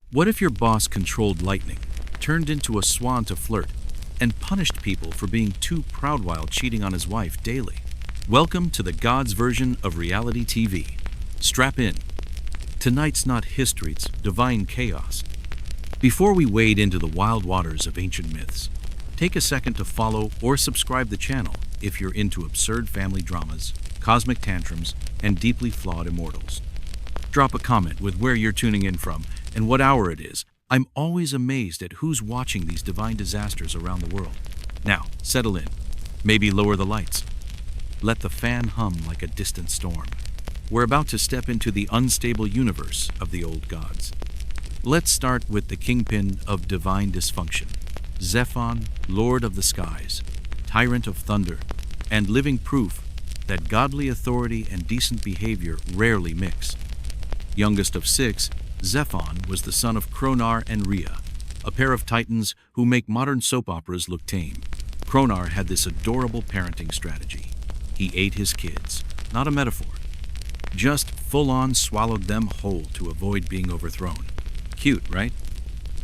What if your boss controlled lightning, turned into a swan to flirt, and punished people for being too proud while cheating on his wife daily? Welcome to the God's version of reality TV. Strap in. Tonight's not history, it's divine chaos. Before we wade into the wild waters of ancient myths, take a second to follow or subscribe the channel if you're into absurd family dramas, cosmic tantrums, and deeply flawed immortals. Drop a comment with where you're tuning in from and what hour it is. I'm always amazed at who's watching these divine disasters around the world. Now, settle in. Maybe lower the lights. Let the fan hum like a distant storm. We're about to step into the unstable universe of the old gods. Let's start with the kingpin of divine dysfunction, Zephon, Lord of the Skies, Tyrant of Thunder, and living proof that godly authority and decent behavior rarely mix. Youngest of six, Zephon was the son of Cronar and Rhea, a pair of titans who make modern soap operas look tame. Cronar had this adorable parenting strategy. He ate his kids, not a metaphor. Just full-on swallowed them whole to avoid being overthrown. Cute, right?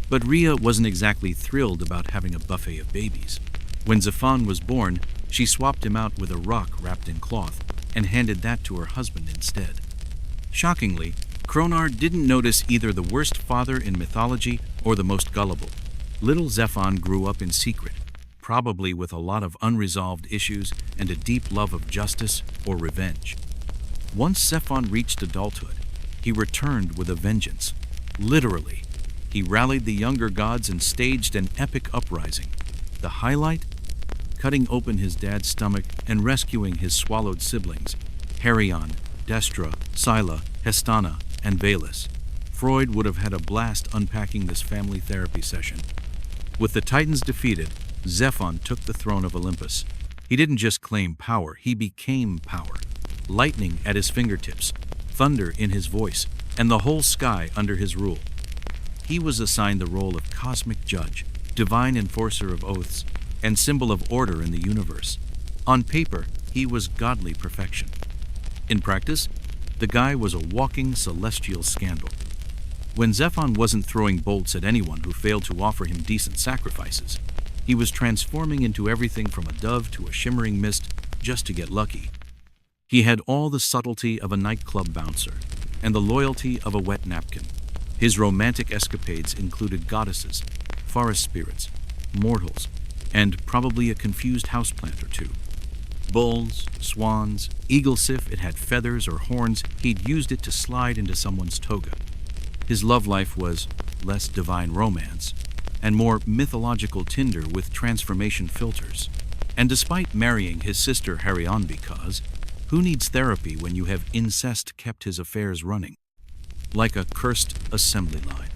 But Rhea wasn't exactly thrilled about having a buffet of babies. When Zephon was born, she swapped him out with a rock wrapped in cloth and handed that to her husband instead. Shockingly, Cronar didn't notice either the worst father in mythology or the most gullible. Little Zephon grew up in secret, probably with a lot of unresolved issues and a deep love of justice or revenge. Once Zephon reached adulthood, he returned with a vengeance. Literally, he rallied the younger gods and staged an epic uprising. The highlight? Cutting open his dad's stomach and rescuing his swallowed siblings, Heryon, Destra, Scylla, Hestana, and Valus. Freud would have had a blast unpacking this family therapy session. With the Titans defeated, Zephon took the throne of Olympus. He didn't just claim power, he became power. Lightning at his fingertips, thunder in his voice, and the whole sky under his rule. He was assigned the role of cosmic judge, divine enforcer of oaths, and symbol of order in the universe. On paper, he was godly perfection. In practice, the guy was a walking celestial scandal. When Zephon wasn't throwing bolts at anyone who failed to offer him decent sacrifices, he was transforming into everything from a dove to a shimmering mist just to get lucky. He had all the subtlety of a nightclub bouncer and the loyalty of a wet napkin. His romantic escapades included goddesses, forest spirits, mortals, and probably a confused houseplant or two. Bulls, swans, eagles if it had feathers or horns, he'd used it to slide into someone's toga. His love life was less divine romance and more mythological Tinder with transformation filters. And despite marrying his sister Heryon, because who needs therapy when you have incest kept his affairs running? Like a cursed assembly line,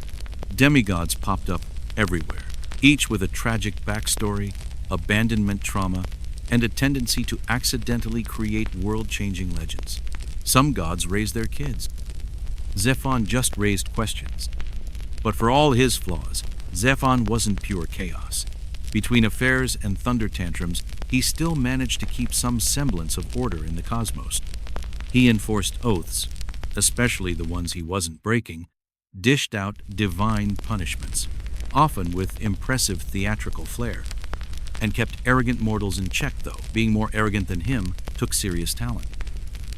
demigods popped up everywhere, each with a tragic backstory, abandonment trauma, and a tendency to accidentally create world-changing legends. Some gods raised their kids. Zephon just raised questions. But for all his flaws, Zephon wasn't pure chaos. Between affairs and thunder tantrums, he still managed to keep some semblance of order in the cosmos. He enforced oaths, especially the ones he wasn't breaking, dished out divine punishments, often with impressive theatrical flair, and kept arrogant mortals in check, though being more arrogant than him took serious talent.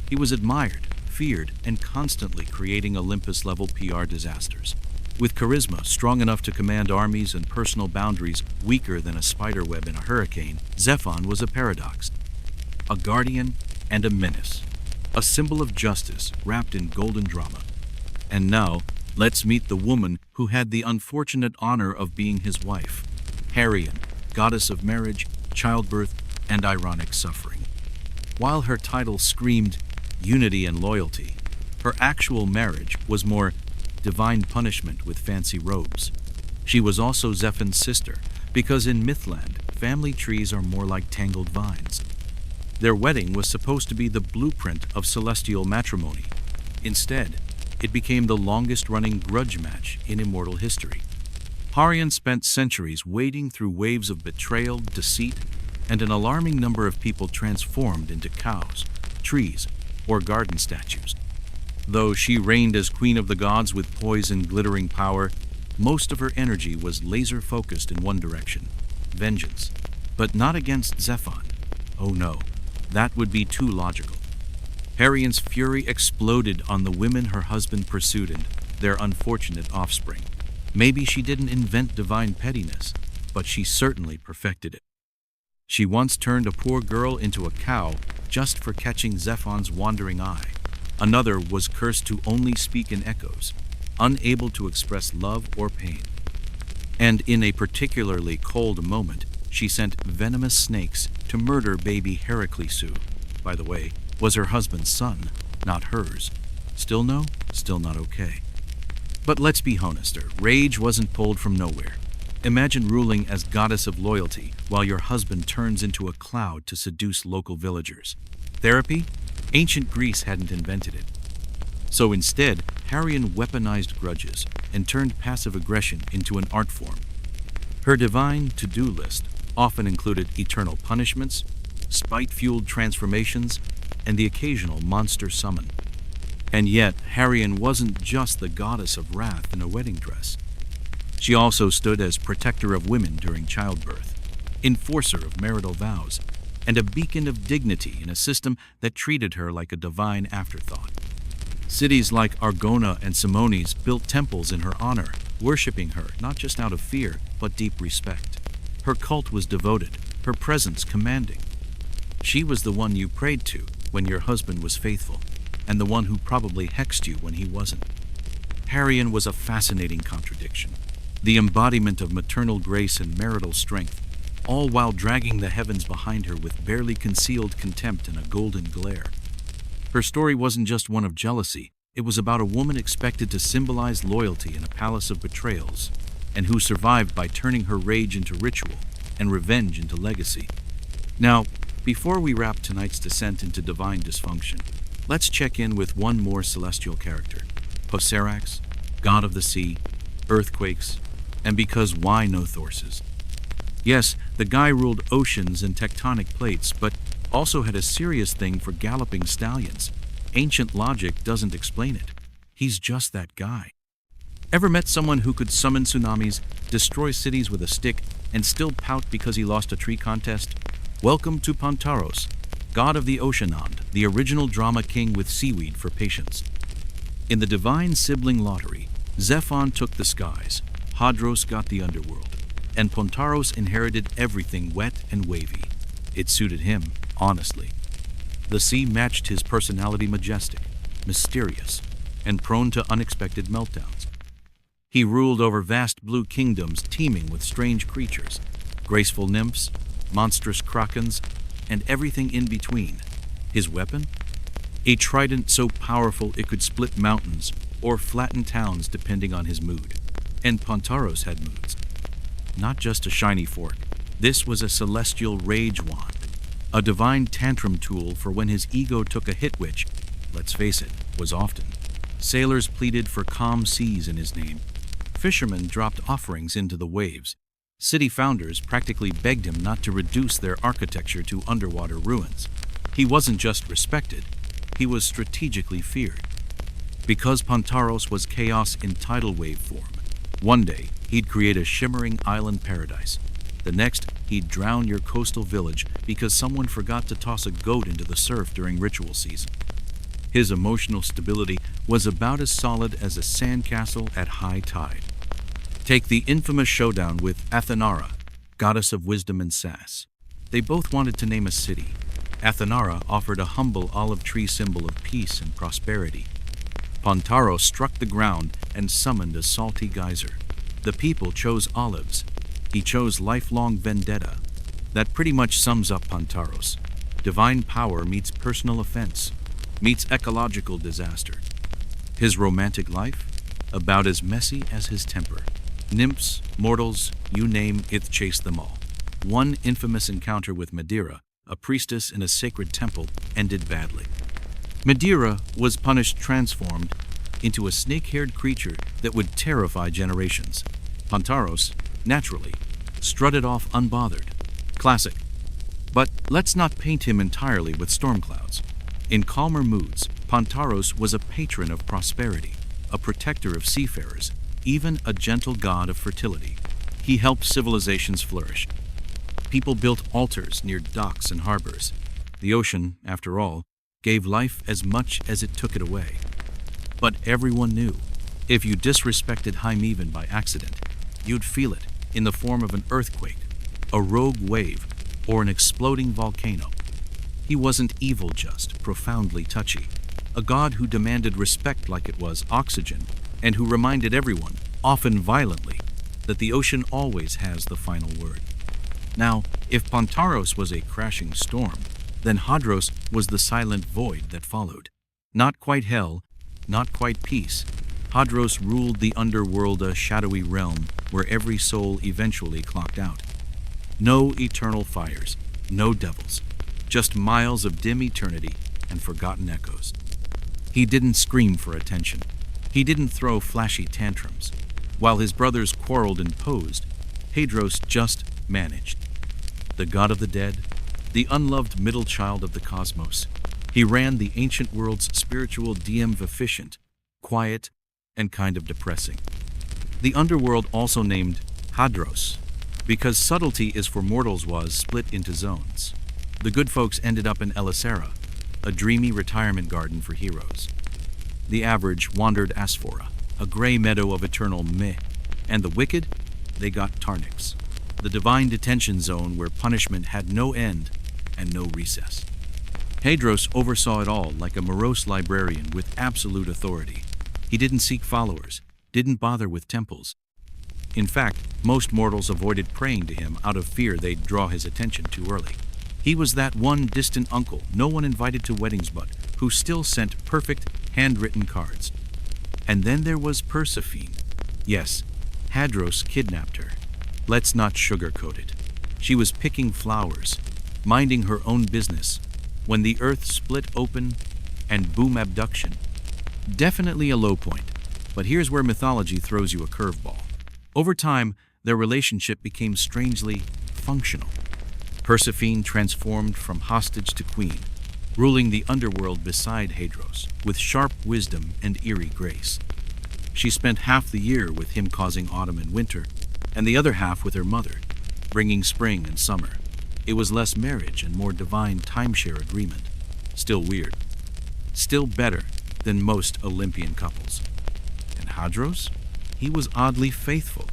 He was admired, feared, and constantly creating Olympus-level PR disasters. With charisma strong enough to command armies and personal boundaries weaker than a spiderweb in a hurricane, Zephon was a paradox, a guardian and a menace, a symbol of justice wrapped in golden drama. And now, let's meet the woman who had the unfortunate honor of being his wife, Heryon, goddess of marriage, childbirth, and ironic suffering. While her title screamed unity and loyalty, her actual marriage was more divine punishment with fancy robes. She was also Zephon's sister, because in Mythland, family trees are more like tangled vines. Their wedding was supposed to be the blueprint of celestial matrimony. Instead, it became the longest-running grudge match in immortal history. Heryon spent centuries wading through waves of betrayal, deceit, and an alarming number of people transformed into cows, trees, or garden statues. Though she reigned as queen of the gods with poise and glittering power, Most of her energy was laser-focused in one direction: vengeance. But not against Zephon. Oh no, that would be too logical. Harrian's fury exploded on the women her husband pursued and their unfortunate offspring. Maybe she didn't invent divine pettiness, but she certainly perfected it. She once turned a poor girl into a cow just for catching Zephon's wandering eye. Another was cursed to only speak in echoes, unable to express love or pain. And in a particularly cold moment, she sent venomous snakes to murder baby Heracles, who, by the way, was her husband's son, not hers. Still no? Still not okay. But let's be honest, her rage wasn't pulled from nowhere. Imagine ruling as goddess of loyalty while your husband turns into a cloud to seduce local villagers. Therapy? Ancient Greece hadn't invented it. So instead, Harrian weaponized grudges and turned passive aggression into an art form. Her divine to-do list often included eternal punishments, spite-fueled transformations, and the occasional monster summon. And yet, Harrian wasn't just the goddess of wrath in a wedding dress. She also stood as protector of women during childbirth, enforcer of marital vows, and a beacon of dignity in a system that treated her like a divine afterthought. Cities like Argona and Simonis built temples in her honor, worshipping her not just out of fear, but deep respect. Her cult was devoted, her presence commanding. She was the one you prayed to when your husband was faithful, and the one who probably hexed you when he wasn't. Harrian was a fascinating contradiction, the embodiment of maternal grace and marital strength, all while dragging the heavens behind her with barely concealed contempt and a golden glare. Her story wasn't just one of jealousy, it was about a woman expected to symbolize loyalty in a palace of betrayals, and who survived by turning her rage into ritual and revenge into legacy. Now, before we wrap tonight's descent into divine dysfunction, let's check in with one more celestial character, Poserax, god of the sea, earthquakes, and because why no Thorses? Yes, the guy ruled oceans and tectonic plates, but also had a serious thing for galloping stallions. Ancient logic doesn't explain it. He's just that guy. Ever met someone who could summon tsunamis, destroy cities with a stick, and still pout because he lost a tree contest? Welcome to Pantaros, god of the Oceanand, the original drama king with seaweed for patience. In the divine sibling lottery, Zephon took the skies, Hadros got the underworld, and Pontaros inherited everything wet and wavy. It suited him, honestly. The sea matched his personality: majestic, mysterious, and prone to unexpected meltdowns. He ruled over vast blue kingdoms teeming with strange creatures, graceful nymphs, monstrous krakens, and everything in between. His weapon? A trident so powerful it could split mountains or flatten towns depending on his mood. And Pontaros had moods. Not just a shiny fork. This was a celestial rage wand, a divine tantrum tool for when his ego took a hit, which, let's face it, was often. Sailors pleaded for calm seas in his name. Fishermen dropped offerings into the waves. City founders practically begged him not to reduce their architecture to underwater ruins. He wasn't just respected, he was strategically feared. Because Pontaros was chaos in tidal wave form, one day he'd create a shimmering island paradise. The next, he'd drown your coastal village because someone forgot to toss a goat into the surf during ritual season. His emotional stability was about as solid as a sandcastle at high tide. Take the infamous showdown with Athenara, goddess of wisdom and sass. They both wanted to name a city. Athenara offered a humble olive tree symbol of peace and prosperity. Pontaros struck the ground and summoned a salty geyser. The people chose olives. He chose lifelong vendetta. That pretty much sums up Pontaros. Divine power meets personal offense, meets ecological disaster. His romantic life? About as messy as his temper. Nymphs, mortals, you name it, chased them all. One infamous encounter with Madeira, a priestess in a sacred temple, ended badly. Madeira was transformed into a snake-haired creature that would terrify generations. Pontaros, naturally, strutted off unbothered. Classic. But let's not paint him entirely with storm clouds. In calmer moods, Pontaros was a patron of prosperity, a protector of seafarers, even a gentle god of fertility. He helped civilizations flourish. People built altars near docks and harbors. The ocean, after all, gave life as much as it took it away. But everyone knew, if you disrespected Hymeven by accident, you'd feel it in the form of an earthquake, a rogue wave, or an exploding volcano. He wasn't evil, just profoundly touchy. A god who demanded respect like it was oxygen, and who reminded everyone, often violently, that the ocean always has the final word. Now, if Pantaros was a crashing storm, then Hadros was the silent void that followed. Not quite hell, not quite peace. Hadros ruled the underworld, a shadowy realm where every soul eventually clocked out. No eternal fires, no devils, just miles of dim eternity and forgotten echoes. He didn't scream for attention. He didn't throw flashy tantrums. While his brothers quarreled and posed, Hadros just managed. The god of the dead, the unloved middle child of the cosmos, he ran the ancient world's spiritual diem efficient, quiet, and kind of depressing. The underworld also named Hadros, because subtlety is for mortals was split into zones. The good folks ended up in Elisera, a dreamy retirement garden for heroes. The average wandered Asphora, a gray meadow of eternal meh, and the wicked, they got Tarnix, the divine detention zone where punishment had no end and no recess. Hadros oversaw it all like a morose librarian with absolute authority. He didn't seek followers, didn't bother with temples. In fact, most mortals avoided praying to him out of fear they'd draw his attention too early. He was that one distant uncle no one invited to weddings but who still sent perfect, handwritten cards. And then there was Persephone. Yes, Hadros kidnapped her. Let's not sugarcoat it. She was picking flowers, minding her own business, when the earth split open and boom, abduction. Definitely a low point, but here's where mythology throws you a curveball. Over time, their relationship became strangely functional. Persephone transformed from hostage to queen, ruling the underworld beside Hadros with sharp wisdom and eerie grace. She spent half the year with him causing autumn and winter, and the other half with her mother, bringing spring and summer. It was less marriage and more divine timeshare agreement. Still weird. Still better than most Olympian couples. And Hadros? He was oddly faithful.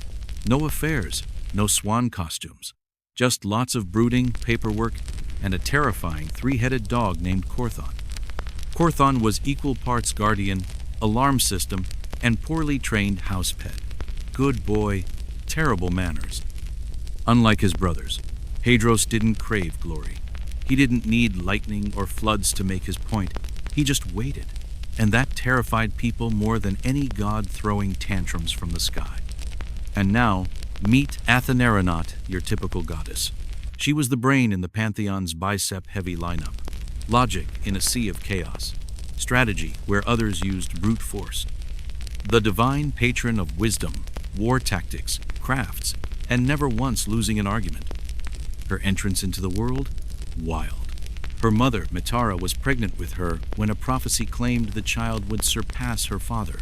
No affairs, no swan costumes. Just lots of brooding, paperwork, and a terrifying three-headed dog named Corthon. Corthon was equal parts guardian, alarm system, and poorly trained house pet. Good boy, terrible manners. Unlike his brothers, Hadros didn't crave glory. He didn't need lightning or floods to make his point. He just waited. And that terrified people more than any god throwing tantrums from the sky. And now, meet Athenaronot, your typical goddess. She was the brain in the Pantheon's bicep-heavy lineup. Logic in a sea of chaos. Strategy where others used brute force. The divine patron of wisdom, war tactics, crafts, and never once losing an argument. Her entrance into the world? Wild. Her mother, Mitara, was pregnant with her when a prophecy claimed the child would surpass her father.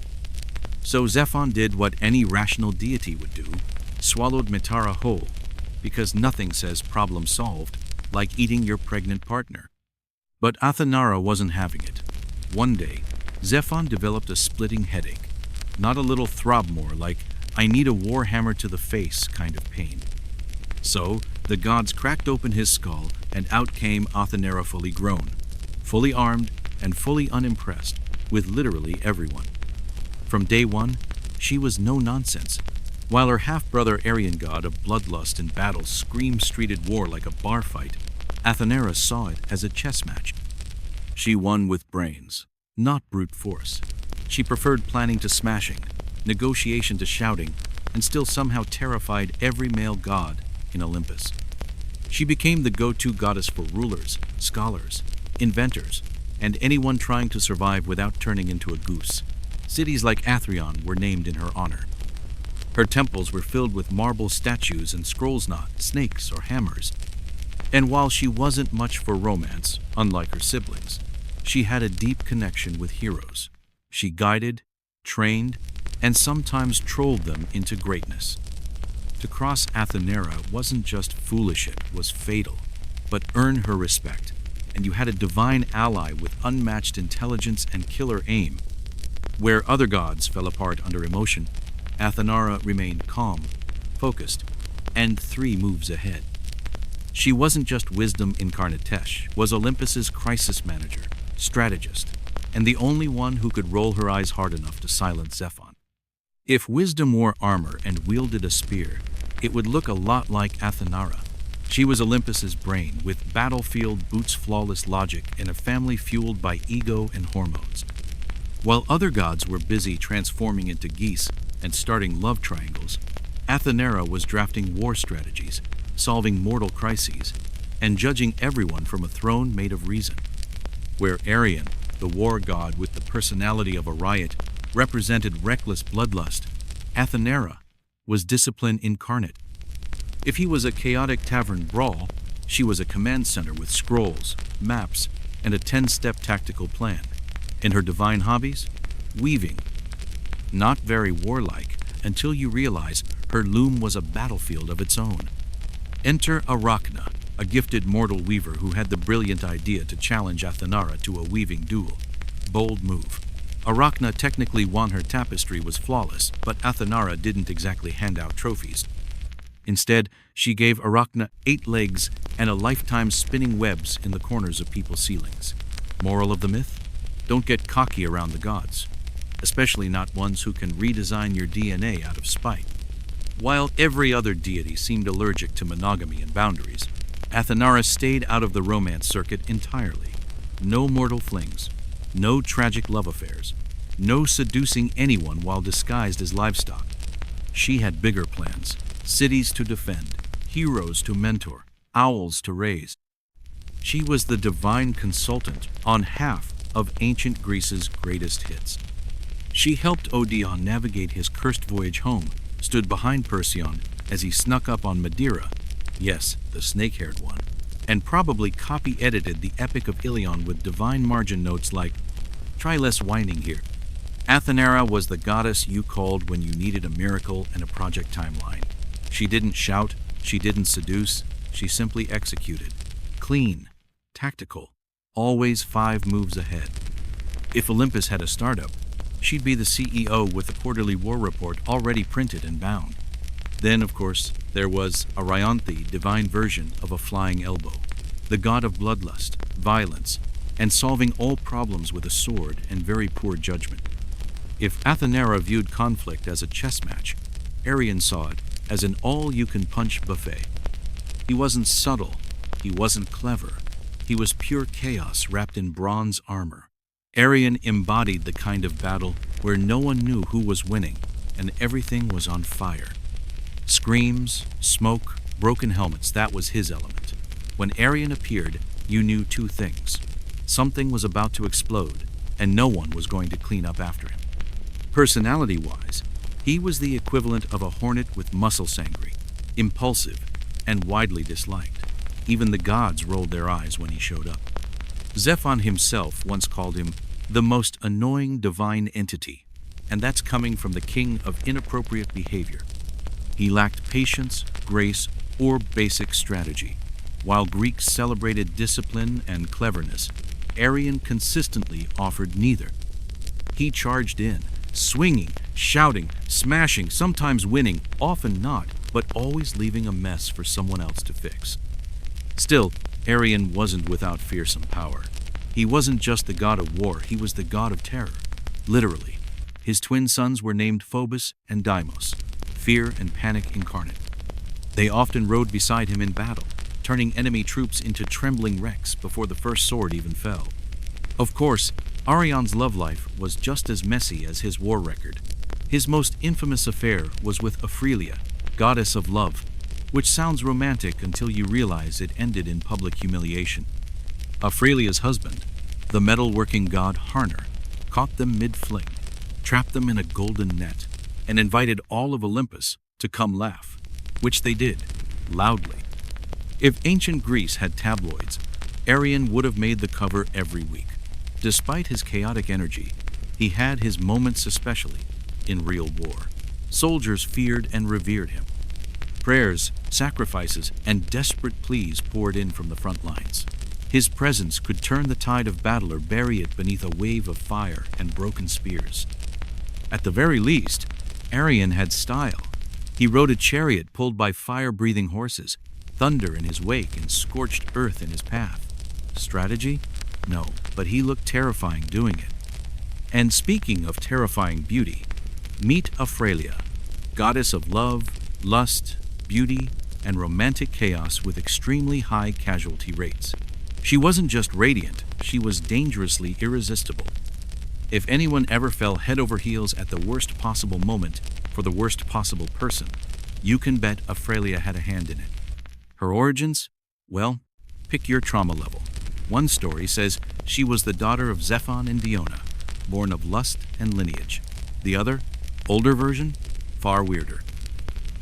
So Zephon did what any rational deity would do, swallowed Mitara whole, because nothing says problem solved like eating your pregnant partner. But Athenara wasn't having it. One day, Zephon developed a splitting headache, not a little throb more like, I need a warhammer to the face kind of pain. So, the gods cracked open his skull, and out came Athenara fully grown, fully armed, and fully unimpressed with literally everyone. From day one, she was no nonsense, while her half-brother Aryan god of bloodlust and battle scream-streeted war like a bar fight. Athenara saw it as a chess match. She won with brains, not brute force. She preferred planning to smashing, negotiation to shouting, and still somehow terrified every male god in Olympus. She became the go-to goddess for rulers, scholars, inventors, and anyone trying to survive without turning into a goose. Cities like Athrion were named in her honor. Her temples were filled with marble statues and scrolls, not snakes or hammers. And while she wasn't much for romance, unlike her siblings, she had a deep connection with heroes. She guided, trained, and sometimes trolled them into greatness. To cross Athenera wasn't just foolish, it was fatal. But earn her respect, and you had a divine ally with unmatched intelligence and killer aim. Where other gods fell apart under emotion, Athenara remained calm, focused, and 3 moves ahead. She wasn't just wisdom incarnate. Tesh was Olympus's crisis manager, strategist, and the only one who could roll her eyes hard enough to silence Zephon. If wisdom wore armor and wielded a spear, it would look a lot like Athenara. She was Olympus's brain, with battlefield boots flawless logic and a family fueled by ego and hormones. While other gods were busy transforming into geese and starting love triangles, Athenera was drafting war strategies, solving mortal crises, and judging everyone from a throne made of reason. Where Arion, the war god with the personality of a riot, represented reckless bloodlust, Athenera was discipline incarnate. If he was a chaotic tavern brawl, she was a command center with scrolls, maps, and a 10-step tactical plan. In her divine hobbies, weaving. Not very warlike until you realize her loom was a battlefield of its own. Enter Arachne, a gifted mortal weaver who had the brilliant idea to challenge Athenara to a weaving duel. Bold move. Arachne technically won. Her tapestry was flawless, but Athenara didn't exactly hand out trophies. Instead, she gave Arachne 8 legs and a lifetime spinning webs in the corners of people's ceilings. Moral of the myth? Don't get cocky around the gods, especially not ones who can redesign your DNA out of spite. While every other deity seemed allergic to monogamy and boundaries, Athenara stayed out of the romance circuit entirely. No mortal flings, no tragic love affairs, no seducing anyone while disguised as livestock. She had bigger plans. Cities to defend, heroes to mentor, owls to raise. She was the divine consultant on half of ancient Greece's greatest hits. She helped Odeon navigate his cursed voyage home, stood behind Perseon as he snuck up on Madeira, yes, the snake-haired one, and probably copy-edited the Epic of Ilion with divine margin notes like, "Try less whining here." Athenera was the goddess you called when you needed a miracle and a project timeline. She didn't shout, she didn't seduce, she simply executed. Clean, tactical, always 5 moves ahead. If Olympus had a startup, she'd be the CEO with a quarterly war report already printed and bound. Then, of course, there was Arion, the divine version of a flying elbow, the god of bloodlust, violence, and solving all problems with a sword and very poor judgment. If Athenera viewed conflict as a chess match, Arion saw it as an all-you-can-punch buffet. He wasn't subtle, he wasn't clever, he was pure chaos wrapped in bronze armor. Arion embodied the kind of battle where no one knew who was winning and everything was on fire. Screams, smoke, broken helmets, that was his element. When Arion appeared, you knew 2 things. Something was about to explode, and no one was going to clean up after him. Personality-wise, he was the equivalent of a hornet with muscle sangry, impulsive, and widely disliked. Even the gods rolled their eyes when he showed up. Zephon himself once called him the most annoying divine entity, and that's coming from the king of inappropriate behavior. He lacked patience, grace, or basic strategy. While Greeks celebrated discipline and cleverness, Arion consistently offered neither. He charged in, swinging, shouting, smashing, sometimes winning, often not, but always leaving a mess for someone else to fix. Still, Arion wasn't without fearsome power. He wasn't just the god of war, he was the god of terror. Literally. His twin sons were named Phobos and Deimos, fear and panic incarnate. They often rode beside him in battle, turning enemy troops into trembling wrecks before the first sword even fell. Of course, Arion's love life was just as messy as his war record. His most infamous affair was with Ophelia, goddess of love, which sounds romantic until you realize it ended in public humiliation. Ophelia's husband, the metalworking god Harner, caught them mid-fling, trapped them in a golden net, and invited all of Olympus to come laugh, which they did, loudly. If ancient Greece had tabloids, Arion would have made the cover every week. Despite his chaotic energy, he had his moments especially. in real war. Soldiers feared and revered him. Prayers, sacrifices, and desperate pleas poured in from the front lines. His presence could turn the tide of battle or bury it beneath a wave of fire and broken spears. At the very least, Arion had style. He rode a chariot pulled by fire-breathing horses, thunder in his wake and scorched earth in his path. Strategy? No, but he looked terrifying doing it. And speaking of terrifying beauty, meet Aurelia, goddess of love, lust, beauty, and romantic chaos with extremely high casualty rates. She wasn't just radiant, she was dangerously irresistible. If anyone ever fell head over heels at the worst possible moment for the worst possible person, you can bet Aurelia had a hand in it. Her origins? Well, pick your trauma level. One story says she was the daughter of Zephon and Diona, born of lust and lineage. The other, older version, far weirder.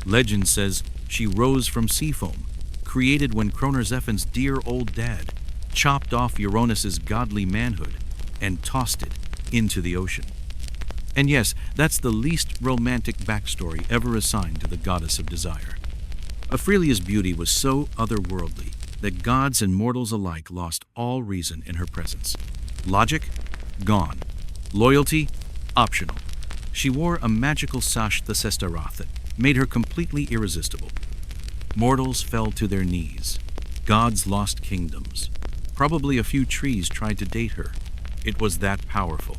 Legend says she rose from sea foam, created when Chronorzephan's dear old dad chopped off Uranus's godly manhood and tossed it into the ocean. And yes, that's the least romantic backstory ever assigned to the goddess of desire. Aurelia's beauty was so otherworldly that gods and mortals alike lost all reason in her presence. Logic? Gone. Loyalty? Optional. She wore a magical sash the Sestarath that made her completely irresistible. Mortals fell to their knees. Gods lost kingdoms. Probably a few trees tried to date her. It was that powerful.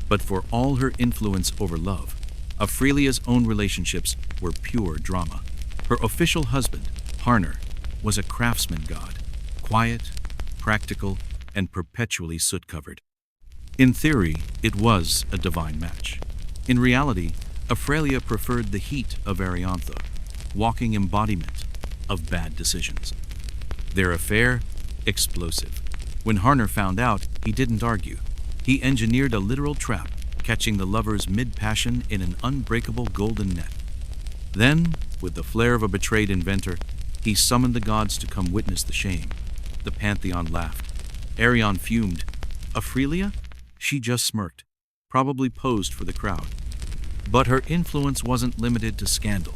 But for all her influence over love, Aurelia's own relationships were pure drama. Her official husband, Harner, was a craftsman god, quiet, practical, and perpetually soot-covered. In theory, it was a divine match. In reality, Aurelia preferred the heat of Ariantha, walking embodiment of bad decisions. Their affair? Explosive. When Harner found out, he didn't argue. He engineered a literal trap, catching the lovers mid-passion in an unbreakable golden net. Then, with the flair of a betrayed inventor, he summoned the gods to come witness the shame. The pantheon laughed. Arion fumed. Aurelia? She just smirked, probably posed for the crowd. But her influence wasn't limited to scandal.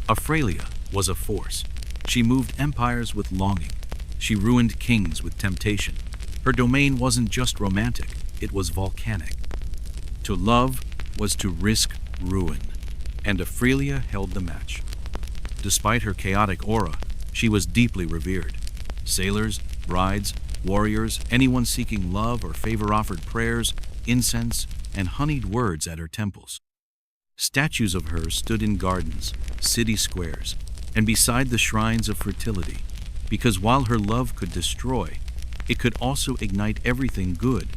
Aurelia was a force. She moved empires with longing. She ruined kings with temptation. Her domain wasn't just romantic, it was volcanic. To love was to risk ruin, and Aurelia held the match. Despite her chaotic aura, she was deeply revered. Sailors, brides, warriors, anyone seeking love or favor offered prayers, incense, and honeyed words at her temples. Statues of her stood in gardens, city squares, and beside the shrines of fertility, because while her love could destroy, it could also ignite everything good.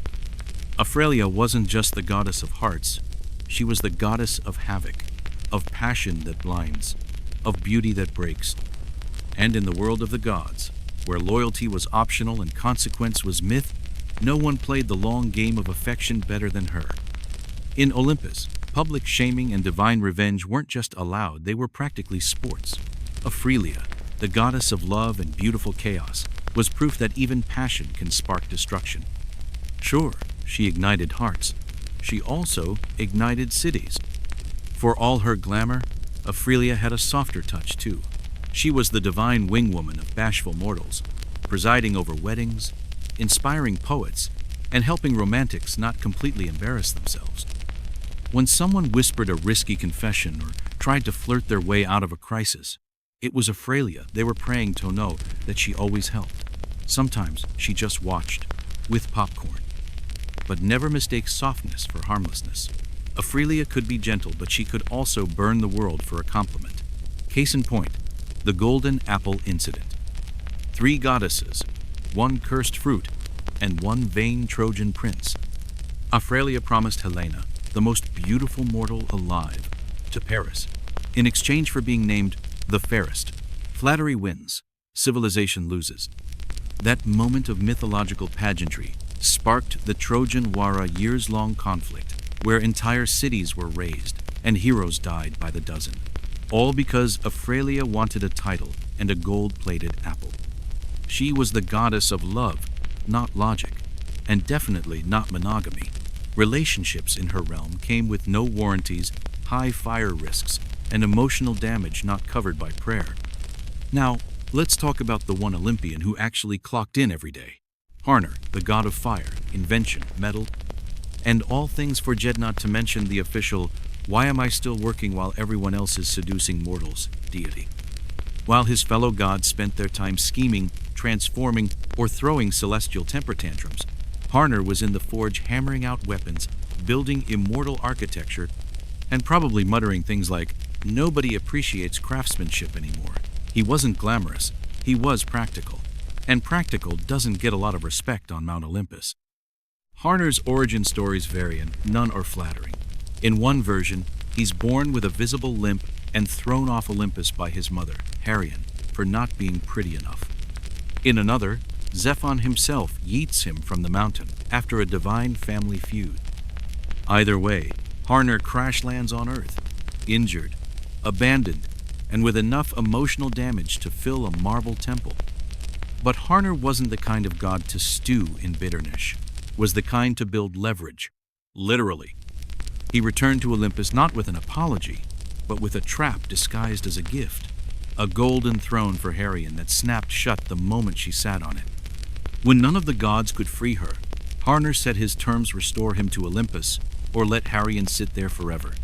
Aurelia wasn't just the goddess of hearts, she was the goddess of havoc, of passion that blinds, of beauty that breaks. And in the world of the gods, where loyalty was optional and consequence was myth, no one played the long game of affection better than her. In Olympus, public shaming and divine revenge weren't just allowed, they were practically sports. Aurelia, the goddess of love and beautiful chaos, was proof that even passion can spark destruction. Sure, she ignited hearts. She also ignited cities. For all her glamour, Aurelia had a softer touch too. She was the divine wingwoman of bashful mortals, presiding over weddings, inspiring poets, and helping romantics not completely embarrass themselves. When someone whispered a risky confession or tried to flirt their way out of a crisis, it was Aurelia they were praying to know that she always helped. Sometimes she just watched, with popcorn. But never mistake softness for harmlessness. Aurelia could be gentle, but she could also burn the world for a compliment. Case in point, the Golden Apple Incident. 3 goddesses, 1 cursed fruit, and 1 vain Trojan prince. Aurelia promised Helena, the most beautiful mortal alive, to Paris, in exchange for being named the fairest. Flattery wins, civilization loses. That moment of mythological pageantry sparked the Trojan-Wara years-long conflict, where entire cities were razed and heroes died by the dozen. All because Aurelia wanted a title and a gold-plated apple. She was the goddess of love, not logic, and definitely not monogamy. Relationships in her realm came with no warranties, high fire risks, and emotional damage not covered by prayer. Now, let's talk about the one Olympian who actually clocked in every day. Harner, the god of fire, invention, metal, and all things forget, not to mention the official "why am I still working while everyone else is seducing mortals" deity. While his fellow gods spent their time scheming, transforming, or throwing celestial temper tantrums, Harner was in the forge hammering out weapons, building immortal architecture, and probably muttering things like, "Nobody appreciates craftsmanship anymore." He wasn't glamorous, he was practical. And practical doesn't get a lot of respect on Mount Olympus. Harner's origin stories vary and none are flattering. In one version, he's born with a visible limp and thrown off Olympus by his mother, Herion, for not being pretty enough. In another, Zephon himself yeets him from the mountain after a divine family feud. Either way, Harner crash lands on Earth, injured, abandoned, and with enough emotional damage to fill a marble temple. But Harner wasn't the kind of god to stew in bitterness, was the kind to build leverage, literally. He returned to Olympus not with an apology, but with a trap disguised as a gift, a golden throne for Herion that snapped shut the moment she sat on it. When none of the gods could free her, Harner set his terms: restore him to Olympus, or let Herion sit there forever.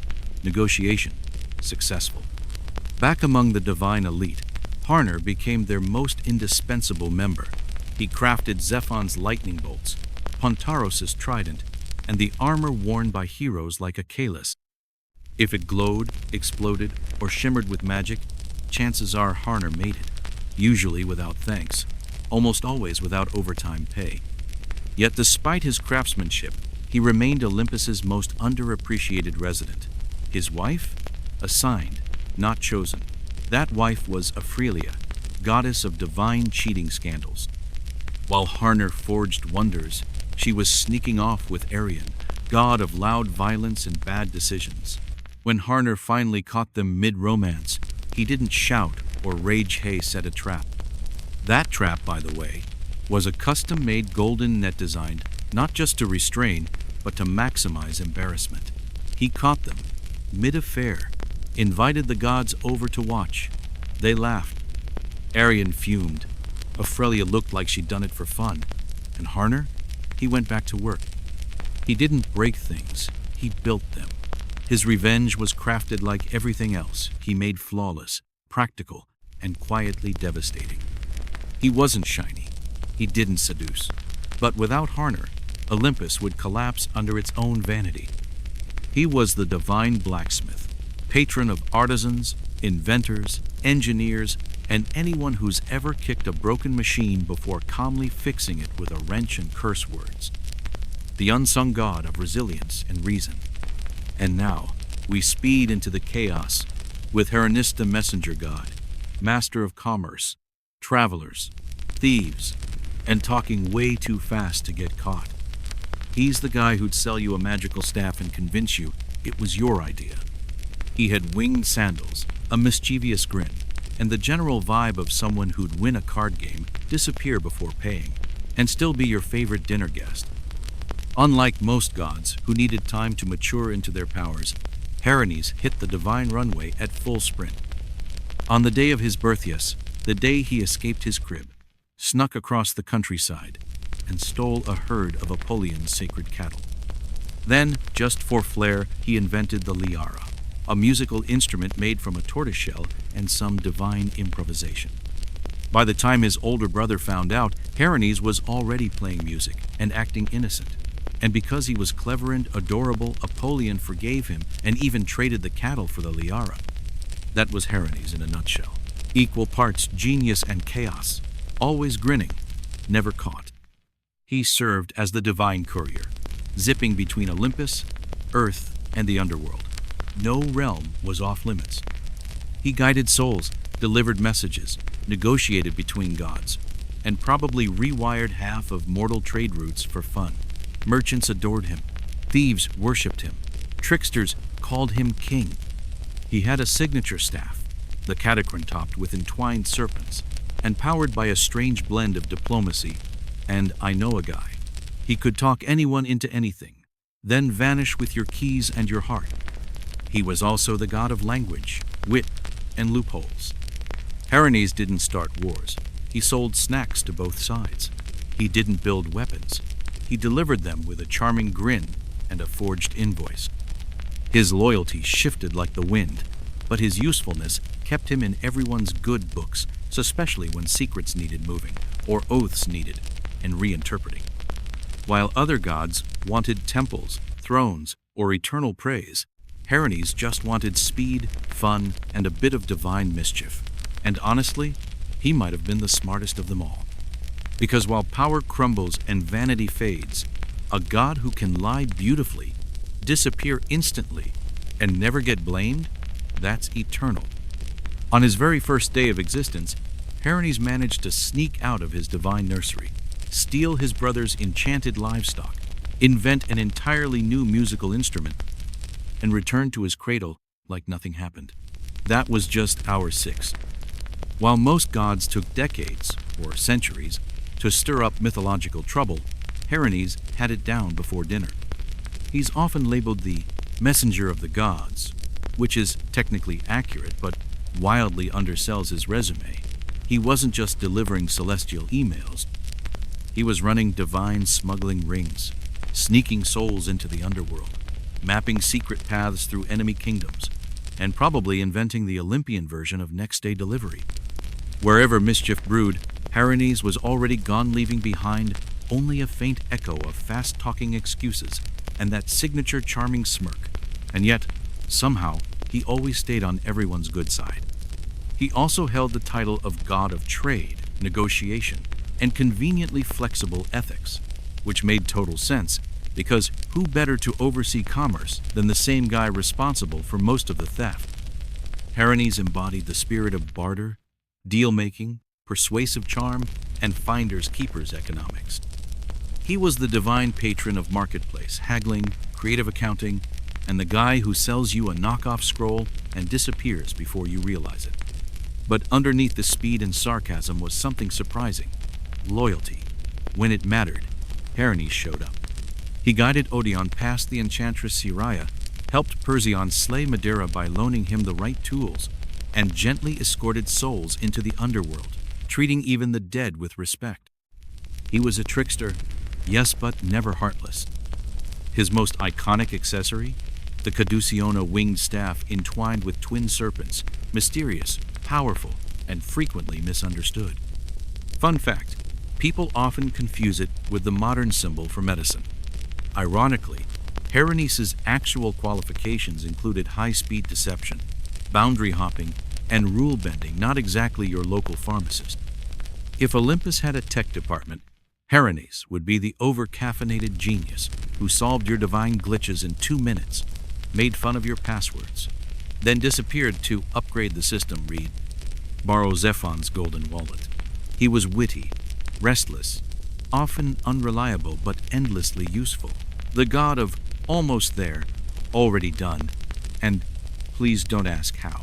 Negotiation, successful. Back among the divine elite, Harner became their most indispensable member. He crafted Zephon's lightning bolts, Pontaros' trident, and the armor worn by heroes like Achilles. If it glowed, exploded, or shimmered with magic, chances are Harner made it, usually without thanks, almost always without overtime pay. Yet despite his craftsmanship, he remained Olympus's most underappreciated resident. His wife? Assigned, not chosen. That wife was Aphrelia, goddess of divine cheating scandals. While Harner forged wonders, she was sneaking off with Arion, god of loud violence and bad decisions. When Harner finally caught them mid-romance, he didn't shout or rage, "Hey, set a trap." That trap, by the way, was a custom-made golden net designed not just to restrain, but to maximize embarrassment. He caught them mid-affair, invited the gods over to watch. They laughed. Arion fumed. Aphrelia looked like she'd done it for fun. And Harner? He went back to work. He didn't break things, he built them. His revenge was crafted like everything else. He made flawless, practical, and quietly devastating. He wasn't shiny. He didn't seduce. But without Harner, Olympus would collapse under its own vanity. He was the divine blacksmith, patron of artisans, inventors, engineers, and anyone who's ever kicked a broken machine before calmly fixing it with a wrench and curse words. The unsung god of resilience and reason. And now, we speed into the chaos with Herinis, the messenger god, master of commerce, travelers, thieves, and talking way too fast to get caught. He's the guy who'd sell you a magical staff and convince you it was your idea. He had winged sandals, a mischievous grin, and the general vibe of someone who'd win a card game, disappear before paying, and still be your favorite dinner guest. Unlike most gods who needed time to mature into their powers, Herinis hit the divine runway at full sprint. On the day of his birth, yes, the day he escaped his crib, snuck across the countryside, and stole a herd of Apollyon's sacred cattle. Then, just for flair, he invented the liara, a musical instrument made from a tortoiseshell and some divine improvisation. By the time his older brother found out, Herinis was already playing music and acting innocent. And because he was clever and adorable, Apollyon forgave him and even traded the cattle for the liara. That was Herinis in a nutshell. Equal parts genius and chaos, always grinning, never caught. He served as the divine courier, zipping between Olympus, Earth, and the underworld. No realm was off limits. He guided souls, delivered messages, negotiated between gods, and probably rewired half of mortal trade routes for fun. Merchants adored him. Thieves worshipped him. Tricksters called him king. He had a signature staff, the catacron topped with entwined serpents, and powered by a strange blend of diplomacy and "I know a guy." He could talk anyone into anything, then vanish with your keys and your heart. He was also the god of language, wit, and loopholes. Hermes didn't start wars. He sold snacks to both sides. He didn't build weapons. He delivered them with a charming grin and a forged invoice. His loyalty shifted like the wind, but his usefulness kept him in everyone's good books, especially when secrets needed moving or oaths needed and reinterpreting. While other gods wanted temples, thrones, or eternal praise, Hermes just wanted speed, fun, and a bit of divine mischief. And honestly, he might have been the smartest of them all. Because while power crumbles and vanity fades, a god who can lie beautifully, disappear instantly, and never get blamed, that's eternal. On his very first day of existence, Hermes managed to sneak out of his divine nursery, steal his brother's enchanted livestock, invent an entirely new musical instrument, and return to his cradle like nothing happened. That was just hour 6. While most gods took decades, or centuries, to stir up mythological trouble, Hermes had it down before dinner. He's often labeled the messenger of the gods, which is technically accurate but wildly undersells his resume. He wasn't just delivering celestial emails. He was running divine smuggling rings, sneaking souls into the underworld, mapping secret paths through enemy kingdoms, and probably inventing the Olympian version of next-day delivery. Wherever mischief brewed, Hermes was already gone, leaving behind only a faint echo of fast-talking excuses and that signature charming smirk. And yet, somehow, he always stayed on everyone's good side. He also held the title of God of Trade, Negotiation, and conveniently flexible ethics, which made total sense, because who better to oversee commerce than the same guy responsible for most of the theft? Hermes embodied the spirit of barter, deal-making, persuasive charm, and finders-keepers economics. He was the divine patron of marketplace, haggling, creative accounting, and the guy who sells you a knockoff scroll and disappears before you realize it. But underneath the speed and sarcasm was something surprising: loyalty. When it mattered, Hermes showed up. He guided Odeon past the enchantress Siraya, helped Perseon slay Medea by loaning him the right tools, and gently escorted souls into the underworld, treating even the dead with respect. He was a trickster, yes, but never heartless. His most iconic accessory? The Caduceona winged staff entwined with twin serpents, mysterious, powerful, and frequently misunderstood. Fun fact, people often confuse it with the modern symbol for medicine. Ironically, Hermes' actual qualifications included high-speed deception, boundary hopping, and rule-bending, not exactly your local pharmacist. If Olympus had a tech department, Hermes would be the over-caffeinated genius who solved your divine glitches in 2 minutes, made fun of your passwords, then disappeared to upgrade the system, read, borrow Zephon's golden wallet. He was witty, restless, often unreliable but endlessly useful. The god of almost there, already done, and please don't ask how.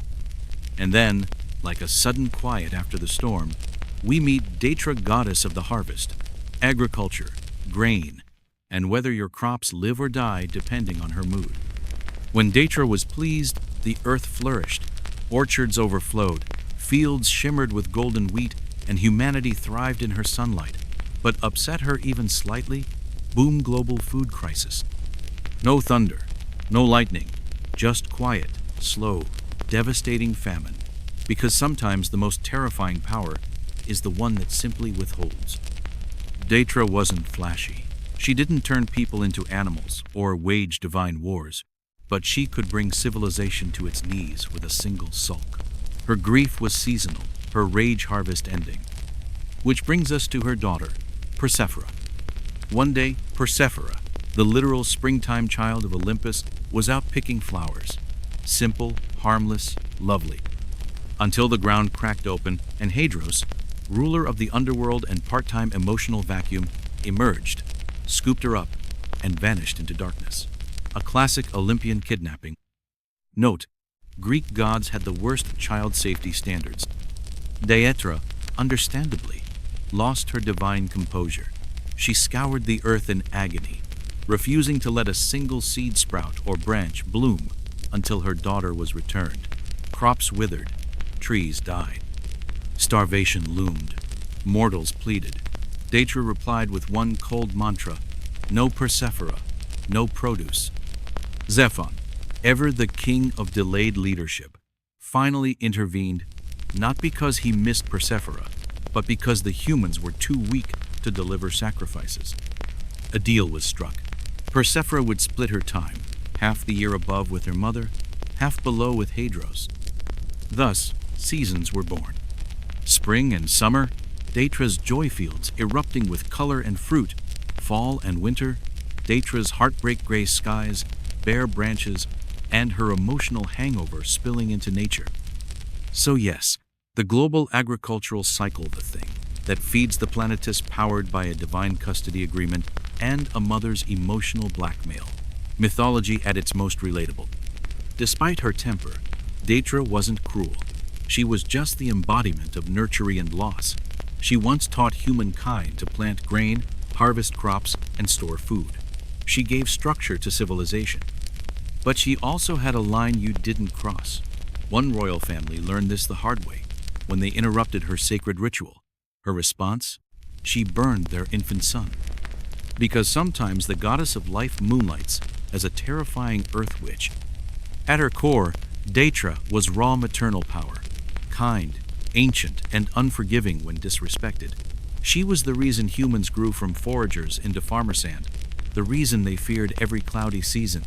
And then, like a sudden quiet after the storm, we meet Detra, goddess of the harvest, agriculture, grain, and whether your crops live or die depending on her mood. When Detra was pleased, the earth flourished, orchards overflowed, fields shimmered with golden wheat, and humanity thrived in her sunlight. But upset her even slightly, boom, global food crisis. No thunder, no lightning, just quiet, slow, devastating famine. Because sometimes the most terrifying power is the one that simply withholds. Detra wasn't flashy. She didn't turn people into animals or wage divine wars, but she could bring civilization to its knees with a single sulk. Her grief was seasonal, her rage harvest ending. Which brings us to her daughter, Persephone. One day, Persephone, the literal springtime child of Olympus, was out picking flowers. Simple, harmless, lovely. Until the ground cracked open and Hadros, ruler of the underworld and part-time emotional vacuum, emerged, scooped her up, and vanished into darkness. A classic Olympian kidnapping. Note, Greek gods had the worst child safety standards. Deetra, understandably, lost her divine composure. She scoured the earth in agony, refusing to let a single seed sprout or branch bloom until her daughter was returned. Crops withered, trees died. Starvation loomed. Mortals pleaded. Deitra replied with one cold mantra: no Persephora, no produce. Zephon, ever the king of delayed leadership, finally intervened, not because he missed Persephora, but because the humans were too weak to deliver sacrifices. A deal was struck. Persephora would split her time, half the year above with her mother, half below with Hadros. Thus, seasons were born. Spring and summer, Deitra's joy fields erupting with color and fruit. Fall and winter, Deitra's heartbreak gray skies, bare branches, and her emotional hangover spilling into nature. So yes, the global agricultural cycle, the thing that feeds the planetus powered by a divine custody agreement and a mother's emotional blackmail. Mythology at its most relatable. Despite her temper, Deitra wasn't cruel. She was just the embodiment of nurturing and loss. She once taught humankind to plant grain, harvest crops, and store food. She gave structure to civilization. But she also had a line you didn't cross. One royal family learned this the hard way when they interrupted her sacred ritual. Her response? She burned their infant son. Because sometimes the goddess of life moonlights as a terrifying earth witch. At her core, Deitra was raw maternal power, kind, ancient, and unforgiving when disrespected. She was the reason humans grew from foragers into farmer sand, the reason they feared every cloudy season.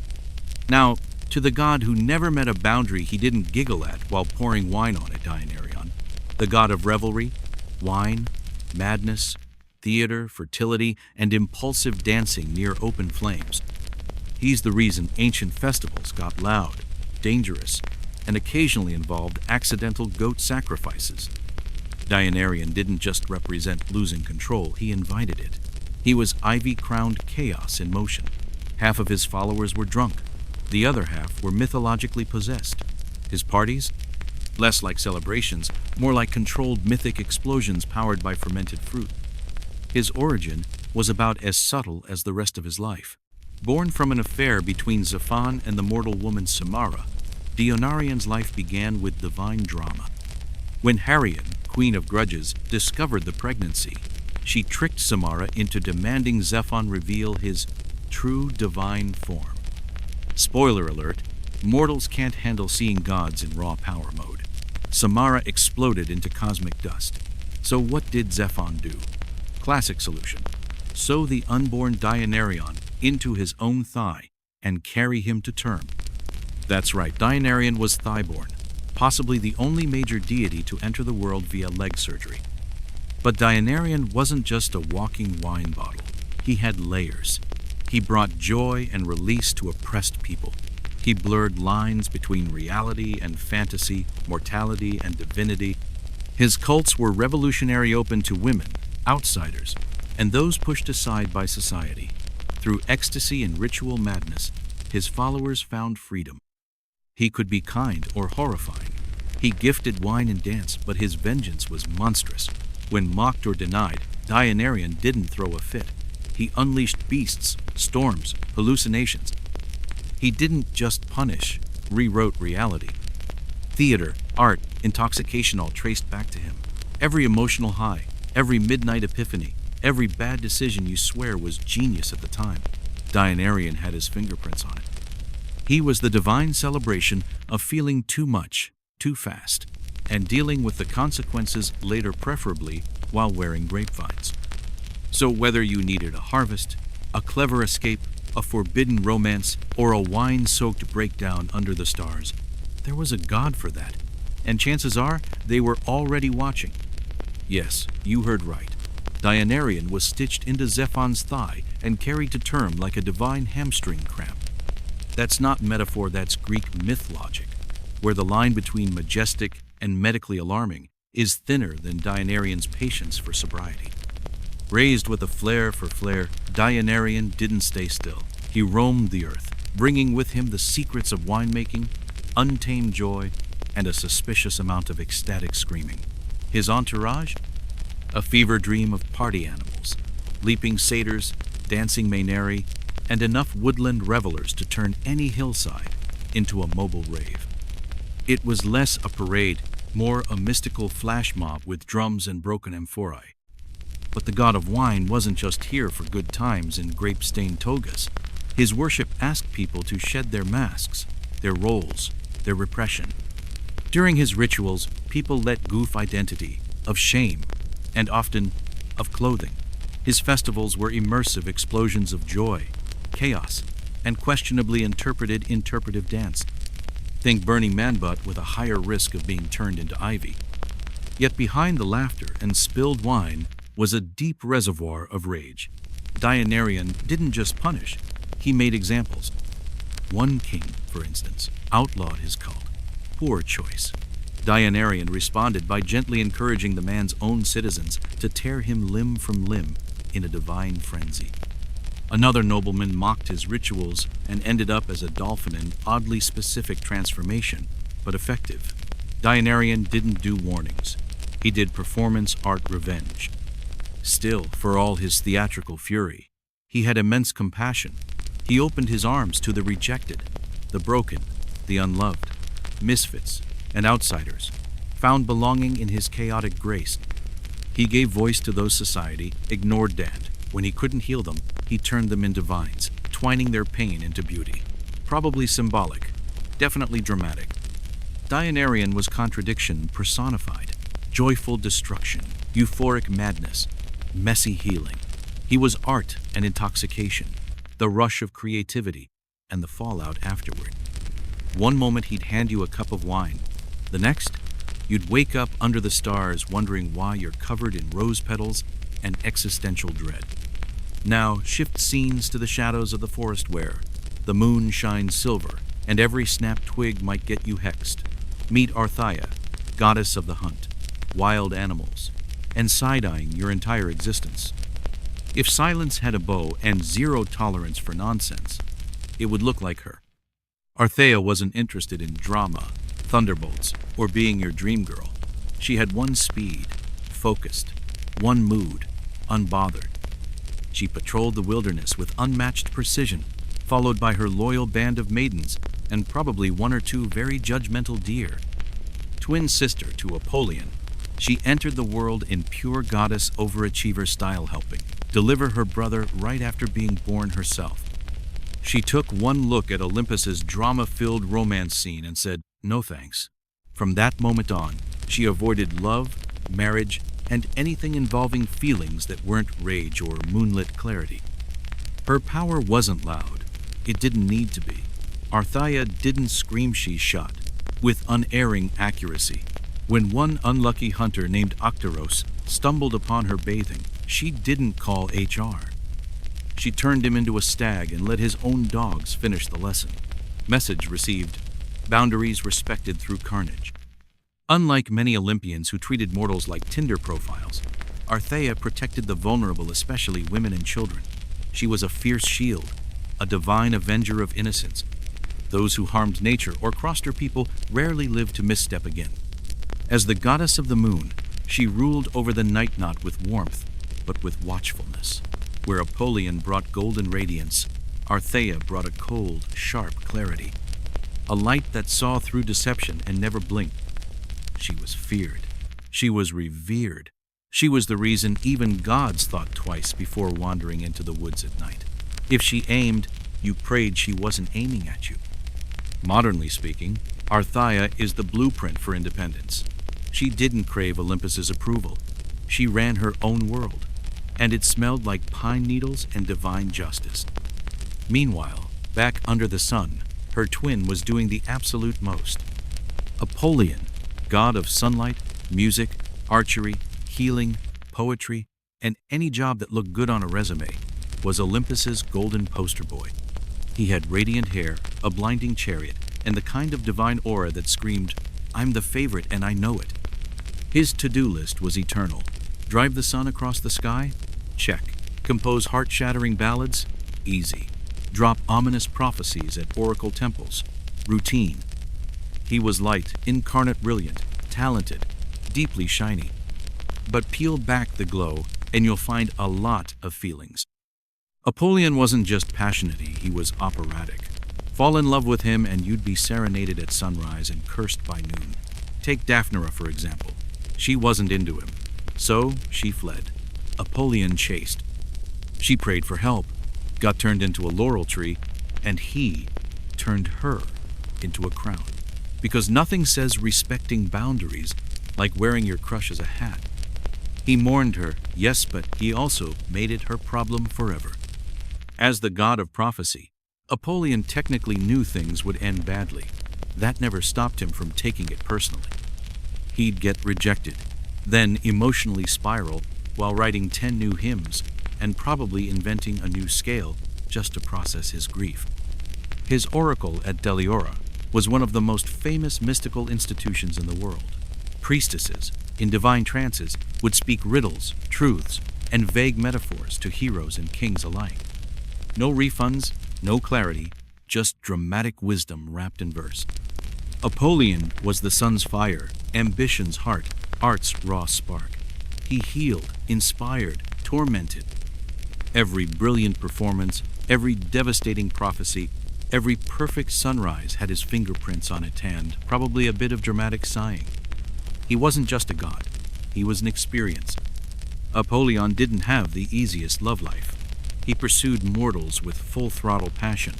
Now, to the god who never met a boundary he didn't giggle at while pouring wine on it, Dianarion, the god of revelry, wine, madness, theater, fertility, and impulsive dancing near open flames. He's the reason ancient festivals got loud, dangerous, and occasionally involved accidental goat sacrifices. Dianarion didn't just represent losing control, he invited it. He was ivy-crowned chaos in motion. Half of his followers were drunk. The other half were mythologically possessed. His parties? Less like celebrations, more like controlled mythic explosions powered by fermented fruit. His origin was about as subtle as the rest of his life. Born from an affair between Zephon and the mortal woman Samara, Dianarion's life began with divine drama. When Harriet, Queen of Grudges, discovered the pregnancy, she tricked Samara into demanding Zephon reveal his true divine form. Spoiler alert, mortals can't handle seeing gods in raw power mode. Samara exploded into cosmic dust. So what did Zephon do? Classic solution. Sew the unborn Dianarion into his own thigh and carry him to term. That's right, Dianarion was thigh-born, possibly the only major deity to enter the world via leg surgery. But Dianarion wasn't just a walking wine bottle. He had layers. He brought joy and release to oppressed people. He blurred lines between reality and fantasy, mortality and divinity. His cults were revolutionary, open to women, outsiders, and those pushed aside by society. Through ecstasy and ritual madness, his followers found freedom. He could be kind or horrifying. He gifted wine and dance, but his vengeance was monstrous. When mocked or denied, Dianarion didn't throw a fit. He unleashed beasts, storms, hallucinations. He didn't just punish, rewrote reality. Theater, art, intoxication all traced back to him. Every emotional high, every midnight epiphany, every bad decision you swear was genius at the time. Dianarion had his fingerprints on it. He was the divine celebration of feeling too much, too fast, and dealing with the consequences later, preferably while wearing grapevines. So whether you needed a harvest, a clever escape, a forbidden romance, or a wine-soaked breakdown under the stars, there was a god for that, and chances are they were already watching. Yes, you heard right. Dianarion was stitched into Zephon's thigh and carried to term like a divine hamstring cramp. That's not metaphor, that's Greek myth logic, where the line between majestic and medically alarming is thinner than Dianarion's patience for sobriety. Raised with a flair for flair, Dianarion didn't stay still. He roamed the earth, bringing with him the secrets of winemaking, untamed joy, and a suspicious amount of ecstatic screaming. His entourage? A fever dream of party animals, leaping satyrs, dancing Maineri, and enough woodland revelers to turn any hillside, into a mobile rave. It was less a parade, more a mystical flash mob with drums and broken amphorae. But the god of wine wasn't just here for good times in grape-stained togas. His worship asked people to shed their masks, their roles, their repression. During his rituals, people let go of identity, of shame, and often of clothing. His festivals were immersive explosions of joy, chaos, and questionably interpretive dance. Think Burning Man butt with a higher risk of being turned into ivy. Yet behind the laughter and spilled wine was a deep reservoir of rage. Dianarian didn't just punish, he made examples. One king, for instance, outlawed his cult. Poor choice. Dianarian responded by gently encouraging the man's own citizens to tear him limb from limb in a divine frenzy. Another nobleman mocked his rituals and ended up as a dolphin in oddly specific transformation, but effective. Dianarian didn't do warnings. He did performance art revenge. Still, for all his theatrical fury, he had immense compassion. He opened his arms to the rejected, the broken, the unloved, misfits, and outsiders, found belonging in his chaotic grace. He gave voice to those society ignored damned. When he couldn't heal them, he turned them into vines, twining their pain into beauty. Probably symbolic, definitely dramatic. Dianarian was contradiction personified, joyful destruction, euphoric madness, messy healing. He was art and intoxication, the rush of creativity, and the fallout afterward. One moment he'd hand you a cup of wine. The next, you'd wake up under the stars wondering why you're covered in rose petals and existential dread. Now shift scenes to the shadows of the forest where the moon shines silver and every snapped twig might get you hexed. Meet Arthaya, goddess of the hunt, wild animals, and side-eyeing your entire existence. If silence had a bow and zero tolerance for nonsense, it would look like her. Arthea wasn't interested in drama, thunderbolts, or being your dream girl. She had one speed, focused, one mood, unbothered. She patrolled the wilderness with unmatched precision, followed by her loyal band of maidens and probably one or two very judgmental deer. Twin sister to Apollyon, she entered the world in pure goddess overachiever style, helping deliver her brother right after being born herself. She took one look at Olympus's drama-filled romance scene and said, "No thanks." From that moment on, she avoided love, marriage, and anything involving feelings that weren't rage or moonlit clarity. Her power wasn't loud. It didn't need to be. Arthaya didn't scream, she shot, with unerring accuracy. When one unlucky hunter named Octeros stumbled upon her bathing, she didn't call HR. She turned him into a stag and let his own dogs finish the lesson. Message received. Boundaries respected through carnage. Unlike many Olympians who treated mortals like Tinder profiles, Arthea protected the vulnerable, especially women and children. She was a fierce shield, a divine avenger of innocence. Those who harmed nature or crossed her people rarely lived to misstep again. As the goddess of the moon, she ruled over the night not with warmth, but with watchfulness. Where Apollyon brought golden radiance, Arthea brought a cold, sharp clarity. A light that saw through deception and never blinked. She was feared. She was revered. She was the reason even gods thought twice before wandering into the woods at night. If she aimed, you prayed she wasn't aiming at you. Modernly speaking, Arthea is the blueprint for independence. She didn't crave Olympus's approval. She ran her own world, and it smelled like pine needles and divine justice. Meanwhile, back under the sun, her twin was doing the absolute most. Apollyon, god of sunlight, music, archery, healing, poetry, and any job that looked good on a resume, was Olympus's golden poster boy. He had radiant hair, a blinding chariot, and the kind of divine aura that screamed, "I'm the favorite and I know it." His to-do list was eternal. Drive the sun across the sky? Check. Compose heart-shattering ballads? Easy. Drop ominous prophecies at oracle temples? Routine. He was light, incarnate, brilliant, talented, deeply shiny. But peel back the glow, and you'll find a lot of feelings. Apollyon wasn't just passionate, he was operatic. Fall in love with him and you'd be serenaded at sunrise and cursed by noon. Take Daphne, for example. She wasn't into him, so she fled. Apollyon chased. She prayed for help, got turned into a laurel tree, and he turned her into a crown. Because nothing says respecting boundaries like wearing your crush as a hat. He mourned her, yes, but he also made it her problem forever. As the god of prophecy, Apollyon technically knew things would end badly. That never stopped him from taking it personally. He'd get rejected, then emotionally spiral while writing 10 new hymns and probably inventing a new scale just to process his grief. His oracle at Deliora was one of the most famous mystical institutions in the world. Priestesses, in divine trances, would speak riddles, truths, and vague metaphors to heroes and kings alike. No refunds, no clarity, just dramatic wisdom wrapped in verse. Apollyon was the sun's fire, ambition's heart, art's raw spark. He healed, inspired, tormented. Every brilliant performance, every devastating prophecy, every perfect sunrise had his fingerprints on it and probably a bit of dramatic sighing. He wasn't just a god, he was an experience. Apollyon didn't have the easiest love life. He pursued mortals with full-throttle passion,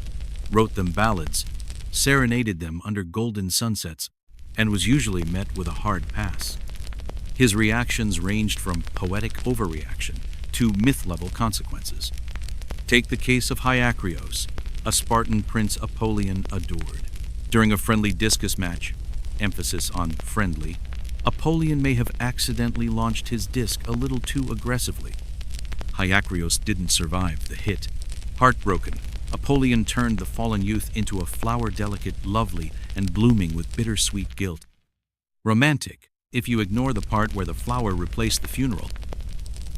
wrote them ballads, serenaded them under golden sunsets, and was usually met with a hard pass. His reactions ranged from poetic overreaction to myth-level consequences. Take the case of Hyakrios, a Spartan prince Apollyon adored. During a friendly discus match, emphasis on friendly, Apollyon may have accidentally launched his disc a little too aggressively. Hyakrios didn't survive the hit. Heartbroken, Apollyon turned the fallen youth into a flower delicate, lovely, and blooming with bittersweet guilt. Romantic, if you ignore the part where the flower replaced the funeral.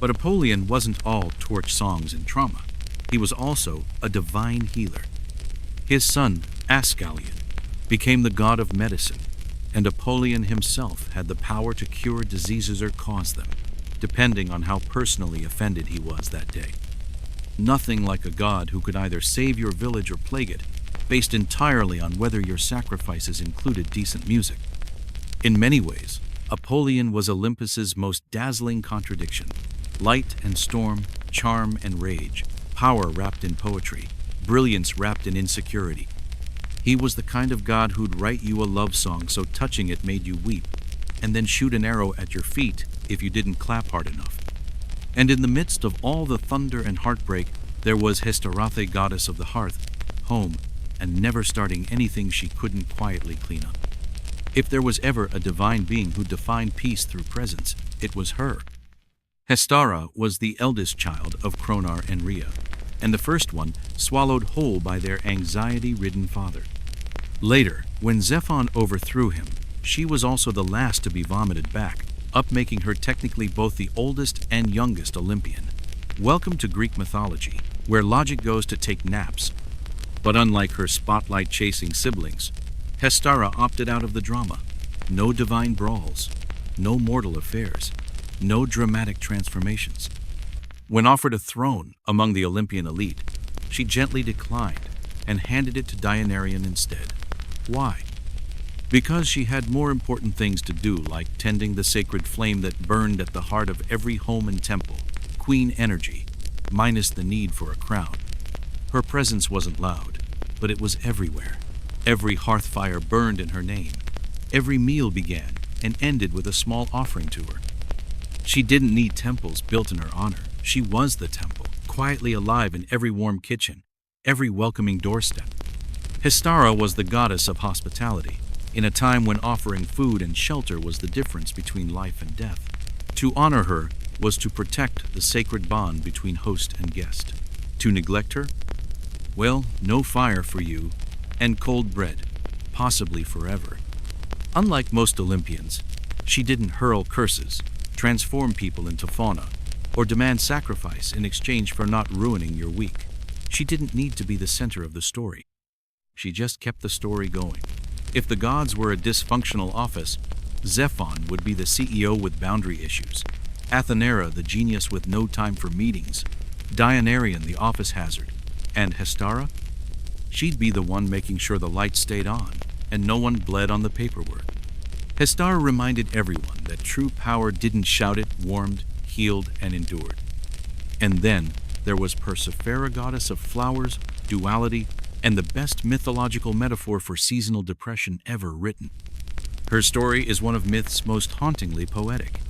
But Apollyon wasn't all torch songs and trauma. He was also a divine healer. His son, Ascalon, became the god of medicine, and Apollyon himself had the power to cure diseases or cause them, depending on how personally offended he was that day. Nothing like a god who could either save your village or plague it, based entirely on whether your sacrifices included decent music. In many ways, Apollyon was Olympus's most dazzling contradiction. Light and storm, charm and rage, power wrapped in poetry, brilliance wrapped in insecurity. He was the kind of god who'd write you a love song so touching it made you weep, and then shoot an arrow at your feet if you didn't clap hard enough. And in the midst of all the thunder and heartbreak, there was Hestarothe, goddess of the hearth, home, and never starting anything she couldn't quietly clean up. If there was ever a divine being who defined peace through presence, it was her. Hestara was the eldest child of Cronar and Rhea, and the first one swallowed whole by their anxiety-ridden father. Later, when Xephon overthrew him, she was also the last to be vomited back, up making her technically both the oldest and youngest Olympian. Welcome to Greek mythology, where logic goes to take naps. But unlike her spotlight-chasing siblings, Hestara opted out of the drama. No divine brawls, no mortal affairs, no dramatic transformations. When offered a throne among the Olympian elite, she gently declined and handed it to Deianirion instead. Why? Because she had more important things to do, like tending the sacred flame that burned at the heart of every home and temple, queen energy, minus the need for a crown. Her presence wasn't loud, but it was everywhere. Every hearth fire burned in her name. Every meal began and ended with a small offering to her. She didn't need temples built in her honor. She was the temple, quietly alive in every warm kitchen, every welcoming doorstep. Hestara was the goddess of hospitality, in a time when offering food and shelter was the difference between life and death. To honor her was to protect the sacred bond between host and guest. To neglect her? Well, no fire for you, and cold bread, possibly forever. Unlike most Olympians, she didn't hurl curses, transform people into fauna, or demand sacrifice in exchange for not ruining your week. She didn't need to be the center of the story. She just kept the story going. If the gods were a dysfunctional office, Xephon would be the CEO with boundary issues, Athenera the genius with no time for meetings, Deianirion the office hazard, and Hestara? She'd be the one making sure the lights stayed on and no one bled on the paperwork. Hestara reminded everyone that true power didn't shout, it warmed, healed, and endured. And then there was Persephone, goddess of flowers, duality, and the best mythological metaphor for seasonal depression ever written. Her story is one of myth's most hauntingly poetic.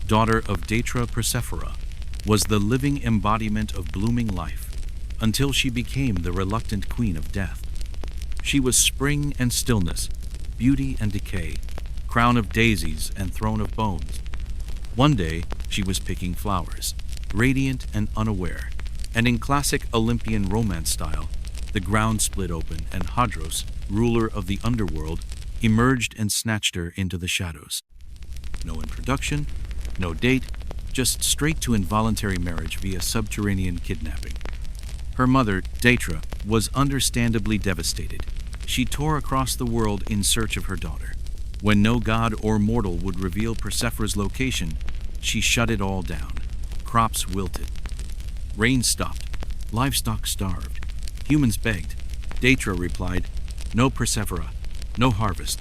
Daughter of Detra, Persephone was the living embodiment of blooming life until she became the reluctant queen of death. She was spring and stillness, beauty and decay, crown of daisies and throne of bones. One day, she was picking flowers, radiant and unaware, and in classic Olympian romance style, the ground split open and Hadros, ruler of the underworld, emerged and snatched her into the shadows. No introduction, no date, just straight to involuntary marriage via subterranean kidnapping. Her mother, Detra, was understandably devastated. She tore across the world in search of her daughter. When no god or mortal would reveal Persephone's location, she shut it all down. Crops wilted. Rain stopped. Livestock starved. Humans begged. Detra replied, "No Persephone, no harvest."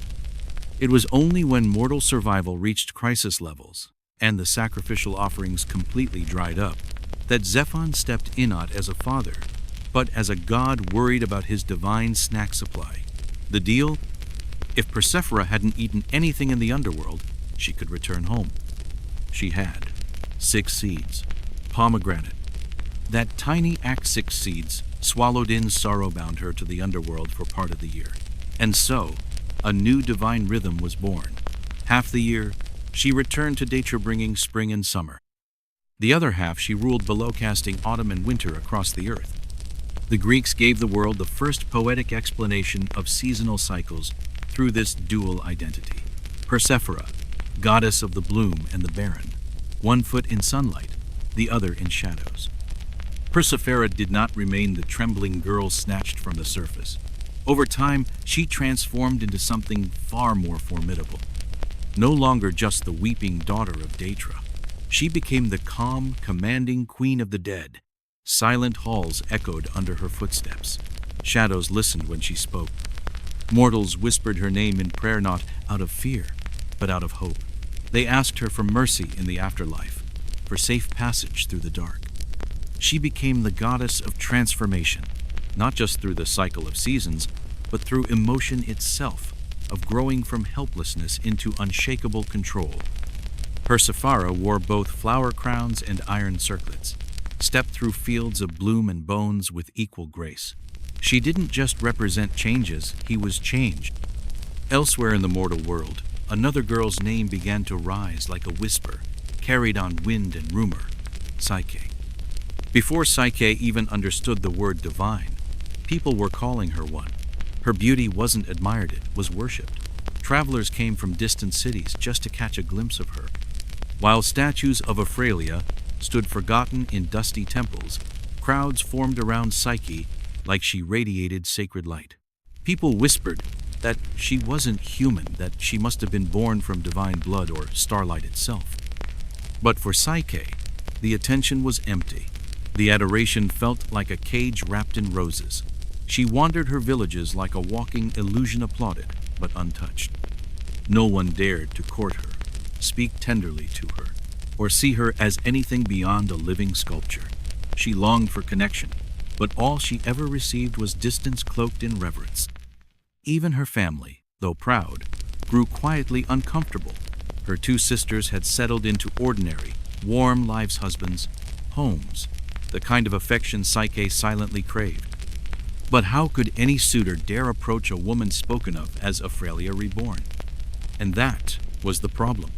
It was only when mortal survival reached crisis levels, and the sacrificial offerings completely dried up, that Zephon stepped in not as a father, but as a god worried about his divine snack supply. The deal? If Persephone hadn't eaten anything in the underworld, she could return home. She had 6 seeds, pomegranate. That tiny act 6 seeds swallowed in sorrow bound her to the underworld for part of the year. And so, a new divine rhythm was born. Half the year, she returned to Detra bringing spring and summer. The other half she ruled below, casting autumn and winter across the earth. The Greeks gave the world the first poetic explanation of seasonal cycles through this dual identity. Persephone, goddess of the bloom and the barren, one foot in sunlight, the other in shadows. Persephone did not remain the trembling girl snatched from the surface. Over time, she transformed into something far more formidable. No longer just the weeping daughter of Detra, she became the calm, commanding queen of the dead. Silent halls echoed under her footsteps. Shadows listened when she spoke. Mortals whispered her name in prayer, not out of fear, but out of hope. They asked her for mercy in the afterlife, for safe passage through the dark. She became the goddess of transformation, not just through the cycle of seasons, but through emotion itself, of growing from helplessness into unshakable control. Persephone wore both flower crowns and iron circlets, stepped through fields of bloom and bones with equal grace. She didn't just represent changes, he was changed. Elsewhere in the mortal world, another girl's name began to rise like a whisper, carried on wind and rumor: Psyche. Before Psyche even understood the word divine, people were calling her one. Her beauty wasn't admired, it was worshipped. Travelers came from distant cities just to catch a glimpse of her. While statues of Ophelia stood forgotten in dusty temples, crowds formed around Psyche like she radiated sacred light. People whispered that she wasn't human, that she must have been born from divine blood or starlight itself. But for Psyche, the attention was empty. The adoration felt like a cage wrapped in roses. She wandered her villages like a walking illusion, applauded, but untouched. No one dared to court her, speak tenderly to her, or see her as anything beyond a living sculpture. She longed for connection, but all she ever received was distance cloaked in reverence. Even her family, though proud, grew quietly uncomfortable. Her 2 sisters had settled into ordinary, warm lives, husbands, homes, the kind of affection Psyche silently craved. But how could any suitor dare approach a woman spoken of as Ophelia reborn? And that was the problem.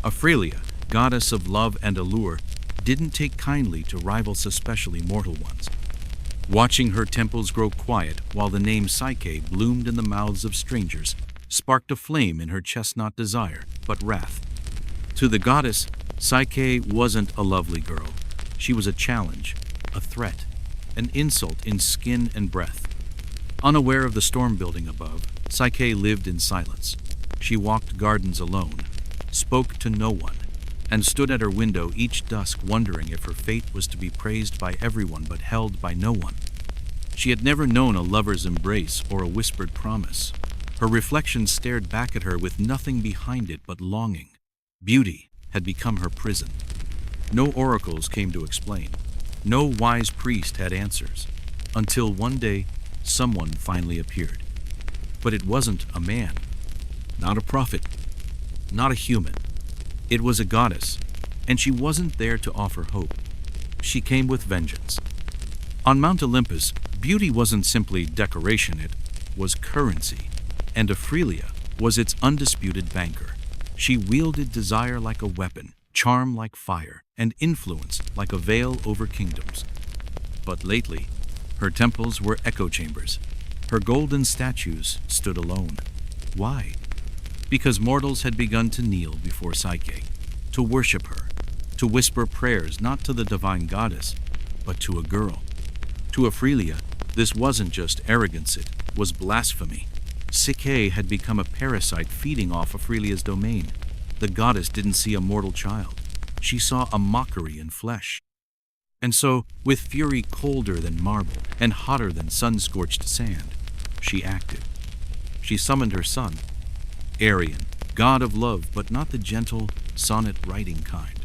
Ophelia, goddess of love and allure, didn't take kindly to rivals, especially mortal ones. Watching her temples grow quiet while the name Psyche bloomed in the mouths of strangers sparked a flame in her chest, not desire, but wrath. To the goddess, Psyche wasn't a lovely girl. She was a challenge, a threat, an insult in skin and breath. Unaware of the storm building above, Psyche lived in silence. She walked gardens alone, spoke to no one, and stood at her window each dusk wondering if her fate was to be praised by everyone but held by no one. She had never known a lover's embrace or a whispered promise. Her reflection stared back at her with nothing behind it but longing. Beauty had become her prison. No oracles came to explain. No wise priest had answers. Until one day, someone finally appeared. But it wasn't a man, not a prophet, not a human. It was a goddess, and she wasn't there to offer hope. She came with vengeance. On Mount Olympus, beauty wasn't simply decoration, it was currency, and Ophelia was its undisputed banker. She wielded desire like a weapon, charm like fire, and influence like a veil over kingdoms. But lately, her temples were echo chambers. Her golden statues stood alone. Why? Because mortals had begun to kneel before Psyche, to worship her, to whisper prayers not to the divine goddess, but to a girl. To Ophelia, this wasn't just arrogance, it was blasphemy. Psyche had become a parasite feeding off Ophelia's domain. The goddess didn't see a mortal child. She saw a mockery in flesh. And so, with fury colder than marble and hotter than sun-scorched sand, she acted. She summoned her son, Arion, god of love, but not the gentle, sonnet-writing kind.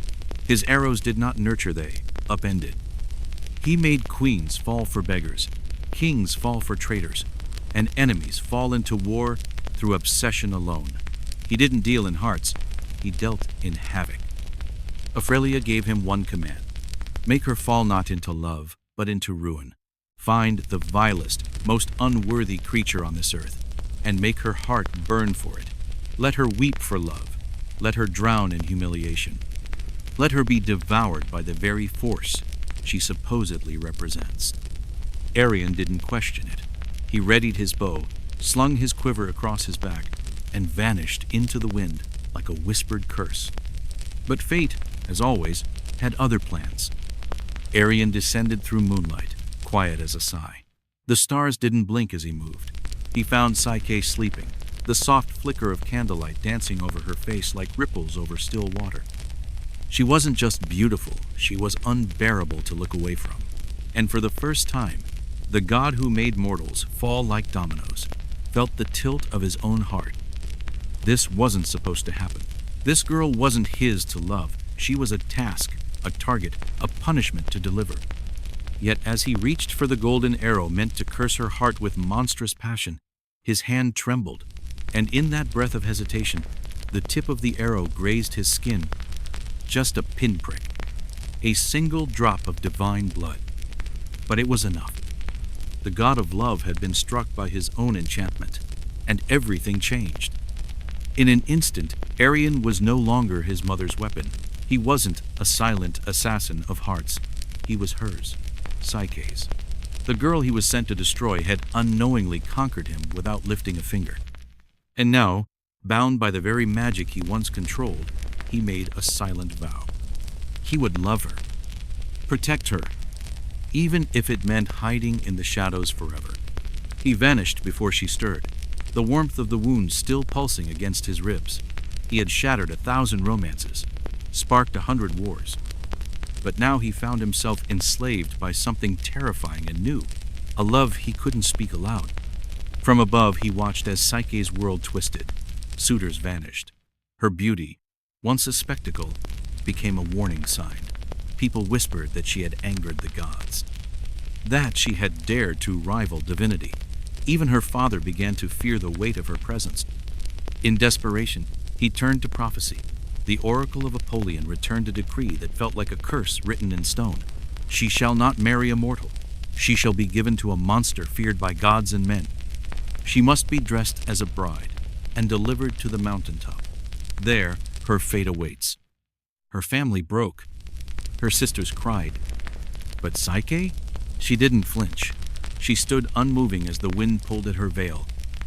His arrows did not nurture, they upended. He made queens fall for beggars, kings fall for traitors, and enemies fall into war through obsession alone. He didn't deal in hearts, he dealt in havoc. Ophelia gave him one command: make her fall not into love, but into ruin. Find the vilest, most unworthy creature on this earth, and make her heart burn for it. Let her weep for love. Let her drown in humiliation. Let her be devoured by the very force she supposedly represents. Arion didn't question it. He readied his bow, slung his quiver across his back, and vanished into the wind like a whispered curse. But fate, as always, had other plans. Arion descended through moonlight, quiet as a sigh. The stars didn't blink as he moved. He found Psyche sleeping, the soft flicker of candlelight dancing over her face like ripples over still water. She wasn't just beautiful, she was unbearable to look away from. And for the first time, the god who made mortals fall like dominoes felt the tilt of his own heart. This wasn't supposed to happen. This girl wasn't his to love. She was a task, a target, a punishment to deliver. Yet as he reached for the golden arrow meant to curse her heart with monstrous passion, his hand trembled, and in that breath of hesitation, the tip of the arrow grazed his skin. Just a pinprick, a single drop of divine blood. But it was enough. The god of love had been struck by his own enchantment, and everything changed. In an instant, Arion was no longer his mother's weapon. He wasn't a silent assassin of hearts. He was hers, Psyche's. The girl he was sent to destroy had unknowingly conquered him without lifting a finger. And now, bound by the very magic he once controlled, he made a silent vow. He would love her, protect her, even if it meant hiding in the shadows forever. He vanished before she stirred, the warmth of the wound still pulsing against his ribs. He had shattered 1,000 romances, sparked 100 wars. But now he found himself enslaved by something terrifying and new, a love he couldn't speak aloud. From above, he watched as Psyche's world twisted. Suitors vanished. Her beauty, once a spectacle, became a warning sign. People whispered that she had angered the gods, that she had dared to rival divinity. Even her father began to fear the weight of her presence. In desperation, he turned to prophecy. The oracle of Apollyon returned a decree that felt like a curse written in stone. She shall not marry a mortal. She shall be given to a monster feared by gods and men. She must be dressed as a bride and delivered to the mountaintop. There, her fate awaits. Her family broke. Her sisters cried. But Psyche? She didn't flinch. She stood unmoving as the wind pulled at her veil,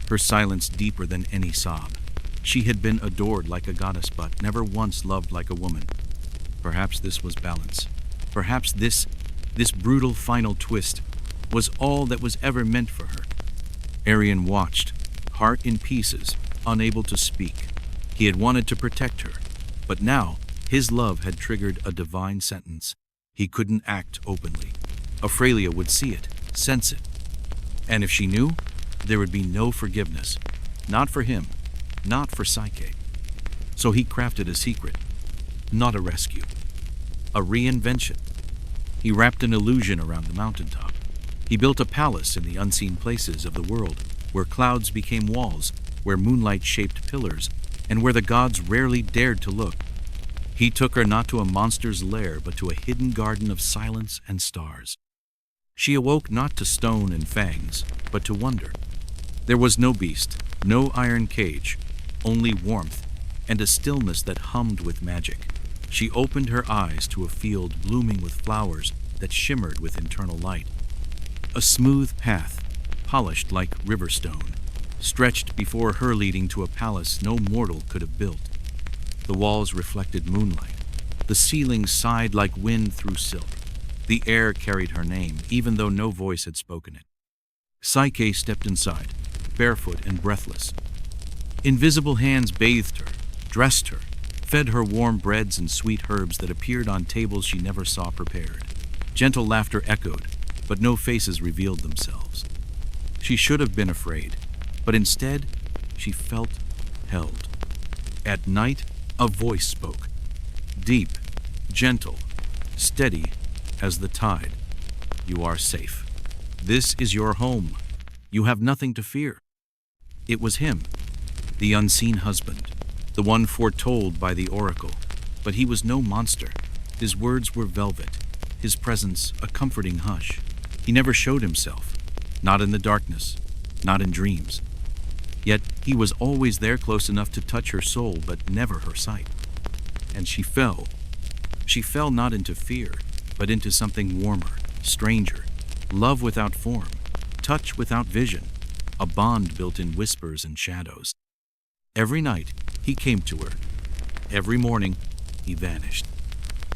her silence deeper than any sob. She had been adored like a goddess, but never once loved like a woman. Perhaps this was balance. Perhaps this brutal final twist was all that was ever meant for her. Arion watched, heart in pieces, unable to speak. He had wanted to protect her, but now his love had triggered a divine sentence. He couldn't act openly. Ophelia would see it, sense it, And if she knew, there would be no forgiveness. Not for him, not for Psyche. So he crafted a secret, not a rescue, a reinvention. He wrapped an illusion around the mountaintop. He built a palace in the unseen places of the world, where clouds became walls, where moonlight shaped pillars, and where the gods rarely dared to look. He took her not to a monster's lair, but to a hidden garden of silence and stars. She awoke not to stone and fangs, but to wonder. There was no beast, no iron cage, only warmth, and a stillness that hummed with magic. She opened her eyes to a field blooming with flowers that shimmered with internal light. A smooth path, polished like river stone, stretched before her, leading to a palace no mortal could have built. The walls reflected moonlight. The ceiling sighed like wind through silk. The air carried her name, even though no voice had spoken it. Psyche stepped inside, barefoot and breathless. Invisible hands bathed her, dressed her, fed her warm breads and sweet herbs that appeared on tables she never saw prepared. Gentle laughter echoed, but no faces revealed themselves. She should have been afraid, but instead, she felt held. At night, a voice spoke, deep, gentle, steady as the tide. You are safe. This is your home. You have nothing to fear. It was him, the unseen husband, the one foretold by the oracle. But he was no monster. His words were velvet, his presence a comforting hush. He never showed himself, not in the darkness, not in dreams. Yet he was always there, close enough to touch her soul, but never her sight. And she fell. She fell not into fear, but into something warmer, stranger, love without form, touch without vision, a bond built in whispers and shadows. Every night, he came to her. Every morning, he vanished.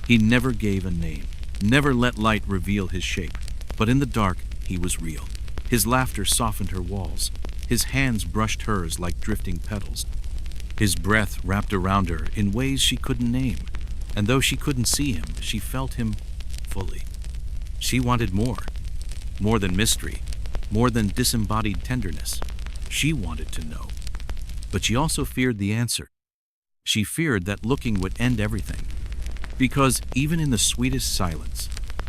He never gave a name, never let light reveal his shape, but in the dark, he was real. His laughter softened her walls. His hands brushed hers like drifting petals. His breath wrapped around her in ways she couldn't name, and though she couldn't see him, she felt him fully. She wanted more than mystery, more than disembodied tenderness. She wanted to know. But she also feared the answer. She feared that looking would end everything. Because even in the sweetest silence,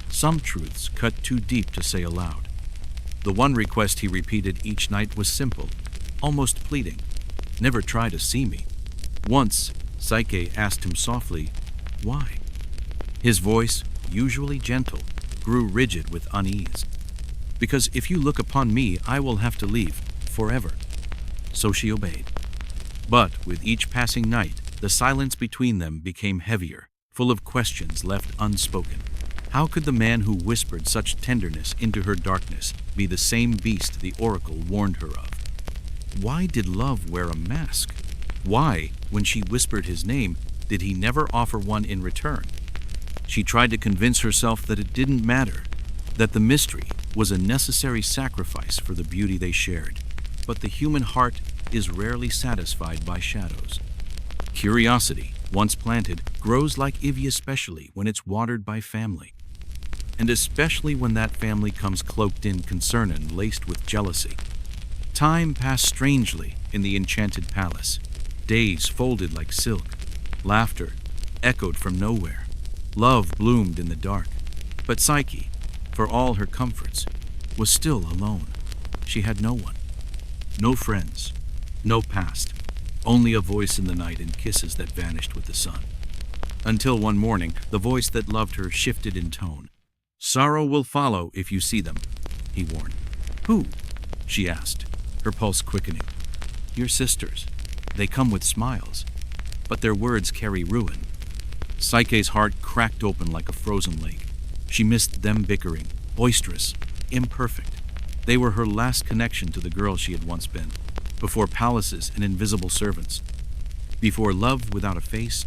some truths cut too deep to say aloud. The one request he repeated each night was simple, almost pleading. Never try to see me. Once, Psyche asked him softly, why? His voice, usually gentle, grew rigid with unease. Because if you look upon me, I will have to leave, forever. So she obeyed. But with each passing night, the silence between them became heavier, full of questions left unspoken. How could the man who whispered such tenderness into her darkness be the same beast the oracle warned her of? Why did love wear a mask? Why, when she whispered his name, did he never offer one in return? She tried to convince herself that it didn't matter, that the mystery was a necessary sacrifice for the beauty they shared. But the human heart is rarely satisfied by shadows. Curiosity, once planted, grows like ivy, especially when it's watered by family. And especially when that family comes cloaked in concern and laced with jealousy. Time passed strangely in the enchanted palace. Days folded like silk. Laughter echoed from nowhere. Love bloomed in the dark. But Psyche, for all her comforts, was still alone. She had no one. No friends. No past. Only a voice in the night and kisses that vanished with the sun. Until one morning, the voice that loved her shifted in tone. Sorrow will follow if you see them, he warned. Who? She asked, her pulse quickening. Your sisters. They come with smiles, but their words carry ruin. Psyche's heart cracked open like a frozen lake. She missed them bickering, boisterous, imperfect. They were her last connection to the girl she had once been, before palaces and invisible servants. Before love without a face,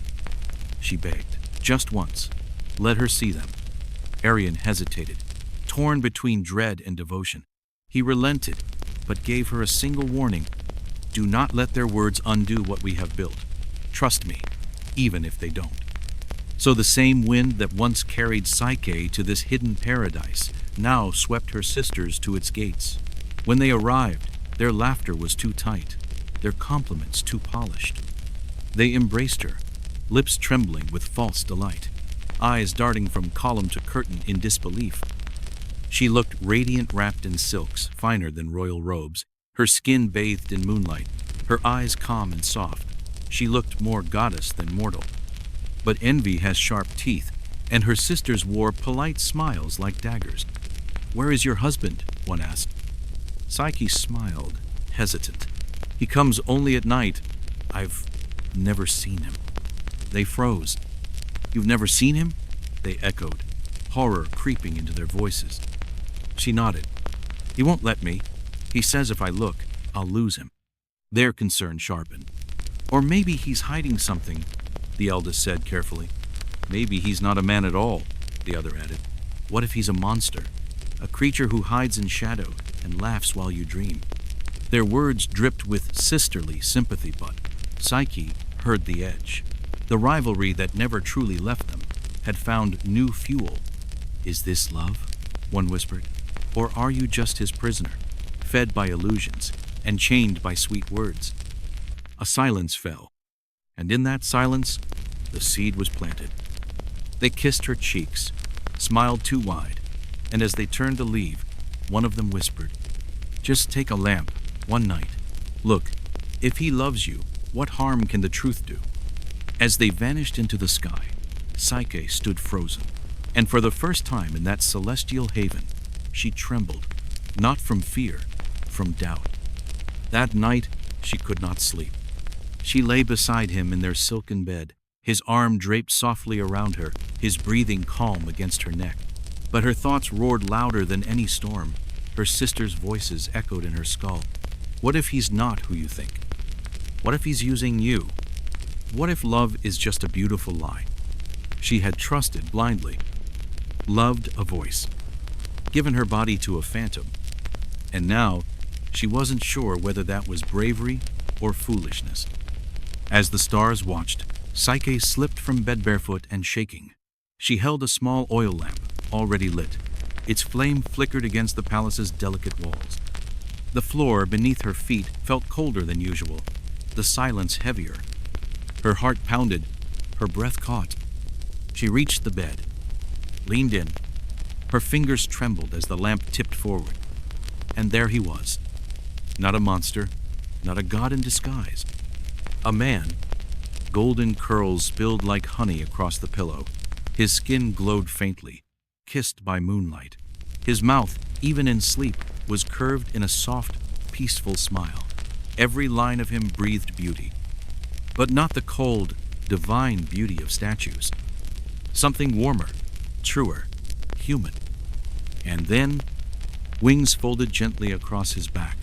she begged, just once, let her see them. Arion hesitated, torn between dread and devotion. He relented, but gave her a single warning. Do not let their words undo what we have built. Trust me, even if they don't. So the same wind that once carried Psyche to this hidden paradise now swept her sisters to its gates. When they arrived, their laughter was too tight, their compliments too polished. They embraced her, lips trembling with false delight, eyes darting from column to curtain in disbelief. She looked radiant, wrapped in silks, finer than royal robes, her skin bathed in moonlight, her eyes calm and soft. She looked more goddess than mortal. But envy has sharp teeth, and her sisters wore polite smiles like daggers. "Where is your husband?" one asked. Psyche smiled, hesitant. "He comes only at night. I've never seen him." They froze. "You've never seen him?" they echoed, horror creeping into their voices. She nodded. "He won't let me. He says if I look, I'll lose him." Their concern sharpened. "Or maybe he's hiding something," the eldest said carefully. "Maybe he's not a man at all," the other added. "What if he's a monster? A creature who hides in shadow and laughs while you dream?" Their words dripped with sisterly sympathy, but Psyche heard the edge. The rivalry that never truly left them had found new fuel. "Is this love?" one whispered. "Or are you just his prisoner, fed by illusions and chained by sweet words?" A silence fell, and in that silence, the seed was planted. They kissed her cheeks, smiled too wide, and as they turned to leave, one of them whispered, "Just take a lamp, one night. Look, if he loves you, what harm can the truth do?" As they vanished into the sky, Psyche stood frozen, and for the first time in that celestial haven, she trembled, not from fear, from doubt. That night, she could not sleep. She lay beside him in their silken bed, his arm draped softly around her, his breathing calm against her neck. But her thoughts roared louder than any storm. Her sisters' voices echoed in her skull. What if he's not who you think? What if he's using you? What if love is just a beautiful lie? She had trusted blindly, loved a voice, given her body to a phantom, and now she wasn't sure whether that was bravery or foolishness. As the stars watched, Psyche slipped from bed barefoot and shaking. She held a small oil lamp, already lit. Its flame flickered against the palace's delicate walls. The floor beneath her feet felt colder than usual, the silence heavier. Her heart pounded, her breath caught. She reached the bed, leaned in. Her fingers trembled as the lamp tipped forward. And there he was. Not a monster, not a god in disguise. A man. Golden curls spilled like honey across the pillow. His skin glowed faintly, kissed by moonlight. His mouth, even in sleep, was curved in a soft, peaceful smile. Every line of him breathed beauty, but not the cold, divine beauty of statues. Something warmer, truer, human. And then, wings folded gently across his back,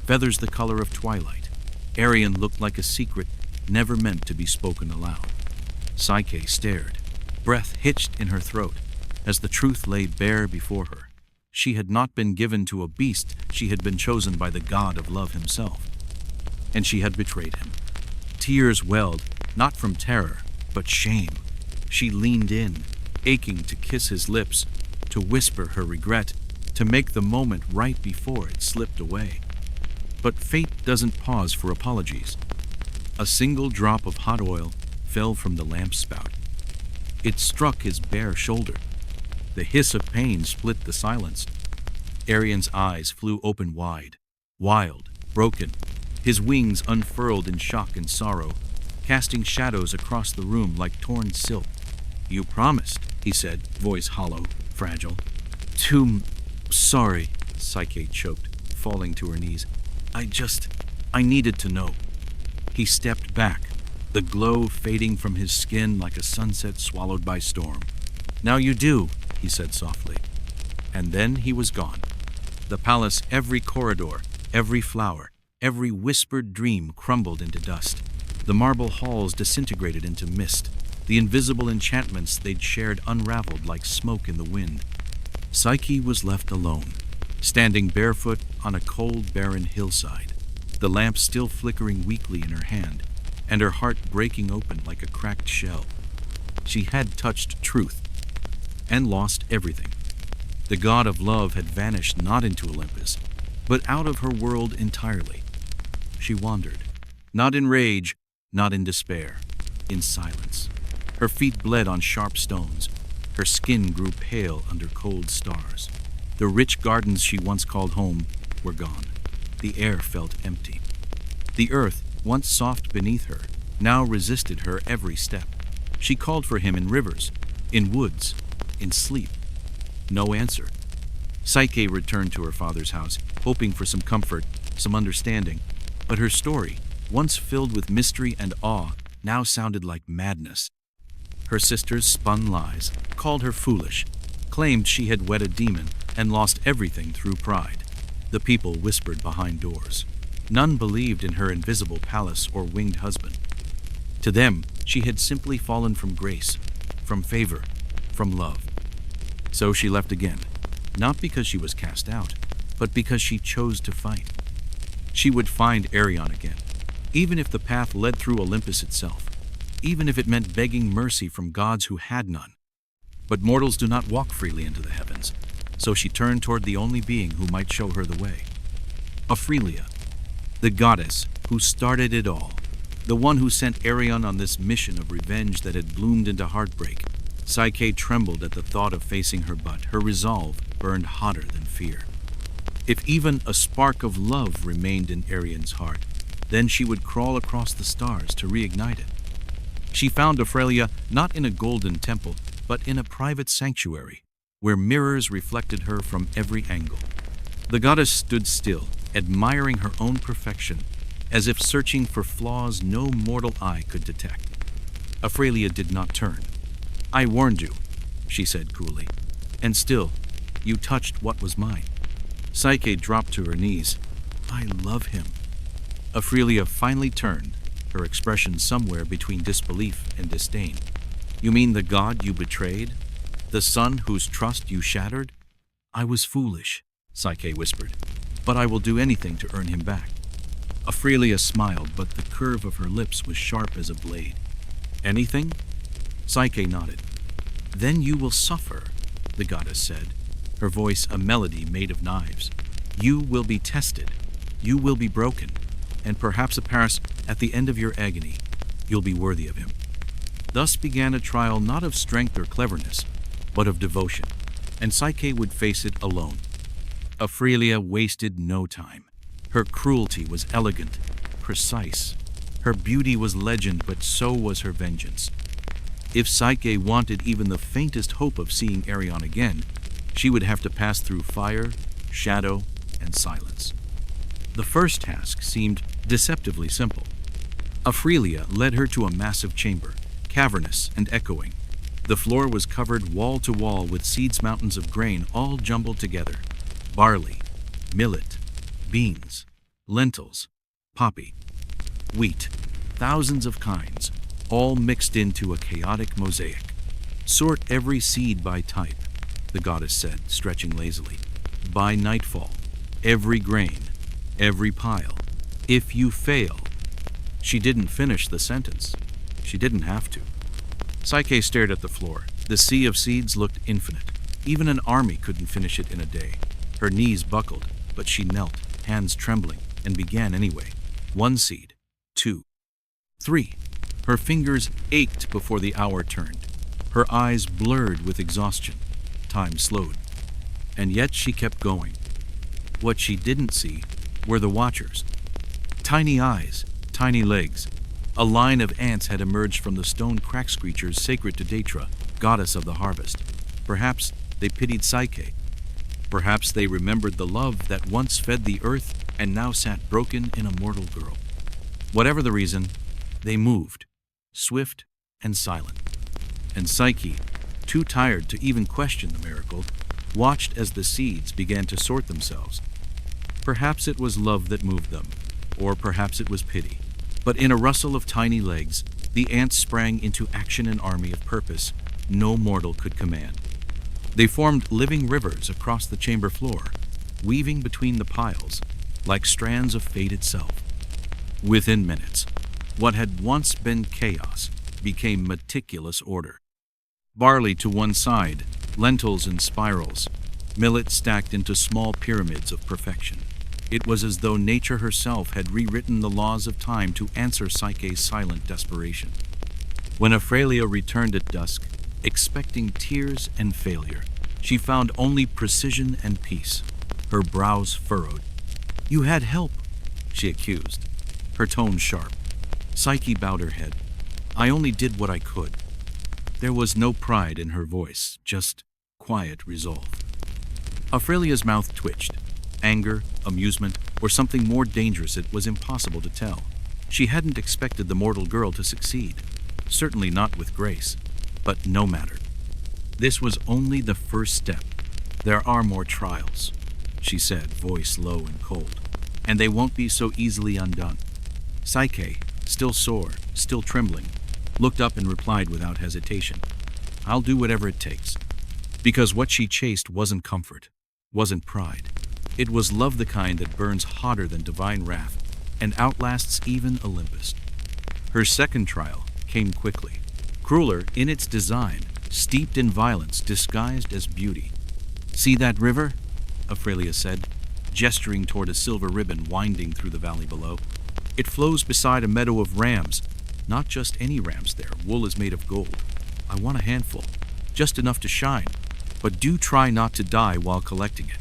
feathers the color of twilight. Arian looked like a secret never meant to be spoken aloud. Psyche stared, breath hitched in her throat, as the truth lay bare before her. She had not been given to a beast, she had been chosen by the god of love himself. And she had betrayed him. Tears welled, not from terror, but shame. She leaned in, aching to kiss his lips, to whisper her regret, to make the moment right before it slipped away. But fate doesn't pause for apologies. A single drop of hot oil fell from the lamp spout. It struck his bare shoulder. The hiss of pain split the silence. Arian's eyes flew open wide, wild, broken. His wings unfurled in shock and sorrow, casting shadows across the room like torn silk. "You promised," he said, voice hollow, fragile. Sorry," Psyche choked, falling to her knees. I needed to know." He stepped back, the glow fading from his skin like a sunset swallowed by storm. "Now you do," he said softly. And then he was gone. The palace, every corridor, every flower, every whispered dream crumbled into dust. The marble halls disintegrated into mist. The invisible enchantments they'd shared unraveled like smoke in the wind. Psyche was left alone, standing barefoot on a cold, barren hillside, the lamp still flickering weakly in her hand, and her heart breaking open like a cracked shell. She had touched truth, and lost everything. The god of love had vanished not into Olympus, but out of her world entirely. She wandered, not in rage, not in despair, in silence. Her feet bled on sharp stones. Her skin grew pale under cold stars. The rich gardens she once called home were gone. The air felt empty. The earth, once soft beneath her, now resisted her every step. She called for him in rivers, in woods, in sleep. No answer. Psyche returned to her father's house, hoping for some comfort, some understanding. But her story, once filled with mystery and awe, now sounded like madness. Her sisters spun lies, called her foolish, claimed she had wed a demon and lost everything through pride. The people whispered behind doors. None believed in her invisible palace or winged husband. To them, she had simply fallen from grace, from favor, from love. So she left again, not because she was cast out, but because she chose to fight. She would find Arion again, even if the path led through Olympus itself, even if it meant begging mercy from gods who had none. But mortals do not walk freely into the heavens, so she turned toward the only being who might show her the way. Ophelia, the goddess who started it all, the one who sent Arion on this mission of revenge that had bloomed into heartbreak. Psyche trembled at the thought of facing her, but her resolve burned hotter than fear. If even a spark of love remained in Arion's heart, then she would crawl across the stars to reignite it. She found Ophelia not in a golden temple, but in a private sanctuary, where mirrors reflected her from every angle. The goddess stood still, admiring her own perfection, as if searching for flaws no mortal eye could detect. Ophelia did not turn. "I warned you," she said coolly, "and still, you touched what was mine." Psyche dropped to her knees. "I love him." Ophelia finally turned, her expression somewhere between disbelief and disdain. "You mean the god you betrayed? The son whose trust you shattered?" "I was foolish," Psyche whispered, "but I will do anything to earn him back." Ophelia smiled, but the curve of her lips was sharp as a blade. "Anything?" Psyche nodded. "Then you will suffer," the goddess said, her voice a melody made of knives. "You will be tested. You will be broken. And perhaps, Paris, at the end of your agony, you'll be worthy of him." Thus began a trial not of strength or cleverness, but of devotion, and Psyche would face it alone. Ophelia wasted no time. Her cruelty was elegant, precise. Her beauty was legend, but so was her vengeance. If Psyche wanted even the faintest hope of seeing Arion again, she would have to pass through fire, shadow, and silence. The first task seemed deceptively simple. Ophelia led her to a massive chamber, cavernous and echoing. The floor was covered wall to wall with seeds, mountains of grain all jumbled together. Barley, millet, beans, lentils, poppy, wheat, thousands of kinds, all mixed into a chaotic mosaic. "Sort every seed by type," the goddess said, stretching lazily. "By nightfall, every grain, every pile. If you fail—" She didn't finish the sentence. She didn't have to. Psyche stared at the floor. The sea of seeds looked infinite. Even an army couldn't finish it in a day. Her knees buckled, but she knelt, hands trembling, and began anyway. 1 seed, 2, 3. Her fingers ached before the hour turned. Her eyes blurred with exhaustion. Time slowed. And yet she kept going. What she didn't see were the watchers. Tiny eyes, tiny legs. A line of ants had emerged from the stone crack screechers sacred to Detra, goddess of the harvest. Perhaps they pitied Psyche. Perhaps they remembered the love that once fed the earth and now sat broken in a mortal girl. Whatever the reason, they moved, swift and silent. And Psyche, too tired to even question the miracle, watched as the seeds began to sort themselves. Perhaps it was love that moved them, or perhaps it was pity. But in a rustle of tiny legs, the ants sprang into action, an army of purpose no mortal could command. They formed living rivers across the chamber floor, weaving between the piles, like strands of fate itself. Within minutes, what had once been chaos became meticulous order. Barley to one side, lentils in spirals, millet stacked into small pyramids of perfection. It was as though nature herself had rewritten the laws of time to answer Psyche's silent desperation. When Aurelia returned at dusk, expecting tears and failure, she found only precision and peace. Her brows furrowed. "You had help," she accused, her tone sharp. Psyche bowed her head. "I only did what I could." There was no pride in her voice, just quiet resolve. Aurelia's mouth twitched. Anger, amusement, or something more dangerous, it was impossible to tell. She hadn't expected the mortal girl to succeed. Certainly not with grace. But no matter. This was only the first step. "There are more trials," she said, voice low and cold, "and they won't be so easily undone." Psyche, still sore, still trembling, looked up and replied without hesitation, "I'll do whatever it takes." Because what she chased wasn't comfort, wasn't pride. It was love, the kind that burns hotter than divine wrath and outlasts even Olympus. Her second trial came quickly, crueler in its design, steeped in violence disguised as beauty. "See that river?" Aurelia said, gesturing toward a silver ribbon winding through the valley below. "It flows beside a meadow of rams. Not just any rams there. Wool is made of gold. I want a handful, just enough to shine, but do try not to die while collecting it."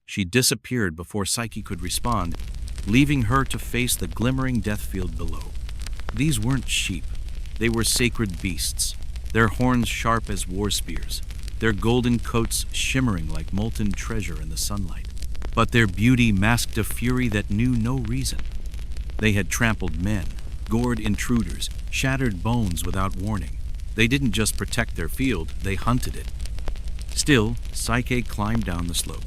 She disappeared before Psyche could respond, leaving her to face the glimmering death field below. These weren't sheep. They were sacred beasts, their horns sharp as war spears, their golden coats shimmering like molten treasure in the sunlight. But their beauty masked a fury that knew no reason. They had trampled men, gored intruders, shattered bones without warning. They didn't just protect their field, they hunted it. Still, Psyche climbed down the slope.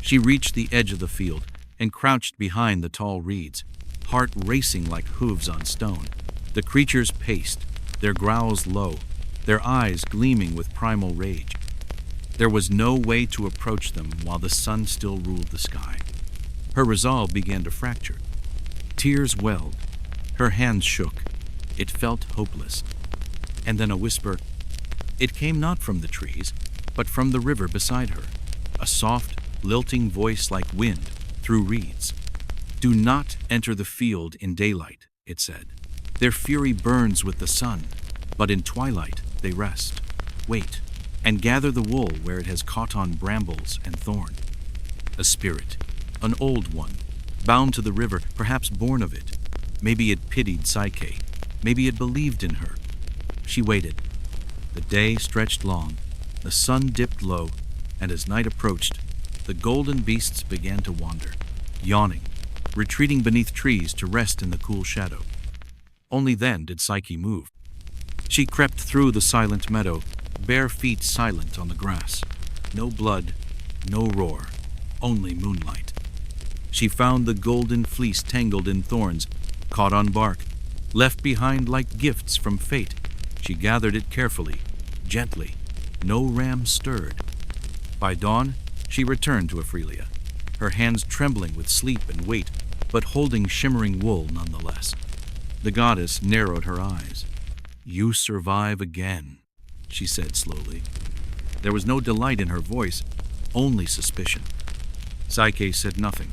She reached the edge of the field and crouched behind the tall reeds, heart racing like hooves on stone. The creatures paced, their growls low, their eyes gleaming with primal rage. There was no way to approach them while the sun still ruled the sky. Her resolve began to fracture. Tears welled. Her hands shook. It felt hopeless. And then a whisper. It came not from the trees, but from the river beside her. A soft, lilting voice like wind through reeds. "Do not enter the field in daylight," it said. "Their fury burns with the sun, but in twilight they rest. Wait, and gather the wool where it has caught on brambles and thorn." A spirit, an old one, bound to the river, perhaps born of it. Maybe it pitied Psyche. Maybe it believed in her. She waited. The day stretched long, the sun dipped low, and as night approached, the golden beasts began to wander, yawning, retreating beneath trees to rest in the cool shadow. Only then did Psyche move. She crept through the silent meadow, bare feet silent on the grass. No blood, no roar, only moonlight. She found the golden fleece tangled in thorns, caught on bark, left behind like gifts from fate. She gathered it carefully, gently. No ram stirred. By dawn, she returned to Aurelia, her hands trembling with sleep and weight, but holding shimmering wool nonetheless. The goddess narrowed her eyes. "You survive again," she said slowly. There was no delight in her voice, only suspicion. Psyche said nothing.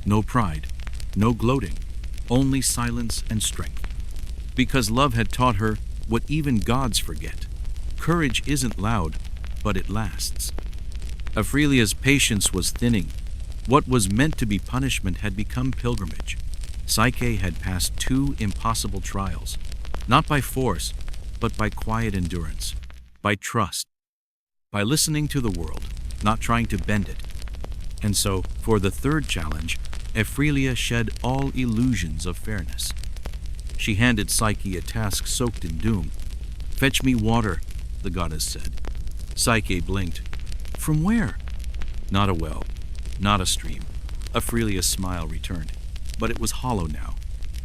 No pride, no gloating, only silence and strength. Because love had taught her what even gods forget. Courage isn't loud, but it lasts. Aurelia's patience was thinning. What was meant to be punishment had become pilgrimage. Psyche had passed 2 impossible trials, not by force, but by quiet endurance, by trust, by listening to the world, not trying to bend it. And so, for the 3rd challenge, Aurelia shed all illusions of fairness. She handed Psyche a task soaked in doom. "Fetch me water," the goddess said. Psyche blinked. "From where?" "Not a well, not a stream." Aurelia's smile returned, but it was hollow now.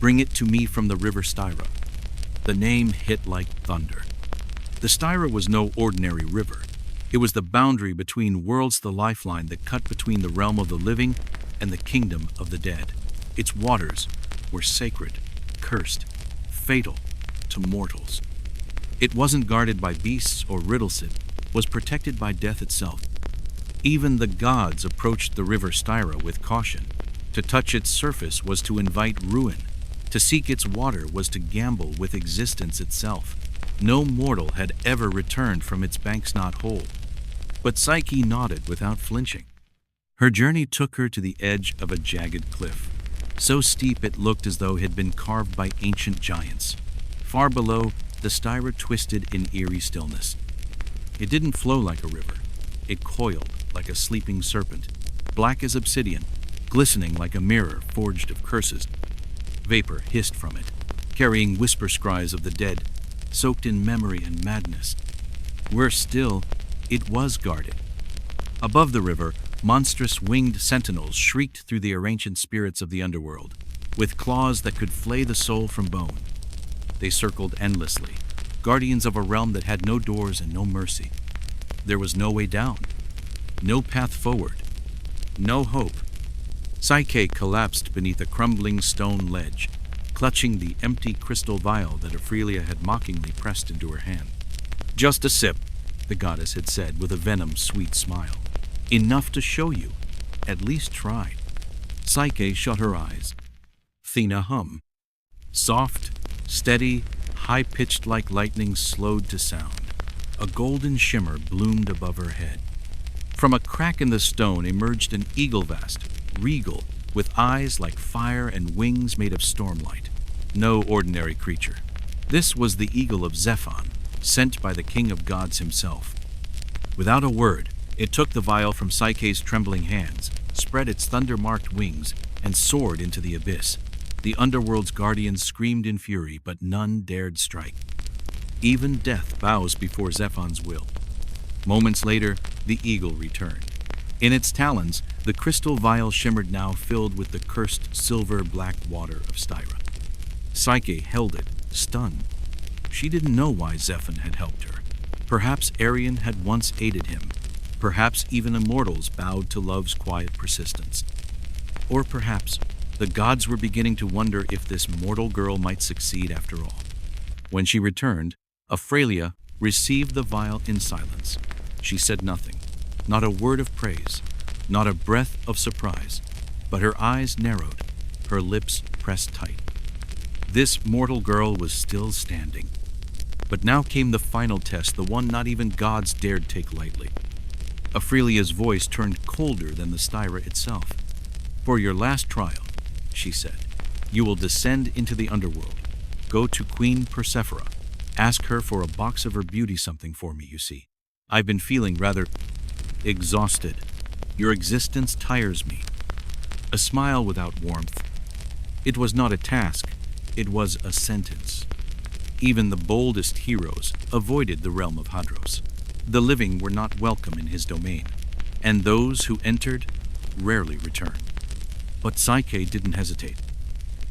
"Bring it to me from the river Styra." The name hit like thunder. The Styra was no ordinary river. It was the boundary between worlds, the lifeline that cut between the realm of the living and the kingdom of the dead. Its waters were sacred, cursed, fatal to mortals. It wasn't guarded by beasts or riddlesit, was protected by death itself. Even the gods approached the river Styra with caution. To touch its surface was to invite ruin. To seek its water was to gamble with existence itself. No mortal had ever returned from its banks not whole. But Psyche nodded without flinching. Her journey took her to the edge of a jagged cliff, so steep it looked as though it had been carved by ancient giants. Far below, the Styra twisted in eerie stillness. It didn't flow like a river. It coiled like a sleeping serpent, black as obsidian, glistening like a mirror forged of curses. Vapor hissed from it, carrying whisper scries of the dead, soaked in memory and madness. Worse still, it was guarded. Above the river, monstrous winged sentinels shrieked through the ancient spirits of the underworld, with claws that could flay the soul from bone. They circled endlessly, guardians of a realm that had no doors and no mercy. There was no way down, no path forward, no hope. Psyche collapsed beneath a crumbling stone ledge, clutching the empty crystal vial that Ophelia had mockingly pressed into her hand. "Just a sip," the goddess had said with a venom-sweet smile. "Enough to show you. At least try." Psyche shut her eyes. Thena hum. Soft, steady, high-pitched like lightning slowed to sound. A golden shimmer bloomed above her head. From a crack in the stone emerged an eagle vast, regal, with eyes like fire and wings made of stormlight. No ordinary creature. This was the eagle of Zephon, sent by the king of gods himself. Without a word, it took the vial from Psyche's trembling hands, spread its thunder-marked wings, and soared into the abyss. The underworld's guardians screamed in fury, but none dared strike. Even death bows before Zephon's will. Moments later, the eagle returned. In its talons, the crystal vial shimmered now, filled with the cursed silver-black water of Styra. Psyche held it, stunned. She didn't know why Zephon had helped her. Perhaps Arion had once aided him. Perhaps even immortals bowed to love's quiet persistence. Or perhaps the gods were beginning to wonder if this mortal girl might succeed after all. When she returned, Ophelia received the vial in silence. She said nothing, not a word of praise, not a breath of surprise, but her eyes narrowed, her lips pressed tight. This mortal girl was still standing. But now came the final test, the one not even gods dared take lightly. Ophelia's voice turned colder than the Styra itself. "For your last trial," she said, "you will descend into the underworld. Go to Queen Persephora. Ask her for a box of her beauty something for me, you see. I've been feeling rather exhausted. Your existence tires me." A smile without warmth. It was not a task, it was a sentence. Even the boldest heroes avoided the realm of Hadros. The living were not welcome in his domain, and those who entered rarely returned. But Psyche didn't hesitate.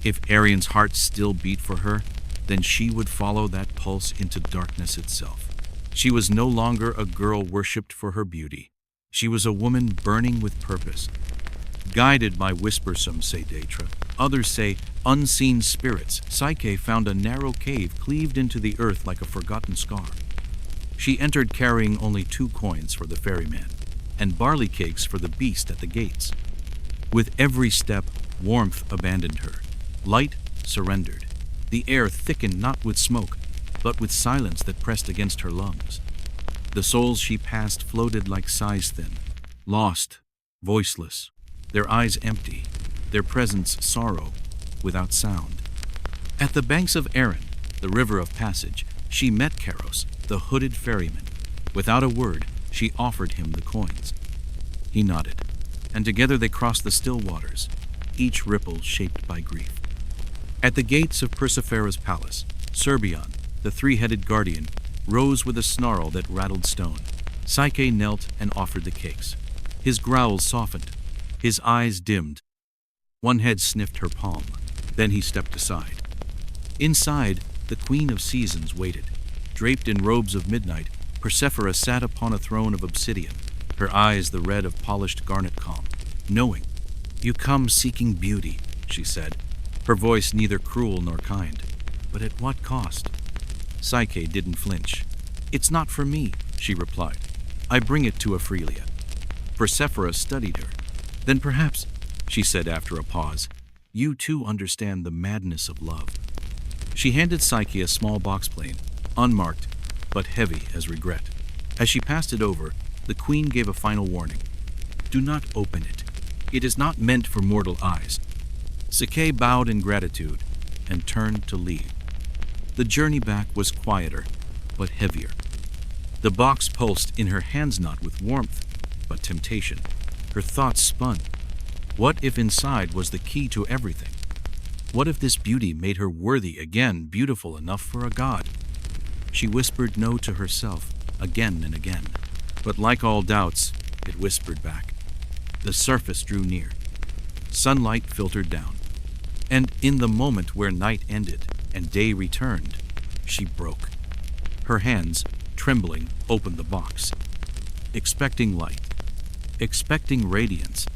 If Arion's heart still beat for her, then she would follow that pulse into darkness itself. She was no longer a girl worshipped for her beauty. She was a woman burning with purpose. Guided by whispers, some say Daedra, others say unseen spirits, Psyche found a narrow cave cleaved into the earth like a forgotten scar. She entered carrying only 2 coins for the ferryman, and barley cakes for the beast at the gates. With every step, warmth abandoned her. Light surrendered. The air thickened not with smoke, but with silence that pressed against her lungs. The souls she passed floated like sighs thin, lost, voiceless, their eyes empty, their presence sorrow, without sound. At the banks of Erin, the river of passage, she met Charos, the hooded ferryman. Without a word, she offered him the coins. He nodded, and together they crossed the still waters, each ripple shaped by grief. At the gates of Persephora's palace, Serbion, the 3-headed guardian, rose with a snarl that rattled stone. Psyche knelt and offered the cakes. His growls softened, his eyes dimmed. One head sniffed her palm, then he stepped aside. Inside, the Queen of Seasons waited. Draped in robes of midnight, Persephora sat upon a throne of obsidian, her eyes the red of polished garnet calm, knowing. "You come seeking beauty," she said, her voice neither cruel nor kind. "But at what cost?" Psyche didn't flinch. "It's not for me," she replied. "I bring it to Ophelia." Persephora studied her. "Then perhaps," she said after a pause. "You too understand the madness of love." She handed Psyche a small box plane, unmarked, but heavy as regret. As she passed it over, the queen gave a final warning. "Do not open it. It is not meant for mortal eyes." Psyche bowed in gratitude and turned to leave. The journey back was quieter, but heavier. The box pulsed in her hands, not with warmth, but temptation. Her thoughts spun. What if inside was the key to everything? What if this beauty made her worthy again, beautiful enough for a god? She whispered no to herself again and again. But like all doubts, it whispered back. The surface drew near. Sunlight filtered down. And in the moment where night ended and day returned, she broke. Her hands, trembling, opened the box, expecting light, expecting radiance,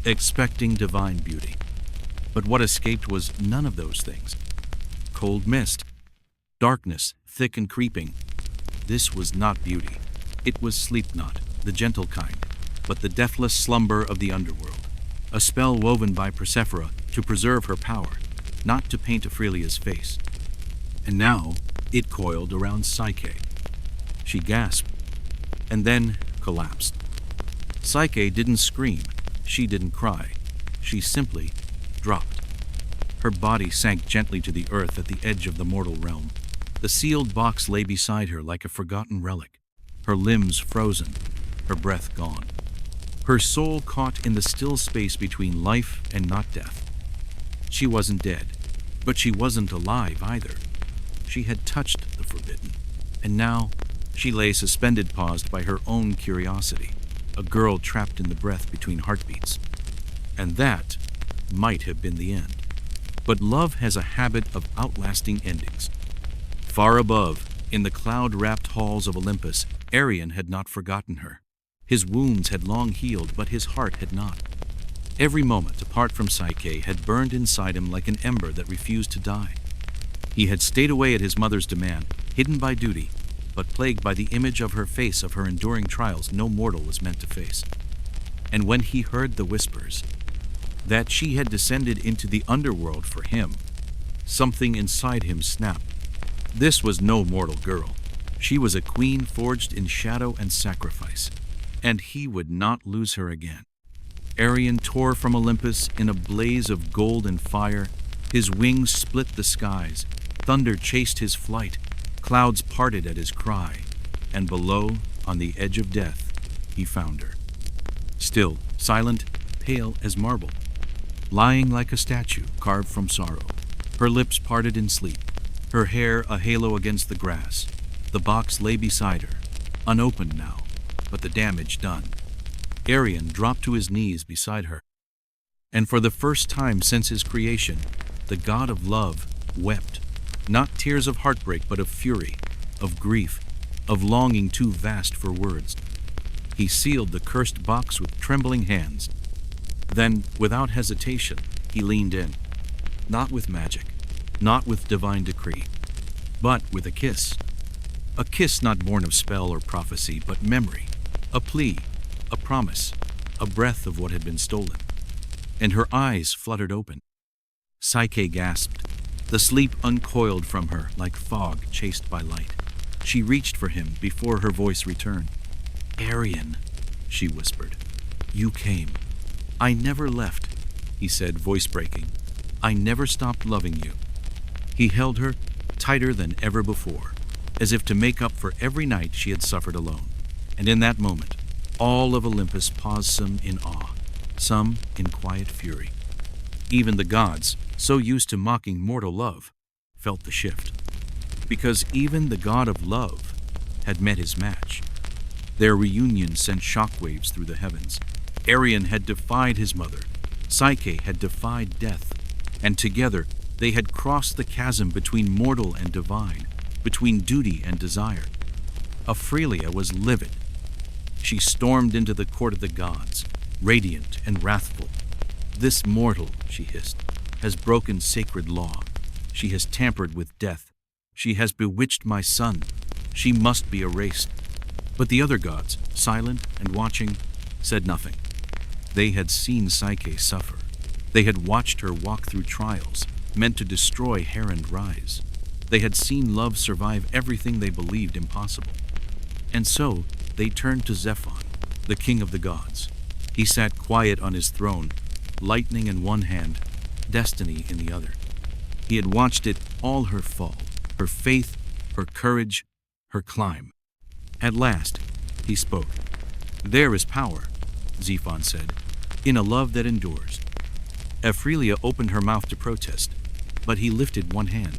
expecting divine beauty. But what escaped was none of those things. Cold mist, darkness, thick and creeping. This was not beauty. It was sleep, not the gentle kind, but the deathless slumber of the underworld. A spell woven by Persephone to preserve her power, not to paint Ophelia's face. And now it coiled around Psyche. She gasped, and then collapsed. Psyche didn't scream. She didn't cry. She simply dropped. Her body sank gently to the earth at the edge of the mortal realm. The sealed box lay beside her like a forgotten relic, her limbs frozen, her breath gone. Her soul caught in the still space between life and not death. She wasn't dead, but she wasn't alive either. She had touched the forbidden, and now she lay suspended, paused by her own curiosity, a girl trapped in the breath between heartbeats. And that might have been the end. But love has a habit of outlasting endings. Far above, in the cloud-wrapped halls of Olympus, Arion had not forgotten her. His wounds had long healed, but his heart had not. Every moment apart from Psyche had burned inside him like an ember that refused to die. He had stayed away at his mother's demand, hidden by duty, but plagued by the image of her face, of her enduring trials no mortal was meant to face. And when he heard the whispers that she had descended into the underworld for him, something inside him snapped. This was no mortal girl. She was a queen forged in shadow and sacrifice, and he would not lose her again. Arion tore from Olympus in a blaze of gold and fire. His wings split the skies. Thunder chased his flight. Clouds parted at his cry. And below, on the edge of death, he found her. Still, silent, pale as marble, lying like a statue carved from sorrow. Her lips parted in sleep, her hair a halo against the grass. The box lay beside her, unopened now, but the damage done. Arion dropped to his knees beside her, and for the first time since his creation, the god of love wept, not tears of heartbreak, but of fury, of grief, of longing too vast for words. He sealed the cursed box with trembling hands. Then, without hesitation, he leaned in, not with magic, not with divine decree, but with a kiss. A kiss not born of spell or prophecy, but memory, a plea, a promise, a breath of what had been stolen. And her eyes fluttered open. Psyche gasped. The sleep uncoiled from her like fog chased by light. She reached for him before her voice returned. "Arion," she whispered, "you came. I never left," he said, voice breaking. "I never stopped loving you." He held her tighter than ever before, as if to make up for every night she had suffered alone. And in that moment, all of Olympus paused, some in awe, some in quiet fury. Even the gods, so used to mocking mortal love, felt the shift. Because even the god of love had met his match. Their reunion sent shockwaves through the heavens. Arion had defied his mother. Psyche had defied death. And together they had crossed the chasm between mortal and divine, between duty and desire. Ophelia was livid. She stormed into the court of the gods, radiant and wrathful. "This mortal," she hissed, "has broken sacred law. She has tampered with death. She has bewitched my son. She must be erased." But the other gods, silent and watching, said nothing. They had seen Psyche suffer. They had watched her walk through trials, meant to destroy her and rise. They had seen love survive everything they believed impossible. And so, they turned to Zephon, the king of the gods. He sat quiet on his throne, lightning in one hand, destiny in the other. He had watched it all, her fall, her faith, her courage, her climb. At last, he spoke. "There is power," Zephon said, "in a love that endures." Ephrelia opened her mouth to protest, but he lifted one hand.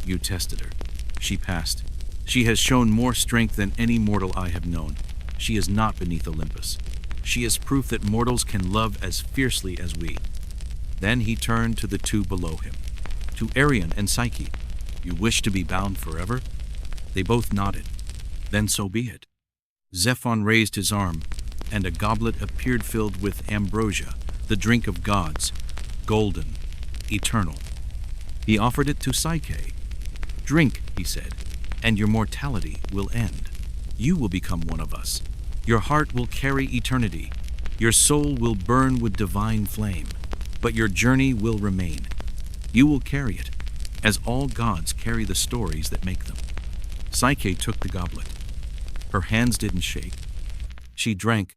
"You tested her. She passed. She has shown more strength than any mortal I have known. She is not beneath Olympus. She is proof that mortals can love as fiercely as we." Then he turned to the two below him, to Arion and Psyche. "You wish to be bound forever?" They both nodded. "Then so be it." Zephon raised his arm, and a goblet appeared filled with ambrosia, the drink of gods, golden, eternal. He offered it to Psyche. "Drink," he said, "and your mortality will end. You will become one of us. Your heart will carry eternity. Your soul will burn with divine flame. But your journey will remain. You will carry it, as all gods carry the stories that make them." Psyche took the goblet. Her hands didn't shake. She drank.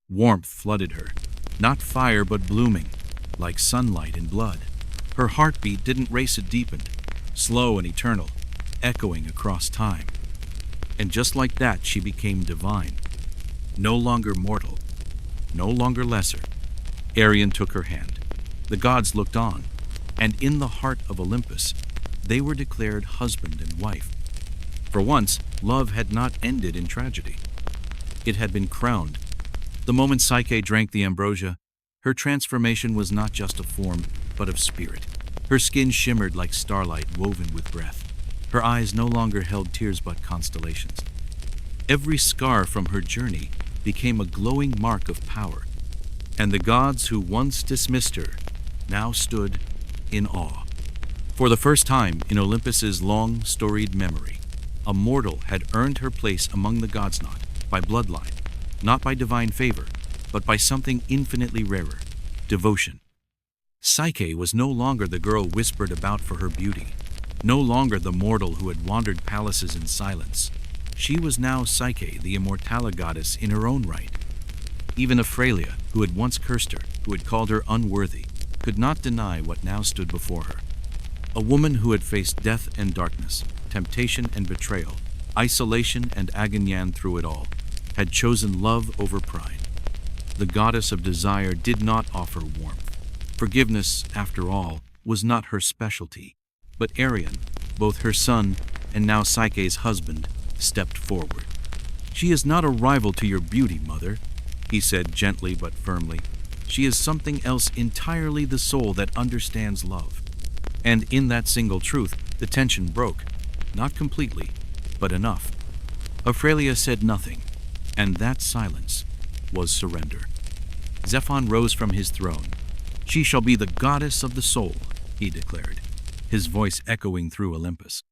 Warmth flooded her, not fire but blooming, like sunlight in blood. Her heartbeat didn't race, it deepened, slow and eternal, echoing across time. And just like that, she became divine. No longer mortal, no longer lesser. Arion took her hand. The gods looked on, and in the heart of Olympus, they were declared husband and wife. For once, love had not ended in tragedy. It had been crowned. The moment Psyche drank the ambrosia, her transformation was not just of form, but of spirit. Her skin shimmered like starlight woven with breath. Her eyes no longer held tears but constellations. Every scar from her journey became a glowing mark of power, and the gods who once dismissed her now stood in awe. For the first time in Olympus's long, storied memory, a mortal had earned her place among the gods, not by bloodline, not by divine favor, but by something infinitely rarer: devotion. Psyche was no longer the girl whispered about for her beauty, no longer the mortal who had wandered palaces in silence. She was now Psyche, the immortale goddess in her own right. Even Ephralia, who had once cursed her, who had called her unworthy, could not deny what now stood before her. A woman who had faced death and darkness, temptation and betrayal, isolation and agony through it all, had chosen love over pride. The goddess of desire did not offer warmth. Forgiveness, after all, was not her specialty. But Arion, both her son and now Psyche's husband, stepped forward. "She is not a rival to your beauty, mother," he said gently but firmly. "She is something else entirely, the soul that understands love." And in that single truth, the tension broke. Not completely, but enough. Ephralia said nothing, and that silence was surrender. Zephon rose from his throne. "She shall be the goddess of the soul," he declared, his voice echoing through Olympus.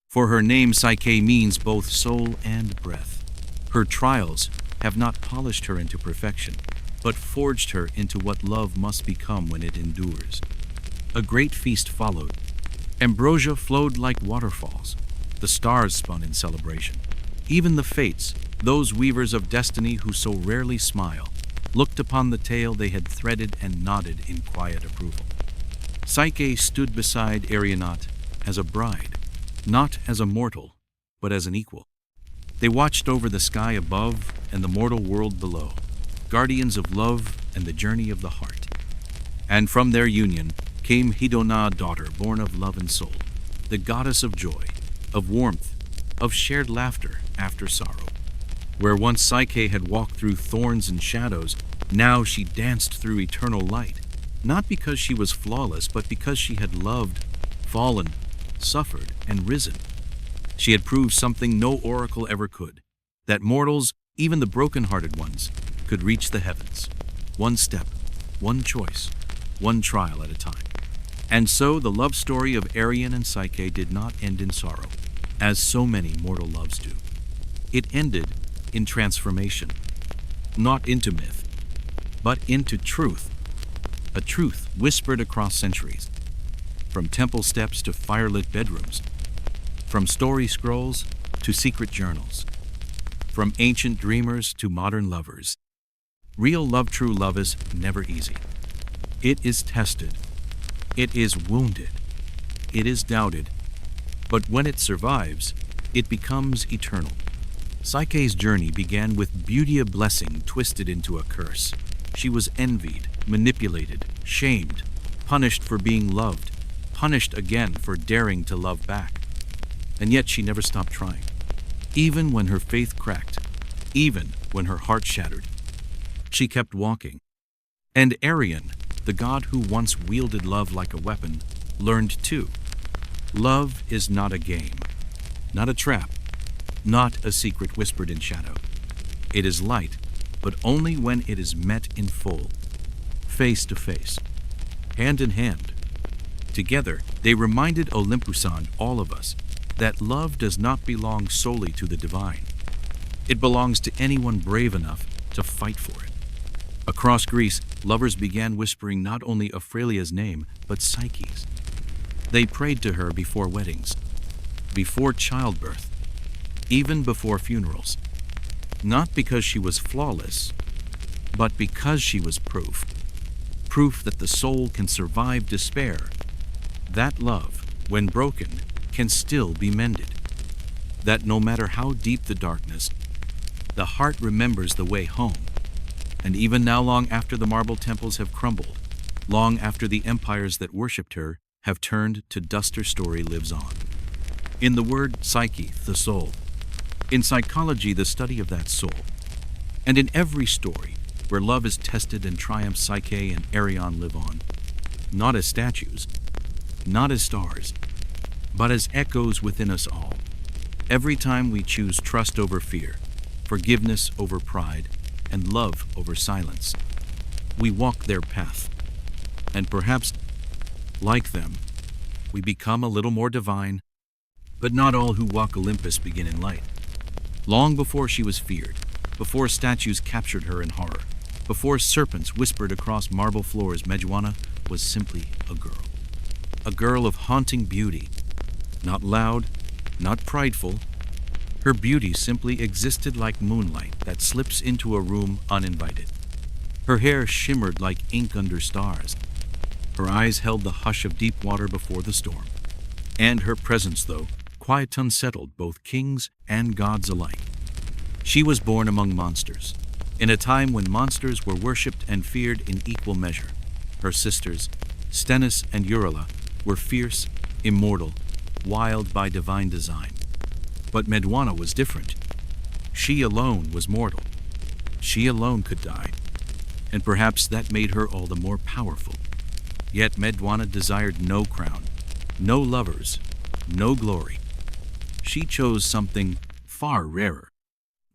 "For her name Psyche means both soul and breath. Her trials have not polished her into perfection, but forged her into what love must become when it endures." A great feast followed. Ambrosia flowed like waterfalls. The stars spun in celebration. Even the fates, those weavers of destiny who so rarely smile, looked upon the tale they had threaded and nodded in quiet approval. Psyche stood beside Arionaut as a bride, not as a mortal, but as an equal. They watched over the sky above and the mortal world below, guardians of love and the journey of the heart. And from their union came Hedona, daughter born of love and soul, the goddess of joy, of warmth, of shared laughter after sorrow. Where once Psyche had walked through thorns and shadows, now she danced through eternal light, not because she was flawless, but because she had loved, fallen, suffered, and risen. She had proved something no oracle ever could, that mortals, even the broken-hearted ones, could reach the heavens, one step, one choice, one trial at a time. And so the love story of Arion and Psyche did not end in sorrow, as so many mortal loves do. It ended in transformation, not into myth, but into truth, a truth whispered across centuries, from temple steps to firelit bedrooms, from story scrolls to secret journals, from ancient dreamers to modern lovers. Real love, true love is never easy. It is tested. It is wounded. It is doubted. But when it survives, it becomes eternal. Psyche's journey began with beauty, a blessing twisted into a curse. She was envied, manipulated, shamed, punished for being loved, punished again for daring to love back. And yet she never stopped trying. Even when her faith cracked, even when her heart shattered, she kept walking. And Arion, the god who once wielded love like a weapon, learned too. Love is not a game, not a trap, not a secret whispered in shadow. It is light, but only when it is met in full, face to face, hand in hand. Together, they reminded Olympusan, all of us, that love does not belong solely to the divine. It belongs to anyone brave enough to fight for it. Across Greece, lovers began whispering not only Ophralia's name, but Psyche's. They prayed to her before weddings, before childbirth, even before funerals. Not because she was flawless, but because she was proof. Proof that the soul can survive despair. That love, when broken, can still be mended. That no matter how deep the darkness, the heart remembers the way home. And even now, long after the marble temples have crumbled, long after the empires that worshipped her have turned to dust, her story lives on. In the word psyche, the soul. In psychology, the study of that soul. And in every story where love is tested and triumphs, Psyche and Arion live on. Not as statues, not as stars, but as echoes within us all. Every time we choose trust over fear, forgiveness over pride, and love over silence, we walk their path. And perhaps, like them, we become a little more divine. But not all who walk Olympus begin in light. Long before she was feared, before statues captured her in horror, before serpents whispered across marble floors, Medwana was simply a girl. A girl of haunting beauty. Not loud, not prideful. Her beauty simply existed like moonlight that slips into a room uninvited. Her hair shimmered like ink under stars. Her eyes held the hush of deep water before the storm. And her presence, though, quiet unsettled both kings and gods alike. She was born among monsters, in a time when monsters were worshipped and feared in equal measure. Her sisters, Stennis and Euryla, were fierce, immortal, wild by divine design. But Medwana was different. She alone was mortal. She alone could die. And perhaps that made her all the more powerful. Yet Medwana desired no crown, no lovers, no glory. She chose something far rarer.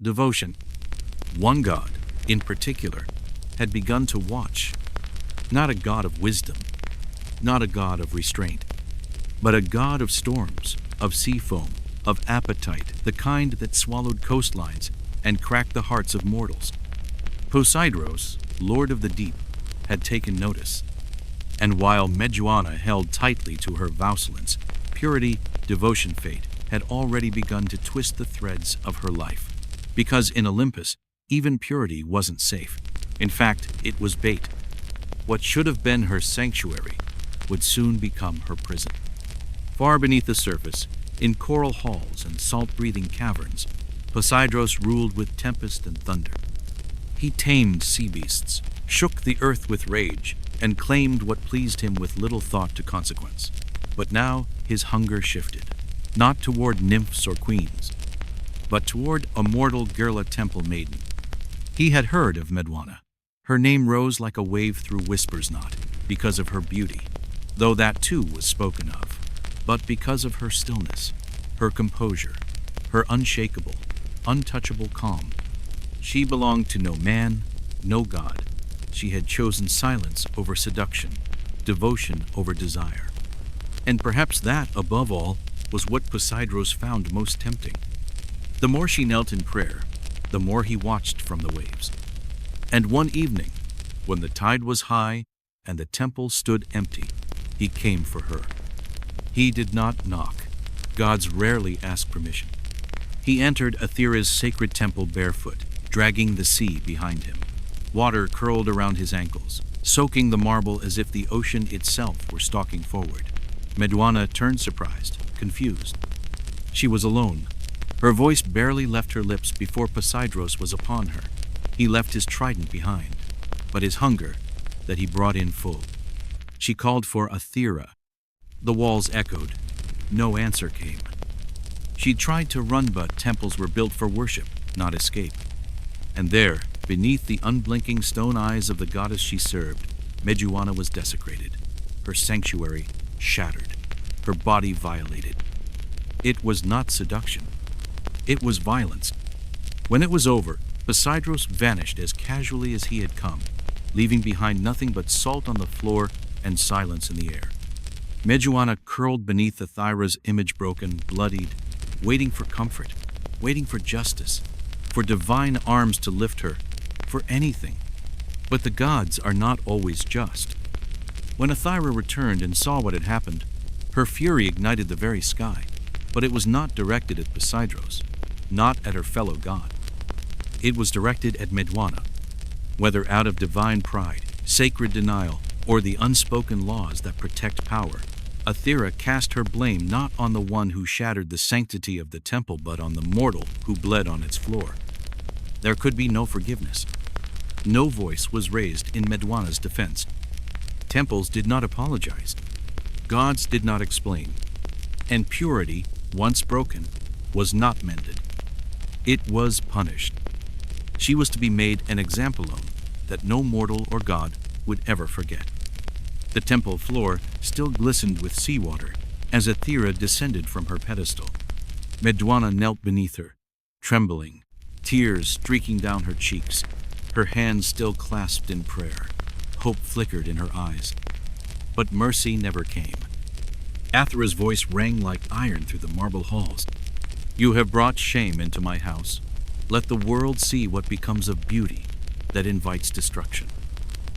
Devotion. One god, in particular, had begun to watch. Not a god of wisdom, not a god of restraint, but a god of storms, of sea foam, of appetite, the kind that swallowed coastlines and cracked the hearts of mortals. Poseidros, lord of the deep, had taken notice. And while Medwana held tightly to her vousalance, purity, devotion, fate had already begun to twist the threads of her life. Because in Olympus, even purity wasn't safe. In fact, it was bait. What should have been her sanctuary would soon become her prison. Far beneath the surface, in coral halls and salt-breathing caverns, Poseidros ruled with tempest and thunder. He tamed sea beasts, shook the earth with rage, and claimed what pleased him with little thought to consequence. But now his hunger shifted, not toward nymphs or queens, but toward a mortal Gurla temple maiden. He had heard of Medwana. Her name rose like a wave through whispers, not because of her beauty, though that too was spoken of, but because of her stillness, her composure, her unshakable, untouchable calm. She belonged to no man, no god. She had chosen silence over seduction, devotion over desire. And perhaps that, above all, was what Poseidros found most tempting. The more she knelt in prayer, the more he watched from the waves. And one evening, When the tide was high and the temple stood empty, he came for her. He did not knock. Gods rarely ask permission. He entered Athera's sacred temple barefoot, dragging the sea behind him. Water curled around his ankles, soaking the marble as if the ocean itself were stalking forward. Medwana turned surprised, confused. She was alone. Her voice barely left her lips before Poseidros was upon her. He left his trident behind, but his hunger that he brought in full. She called for Athera. The walls echoed. No answer came. She tried to run, but temples were built for worship, not escape. And there, beneath the unblinking stone eyes of the goddess she served, Medwana was desecrated, her sanctuary shattered, her body violated. It was not seduction. It was violence. When it was over, Poseidros vanished as casually as he had come, leaving behind nothing but salt on the floor and silence in the air. Medwana curled beneath Athera's image, broken, bloodied, waiting for comfort, waiting for justice, for divine arms to lift her, for anything. But the gods are not always just. When Athera returned and saw what had happened, her fury ignited the very sky, but it was not directed at Poseidros, not at her fellow god. It was directed at Medwana. Whether out of divine pride, sacred denial, or the unspoken laws that protect power, Athera cast her blame not on the one who shattered the sanctity of the temple, but on the mortal who bled on its floor. There could be no forgiveness. No voice was raised in Medwana's defense. Temples did not apologize. Gods did not explain. And purity, once broken, was not mended. It was punished. She was to be made an example of that no mortal or god would ever forget. The temple floor still glistened with seawater as Athera descended from her pedestal. Medwana knelt beneath her, trembling, tears streaking down her cheeks, her hands still clasped in prayer. Hope flickered in her eyes. But mercy never came. Athera's voice rang like iron through the marble halls. "You have brought shame into my house. Let the world see what becomes of beauty that invites destruction."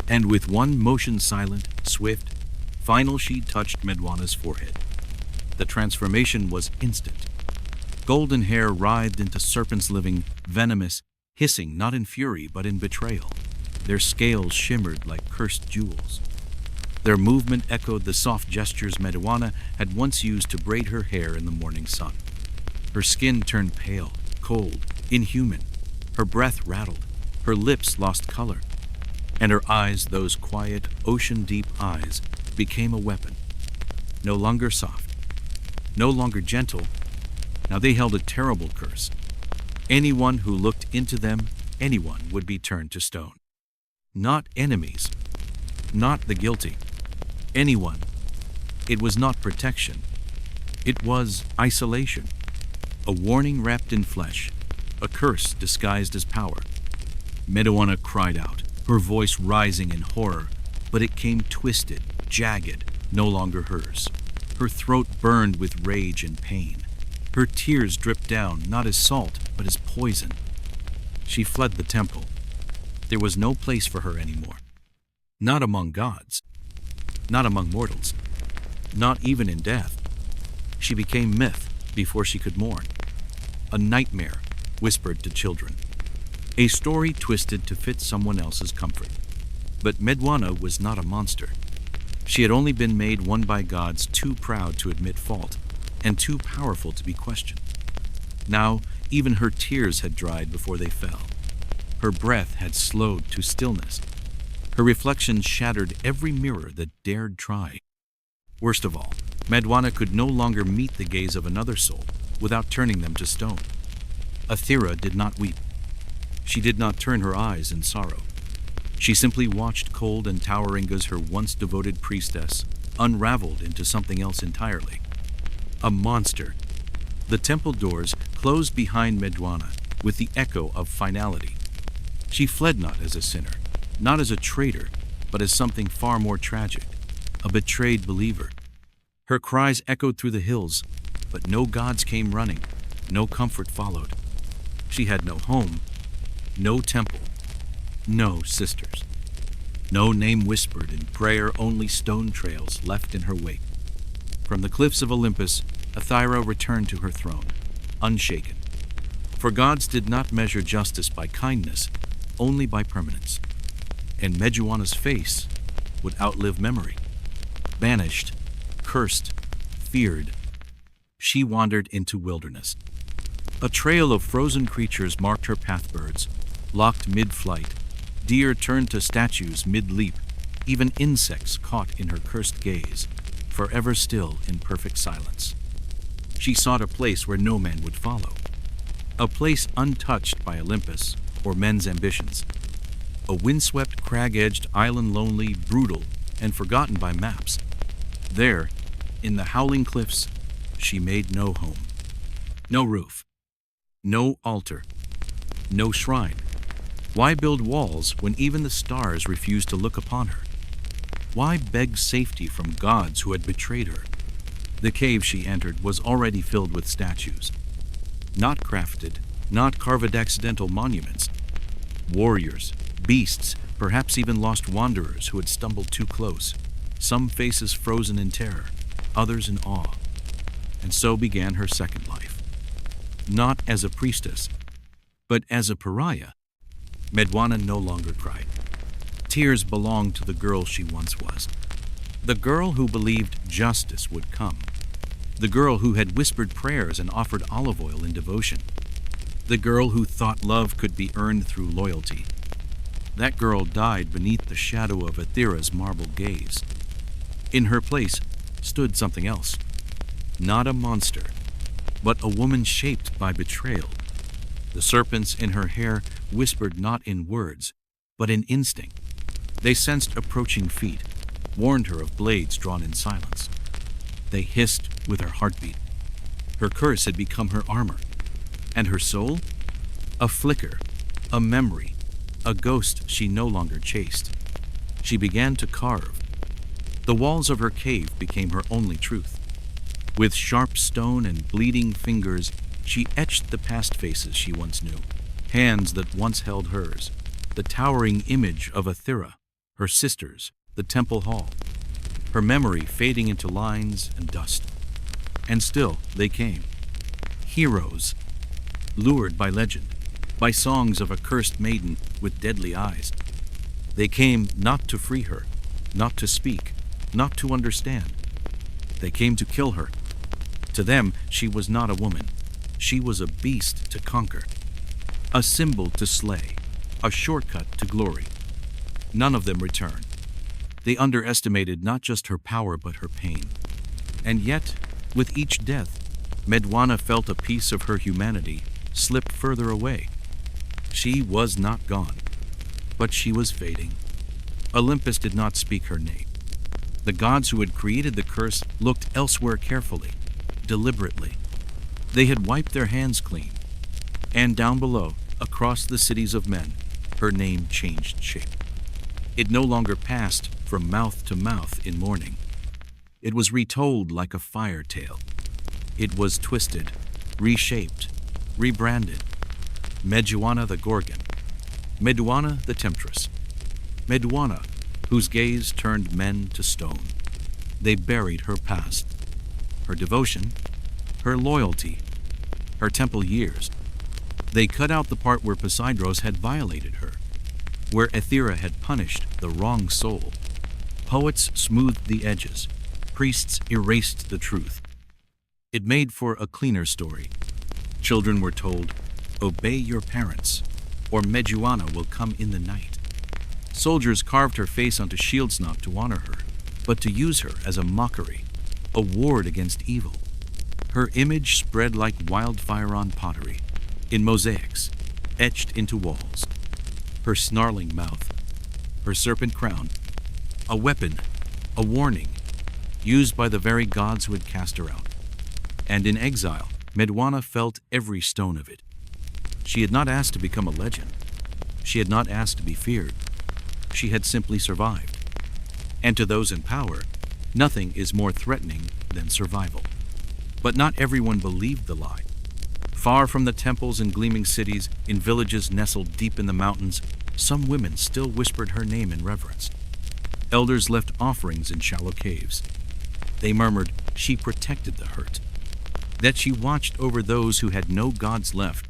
And with one motion, silent, swift, final, she touched Medwana's forehead. The transformation was instant. Golden hair writhed into serpents, living, venomous, hissing not in fury but in betrayal. Their scales shimmered like cursed jewels. Their movement echoed the soft gestures Medwana had once used to braid her hair in the morning sun. Her skin turned pale, cold, inhuman. Her breath rattled. Her lips lost color. And her eyes, those quiet, ocean-deep eyes, became a weapon. No longer soft, no longer gentle. Now they held a terrible curse. Anyone who looked into them, anyone would be turned to stone. Not enemies, not the guilty. Anyone. It was not protection. It was isolation. A warning wrapped in flesh. A curse disguised as power. Medwana cried out, her voice rising in horror, but it came twisted, jagged, no longer hers. Her throat burned with rage and pain. Her tears dripped down, not as salt, but as poison. She fled the temple. There was no place for her anymore. Not among gods. Not among mortals. Not even in death. She became myth before she could mourn. A nightmare whispered to children. A story twisted to fit someone else's comfort. But Medwana was not a monster. She had only been made one by gods too proud to admit fault and too powerful to be questioned. Now, even her tears had dried before they fell. Her breath had slowed to stillness. Her reflection shattered every mirror that dared try. Worst of all, Medwana could no longer meet the gaze of another soul without turning them to stone. Athera did not weep. She did not turn her eyes in sorrow. She simply watched cold and towering as her once devoted priestess unraveled into something else entirely. A monster. The temple doors closed behind Medwana with the echo of finality. She fled not as a sinner, not as a traitor, but as something far more tragic, a betrayed believer. Her cries echoed through the hills, but no gods came running, no comfort followed. She had no home, no temple, no sisters. No name whispered in prayer, only stone trails left in her wake. From the cliffs of Olympus, Athira returned to her throne, unshaken. For gods did not measure justice by kindness, only by permanence. And Meduana's face would outlive memory. Banished, cursed, feared, she wandered into wilderness. A trail of frozen creatures marked her pathbirds, locked mid-flight. Deer turned to statues mid-leap, even insects caught in her cursed gaze, forever still in perfect silence. She sought a place where no man would follow, a place untouched by Olympus or men's ambitions, a windswept, crag-edged island, lonely, brutal, and forgotten by maps. There, in the howling cliffs, she made no home. No roof, no altar, no shrine. Why build walls when even the stars refused to look upon her? Why beg safety from gods who had betrayed her? The cave she entered was already filled with statues. Not crafted, not carved accidental monuments. Warriors, beasts, perhaps even lost wanderers who had stumbled too close. Some faces frozen in terror, others in awe. And so began her second life. Not as a priestess, but as a pariah. Meduana no longer cried. Tears belonged to the girl she once was. The girl who believed justice would come. The girl who had whispered prayers and offered olive oil in devotion. The girl who thought love could be earned through loyalty. That girl died beneath the shadow of Athira's marble gaze. In her place stood something else. Not a monster, but a woman shaped by betrayal. The serpents in her hair whispered not in words, but in instinct. They sensed approaching feet, warned her of blades drawn in silence. They hissed with her heartbeat. Her curse had become her armor. And her soul? A flicker, a memory, a ghost she no longer chased. She began to carve. The walls of her cave became her only truth. With sharp stone and bleeding fingers, she etched the past faces she once knew, hands that once held hers, the towering image of Athira, her sisters, the temple hall, her memory fading into lines and dust. And still they came. Heroes, lured by legend, by songs of a cursed maiden with deadly eyes. They came not to free her, not to speak, not to understand. They came to kill her. To them, she was not a woman. She was a beast to conquer, a symbol to slay, a shortcut to glory. None of them returned. They underestimated not just her power but her pain. And yet, with each death, Meduana felt a piece of her humanity slip further away. She was not gone, but she was fading. Olympus did not speak her name. The gods who had created the curse looked elsewhere carefully, deliberately. They had wiped their hands clean. And down below, across the cities of men, her name changed shape. It no longer passed from mouth to mouth in mourning. It was retold like a fire tale. It was twisted, reshaped, rebranded. Meduana the Gorgon, Meduana the Temptress, Meduana whose gaze turned men to stone. They buried her past, her devotion, her loyalty, her temple years. They cut out the part where Poseidros had violated her, where Athira had punished the wrong soul. Poets smoothed the edges, priests erased the truth. It made for a cleaner story. Children were told, "Obey your parents, or Meduana will come in the night." Soldiers carved her face onto shields not to honor her, but to use her as a mockery, a ward against evil. Her image spread like wildfire on pottery, in mosaics, etched into walls. Her snarling mouth, her serpent crown, a weapon, a warning, used by the very gods who had cast her out. And in exile, Meduana felt every stone of it. She had not asked to become a legend. She had not asked to be feared. She had simply survived. And to those in power, nothing is more threatening than survival. But not everyone believed the lie. Far from the temples and gleaming cities, in villages nestled deep in the mountains, some women still whispered her name in reverence. Elders left offerings in shallow caves. They murmured she protected the hurt, that she watched over those who had no gods left.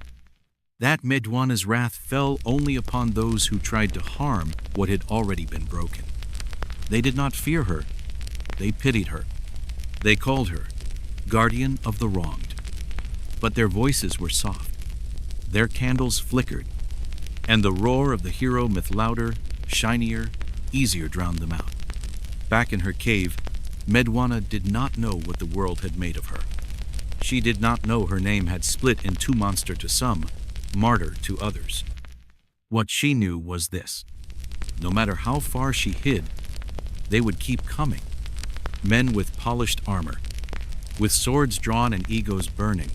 That Medwana's wrath fell only upon those who tried to harm what had already been broken. They did not fear her. They pitied her. They called her guardian of the wronged. But their voices were soft. Their candles flickered, and the roar of the hero myth louder, shinier, easier drowned them out. Back in her cave, Medwana did not know what the world had made of her. She did not know her name had split in two: monster to some, martyr to others. What she knew was this: no matter how far she hid, they would keep coming. Men with polished armor, with swords drawn and egos burning.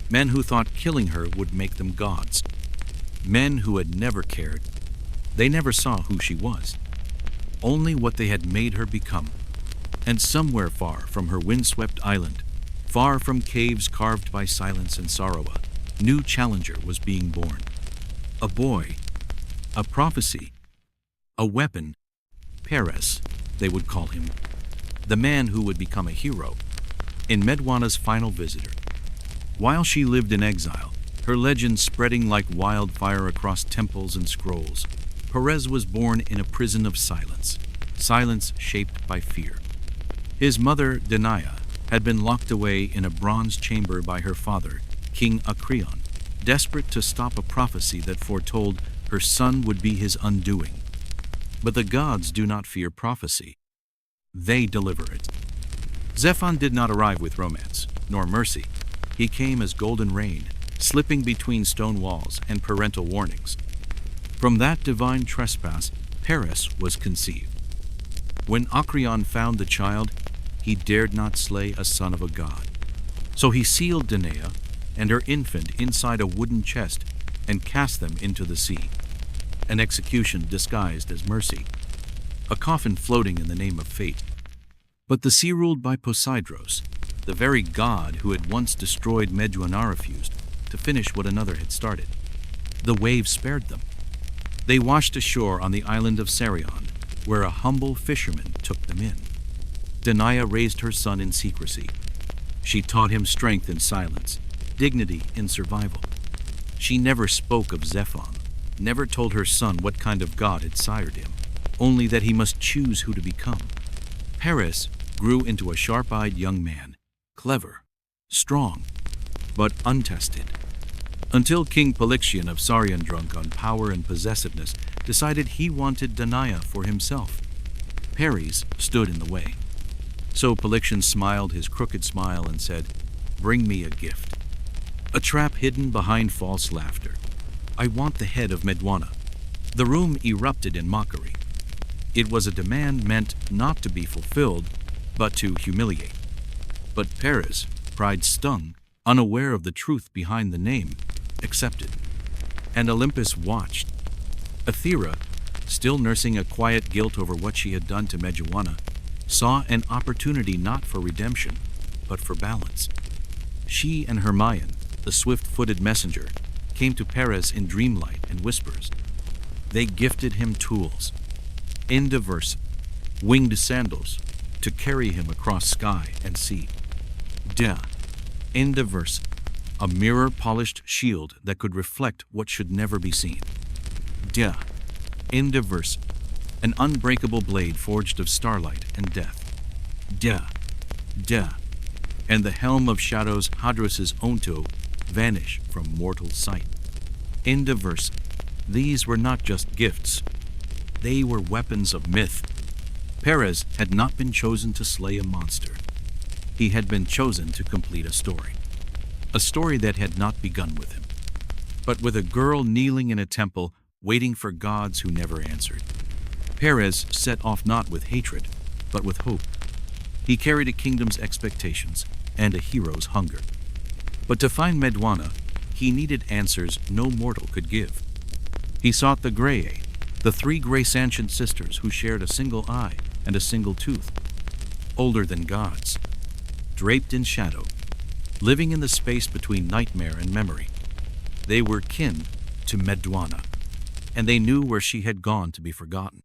Men who thought killing her would make them gods. Men who had never cared. They never saw who she was, only what they had made her become. And somewhere far from her windswept island, far from caves carved by silence and sorrow, a new challenger was being born. A boy, a prophecy, a weapon. Perez, they would call him, the man who would become a hero. In Medwana's final visitor, while she lived in exile, her legend spreading like wildfire across temples and scrolls, Perez was born in a prison of silence, silence shaped by fear. His mother, Denia, had been locked away in a bronze chamber by her father, King Acreon, desperate to stop a prophecy that foretold her son would be his undoing. But the gods do not fear prophecy. They deliver it. Zephon did not arrive with romance, nor mercy. He came as golden rain, slipping between stone walls and parental warnings. From that divine trespass, Paris was conceived. When Acreon found the child, he dared not slay a son of a god. So he sealed Denia and her infant inside a wooden chest and cast them into the sea. An execution disguised as mercy. A coffin floating in the name of fate. But the sea ruled by Poseidros, the very god who had once destroyed Medwana, refused to finish what another had started. The waves spared them. They washed ashore on the island of Serion, where a humble fisherman took them in. Denia raised her son in secrecy. She taught him strength in silence, dignity in survival. She never spoke of Zephon, never told her son what kind of god had sired him, only that he must choose who to become. Paris grew into a sharp-eyed young man, clever, strong, but untested, until King Polyxion of Sarion, drunk on power and possessiveness, decided he wanted Denia for himself. Paris stood in the way. So Polyxion smiled his crooked smile and said, "Bring me a gift." A trap hidden behind false laughter. "I want the head of Medwana." The room erupted in mockery. It was a demand meant not to be fulfilled, but to humiliate. But Paris, pride stung, unaware of the truth behind the name, accepted. And Olympus watched. Aethera, still nursing a quiet guilt over what she had done to Medwana, saw an opportunity not for redemption, but for balance. She and Hermione, the swift-footed messenger, came to Paris in dreamlight and whispers. They gifted him tools, in diverse, winged sandals, to carry him across sky and sea. In diverse, a mirror-polished shield that could reflect what should never be seen. In diverse, an unbreakable blade forged of starlight and death. And the helm of shadows Hadros's Onto vanish from mortal sight. In diverse, these were not just gifts. They were weapons of myth. Perez had not been chosen to slay a monster. He had been chosen to complete a story that had not begun with him, but with a girl kneeling in a temple, waiting for gods who never answered. Perez set off not with hatred, but with hope. He carried a kingdom's expectations and a hero's hunger. But to find Medwana, he needed answers no mortal could give. He sought the Graeae, the three Grace-ancient sisters who shared a single eye and a single tooth, older than gods, draped in shadow, living in the space between nightmare and memory. They were kin to Medwana, and they knew where she had gone to be forgotten.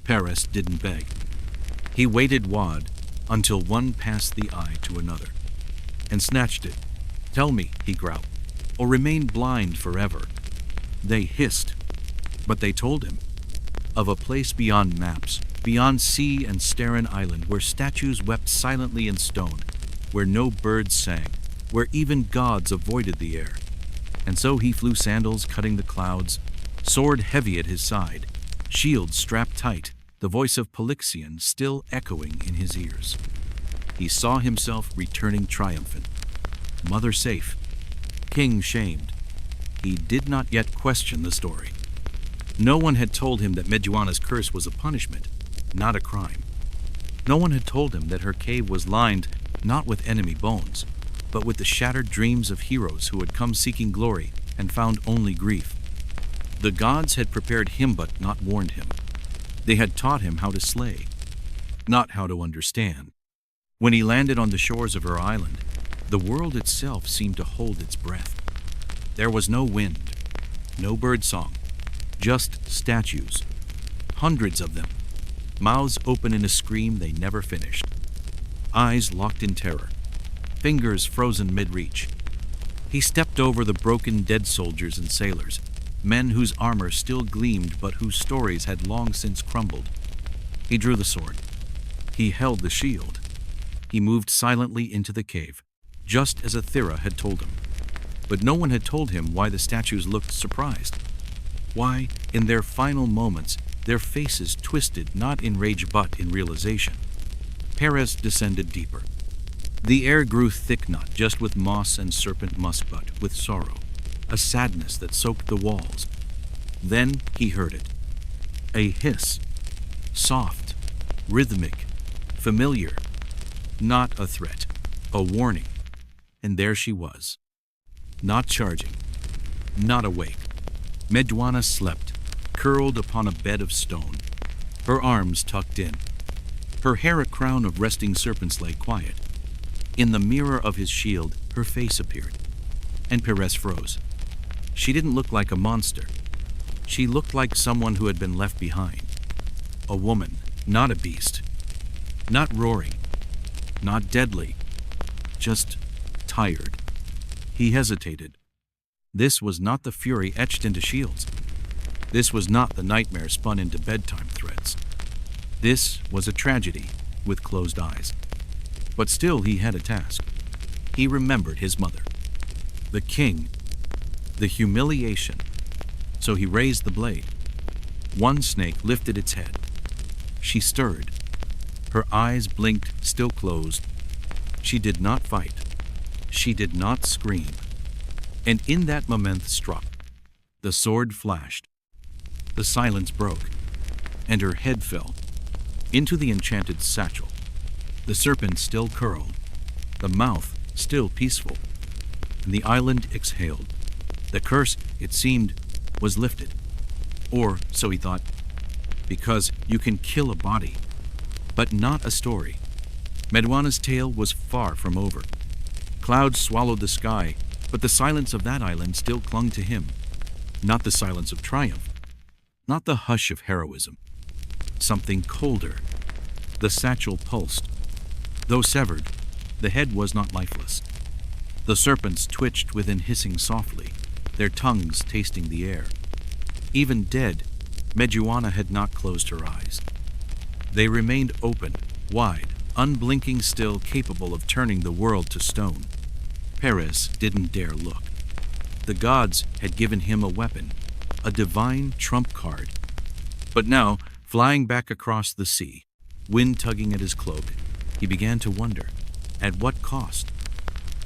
Paris didn't beg. He waited wad until one passed the eye to another, and snatched it. "Tell me," he growled, "or remain blind forever." They hissed, but they told him of a place beyond maps, beyond sea and Starin Island, where statues wept silently in stone, where no birds sang, where even gods avoided the air. And so he flew sandals cutting the clouds, sword heavy at his side, shield strapped tight, the voice of Polyxian still echoing in his ears. He saw himself returning triumphant, mother safe, king shamed. He did not yet question the story. No one had told him that Medjuana's curse was a punishment, not a crime. No one had told him that her cave was lined not with enemy bones, but with the shattered dreams of heroes who had come seeking glory and found only grief. The gods had prepared him but not warned him. They had taught him how to slay, not how to understand. When he landed on the shores of her island, the world itself seemed to hold its breath. There was no wind, no birdsong, just statues, hundreds of them, mouths open in a scream they never finished, eyes locked in terror, fingers frozen mid-reach. He stepped over the broken dead soldiers and sailors, men whose armor still gleamed but whose stories had long since crumbled. He drew the sword. He held the shield. He moved silently into the cave, just as Athira had told him. But no one had told him why the statues looked surprised. Why, in their final moments, their faces twisted not in rage but in realization. Perez descended deeper. The air grew thick not just with moss and serpent musk but with sorrow, a sadness that soaked the walls. Then he heard it. A hiss. Soft, rhythmic, familiar. Not a threat, a warning. And there she was. Not charging, not awake. Medjuana slept, curled upon a bed of stone, her arms tucked in. Her hair a crown of resting serpents lay quiet. In the mirror of his shield, her face appeared, and Perez froze. She didn't look like a monster. She looked like someone who had been left behind. A woman, not a beast. Not roaring, not deadly, just tired. He hesitated. This was not the fury etched into shields. This was not the nightmare spun into bedtime threads. This was a tragedy with closed eyes. But still he had a task. He remembered his mother, the king, the humiliation. So he raised the blade. One snake lifted its head. She stirred. Her eyes blinked, still closed. She did not fight. She did not scream. And in that moment struck. The sword flashed. The silence broke, and her head fell into the enchanted satchel. The serpent still curled, the mouth still peaceful, and the island exhaled. The curse, it seemed, was lifted. Or, so he thought, because you can kill a body, but not a story. Medjuana's tale was far from over. Clouds swallowed the sky, but the silence of that island still clung to him. Not the silence of triumph, not the hush of heroism. Something colder. The satchel pulsed. Though severed, the head was not lifeless. The serpents twitched within, hissing softly, their tongues tasting the air. Even dead, Medjuana had not closed her eyes. They remained open, wide, unblinking, still capable of turning the world to stone. Perez didn't dare look. The gods had given him a weapon, a divine trump card. But now, flying back across the sea, wind tugging at his cloak, he began to wonder, at what cost?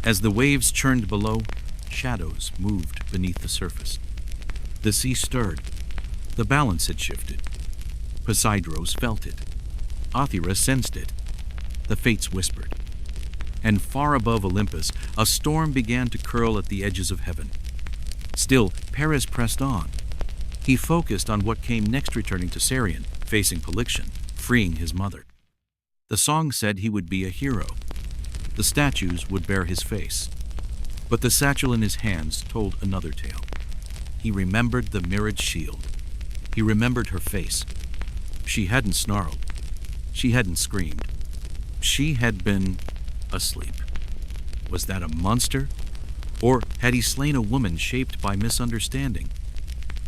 As the waves churned below, shadows moved beneath the surface. The sea stirred. The balance had shifted. Poseidros felt it. Athira sensed it. The fates whispered. And far above Olympus, a storm began to curl at the edges of heaven. Still, Perez pressed on. He focused on what came next, returning to Serene, facing Polyxian, freeing his mother. The song said he would be a hero. The statues would bear his face. But the satchel in his hands told another tale. He remembered the mirrored shield. He remembered her face. She hadn't snarled. She hadn't screamed. She had been asleep. Was that a monster? Or had he slain a woman shaped by misunderstanding?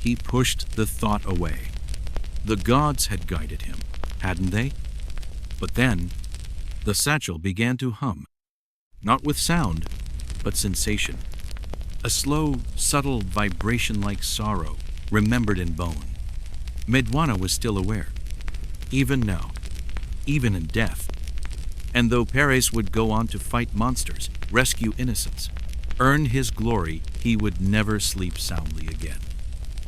He pushed the thought away. The gods had guided him, hadn't they? But then, the satchel began to hum. Not with sound, but sensation. A slow, subtle vibration like sorrow, remembered in bone. Medwana was still aware. Even now, even in death. And though Paris would go on to fight monsters, rescue innocents, earn his glory, he would never sleep soundly again.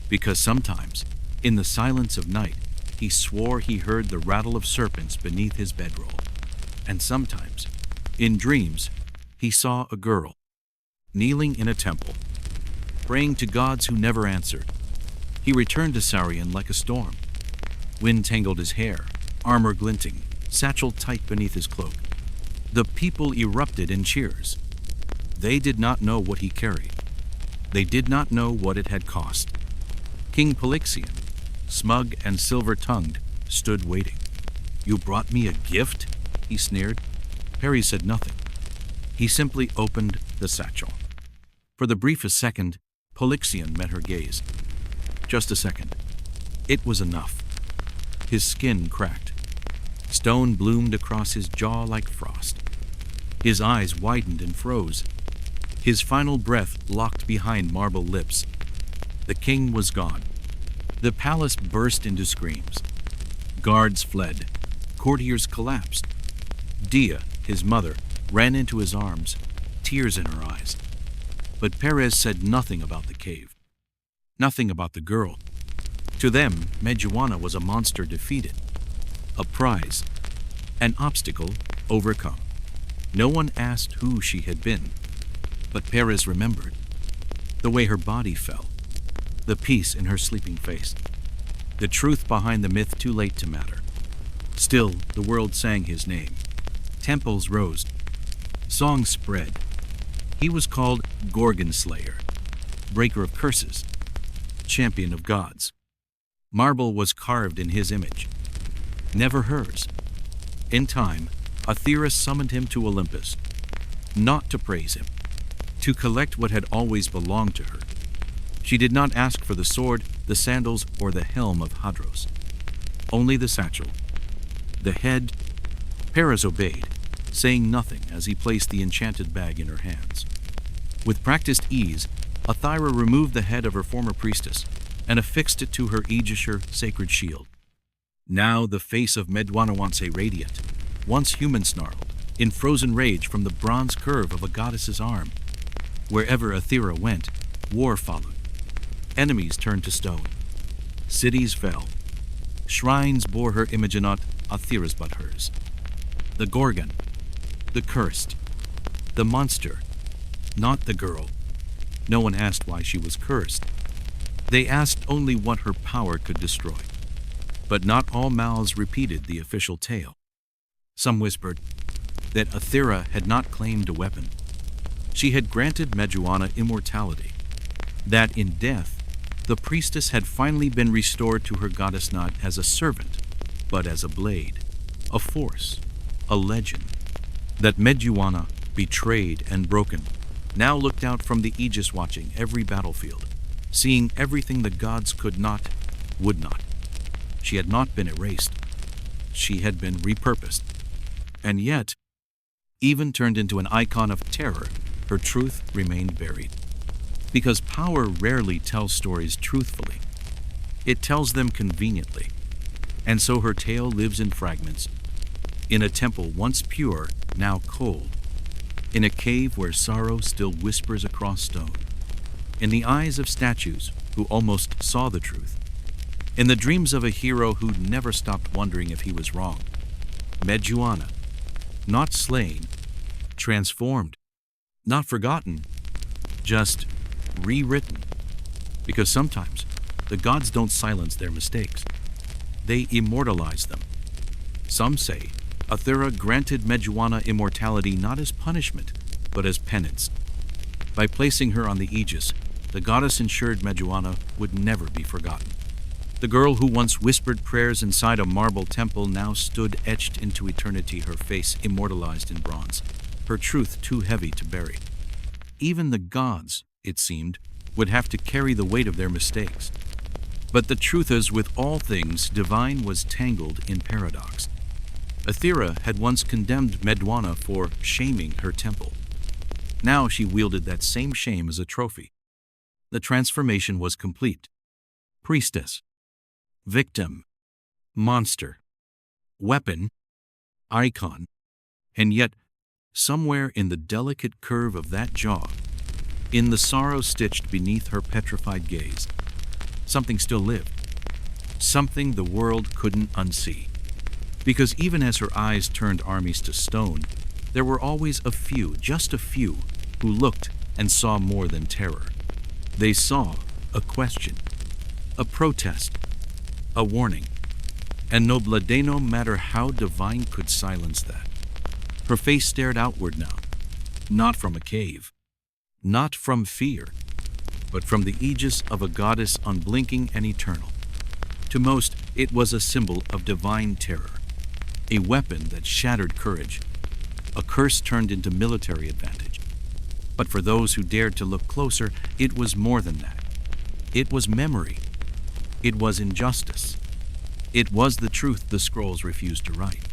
Because sometimes, in the silence of night, he swore he heard the rattle of serpents beneath his bedroll. And sometimes, in dreams, he saw a girl, kneeling in a temple, praying to gods who never answered. He returned to Sarian like a storm. Wind tangled his hair, armor glinting, satchel tight beneath his cloak. The people erupted in cheers. They did not know what he carried. They did not know what it had cost. King Polyxian, smug and silver-tongued, stood waiting. "You brought me a gift?" he sneered. Perry said nothing. He simply opened the satchel. For the briefest second, Polyxian met her gaze. Just a second. It was enough. His skin cracked. Stone bloomed across his jaw like frost. His eyes widened and froze. His final breath locked behind marble lips. The king was gone. The palace burst into screams. Guards fled. Courtiers collapsed. Dia, his mother, ran into his arms, tears in her eyes. But Perez said nothing about the cave. Nothing about the girl. To them, Medwana was a monster defeated. A prize. An obstacle overcome. No one asked who she had been. But Perez remembered. The way her body fell. The peace in her sleeping face. The truth behind the myth too late to matter. Still, the world sang his name. Temples rose. Songs spread. He was called Gorgon Slayer, breaker of curses, champion of gods. Marble was carved in his image, never hers. In time, Athera summoned him to Olympus, not to praise him, to collect what had always belonged to her. She did not ask for the sword, the sandals, or the helm of Hadros. Only the satchel. The head. Paris obeyed, saying nothing as he placed the enchanted bag in her hands. With practiced ease, Athera removed the head of her former priestess and affixed it to her aegis-her sacred shield. Now the face of Medwana radiant, once human snarled, in frozen rage from the bronze curve of a goddess's arm. Wherever Athera went, war followed. Enemies turned to stone. Cities fell. Shrines bore her image and not Athera's but hers. The Gorgon, the cursed, the monster, not the girl. No one asked why she was cursed. They asked only what her power could destroy. But not all mouths repeated the official tale. Some whispered that Athera had not claimed a weapon. She had granted Medwana immortality. That in death, the priestess had finally been restored to her goddess not as a servant, but as a blade, a force, a legend. That Medwana, betrayed and broken, now looked out from the aegis watching every battlefield, seeing everything the gods could not, would not. She had not been erased. She had been repurposed. And yet, even turned into an icon of terror, her truth remained buried. Because power rarely tells stories truthfully. It tells them conveniently. And so her tale lives in fragments. In a temple once pure, now cold. In a cave where sorrow still whispers across stone. In the eyes of statues who almost saw the truth. In the dreams of a hero who never stopped wondering if he was wrong. Medwana, not slain, transformed, not forgotten, just rewritten. Because sometimes the gods don't silence their mistakes. They immortalize them. Some say Athera granted Medwana immortality not as punishment, but as penance. By placing her on the aegis, the goddess ensured Meduana would never be forgotten. The girl who once whispered prayers inside a marble temple now stood etched into eternity, her face immortalized in bronze, her truth too heavy to bury. Even the gods, it seemed, would have to carry the weight of their mistakes. But the truth is, with all things divine was tangled in paradox. Aethera had once condemned Meduana for shaming her temple. Now she wielded that same shame as a trophy. The transformation was complete. Priestess, victim, monster, weapon, icon, and yet, somewhere in the delicate curve of that jaw, in the sorrow stitched beneath her petrified gaze, something still lived, something the world couldn't unsee. Because even as her eyes turned armies to stone, there were always a few, just a few, who looked and saw more than terror. They saw a question, a protest, a warning, and no matter how divine could silence that. Her face stared outward now, not from a cave, not from fear, but from the aegis of a goddess unblinking and eternal. To most, it was a symbol of divine terror, a weapon that shattered courage, a curse turned into military advantage. But for those who dared to look closer, it was more than that. It was memory. It was injustice. It was the truth the scrolls refused to write.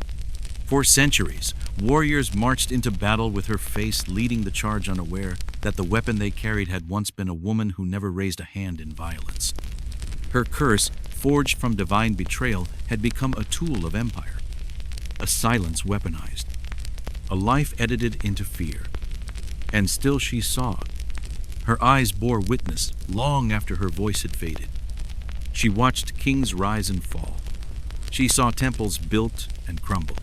For centuries, warriors marched into battle with her face leading the charge, unaware that the weapon they carried had once been a woman who never raised a hand in violence. Her curse, forged from divine betrayal, had become a tool of empire, a silence weaponized, a life edited into fear. And still she saw. Her eyes bore witness long after her voice had faded. She watched kings rise and fall. She saw temples built and crumble.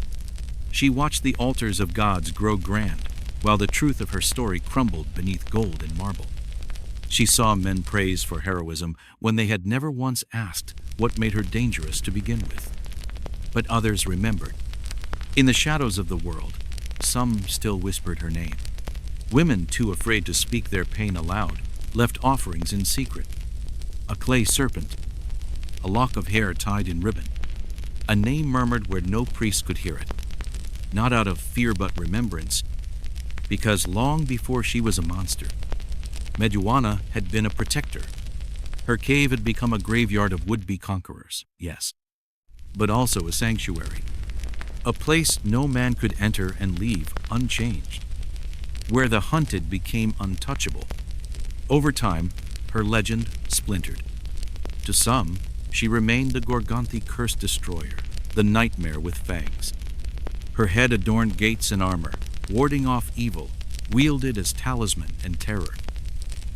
She watched the altars of gods grow grand, while the truth of her story crumbled beneath gold and marble. She saw men praised for heroism when they had never once asked what made her dangerous to begin with. But others remembered. In the shadows of the world, some still whispered her name. Women, too afraid to speak their pain aloud, left offerings in secret. A clay serpent, a lock of hair tied in ribbon, a name murmured where no priest could hear it, not out of fear but remembrance, because long before she was a monster, Meduana had been a protector. Her cave had become a graveyard of would-be conquerors, yes, but also a sanctuary, a place no man could enter and leave unchanged, where the hunted became untouchable. Over time, her legend splintered. To some, she remained the Gorgonthi curse destroyer, the nightmare with fangs. Her head adorned gates and armor, warding off evil, wielded as talisman and terror.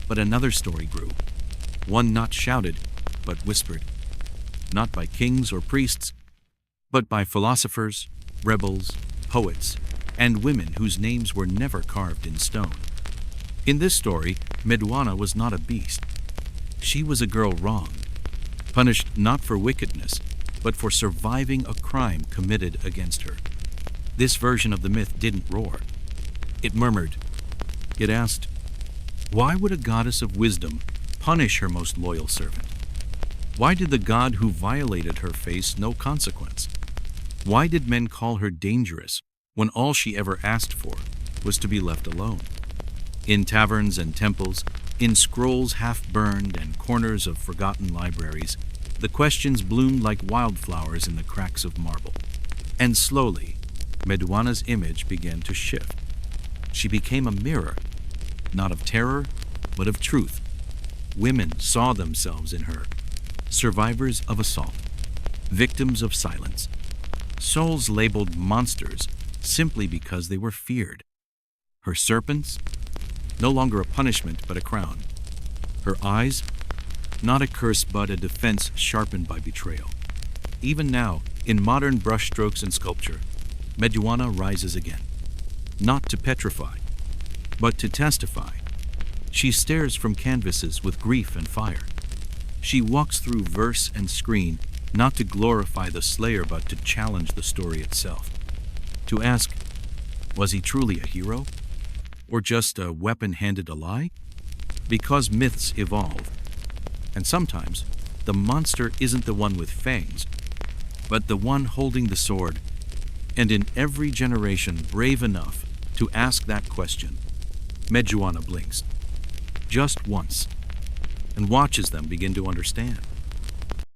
But another story grew, one not shouted, but whispered, not by kings or priests, but by philosophers, rebels, poets, and women whose names were never carved in stone. In this story, Meduana was not a beast. She was a girl wronged, punished not for wickedness, but for surviving a crime committed against her. This version of the myth didn't roar. It murmured. It asked, why would a goddess of wisdom punish her most loyal servant? Why did the god who violated her face no consequence? Why did men call her dangerous when all she ever asked for was to be left alone? In taverns and temples, in scrolls half-burned and corners of forgotten libraries, the questions bloomed like wildflowers in the cracks of marble. And slowly, Meduana's image began to shift. She became a mirror, not of terror, but of truth. Women saw themselves in her, survivors of assault, victims of silence, souls labeled monsters simply because they were feared. Her serpents, no longer a punishment but a crown. Her eyes, not a curse but a defense sharpened by betrayal. Even now, in modern brushstrokes and sculpture, Meduana rises again, not to petrify, but to testify. She stares from canvases with grief and fire. She walks through verse and screen, not to glorify the slayer but to challenge the story itself. To ask, was he truly a hero? Or just a weapon handed a lie? Because myths evolve. And sometimes, the monster isn't the one with fangs, but the one holding the sword. And in every generation brave enough to ask that question, Mejuana blinks, just once, and watches them begin to understand.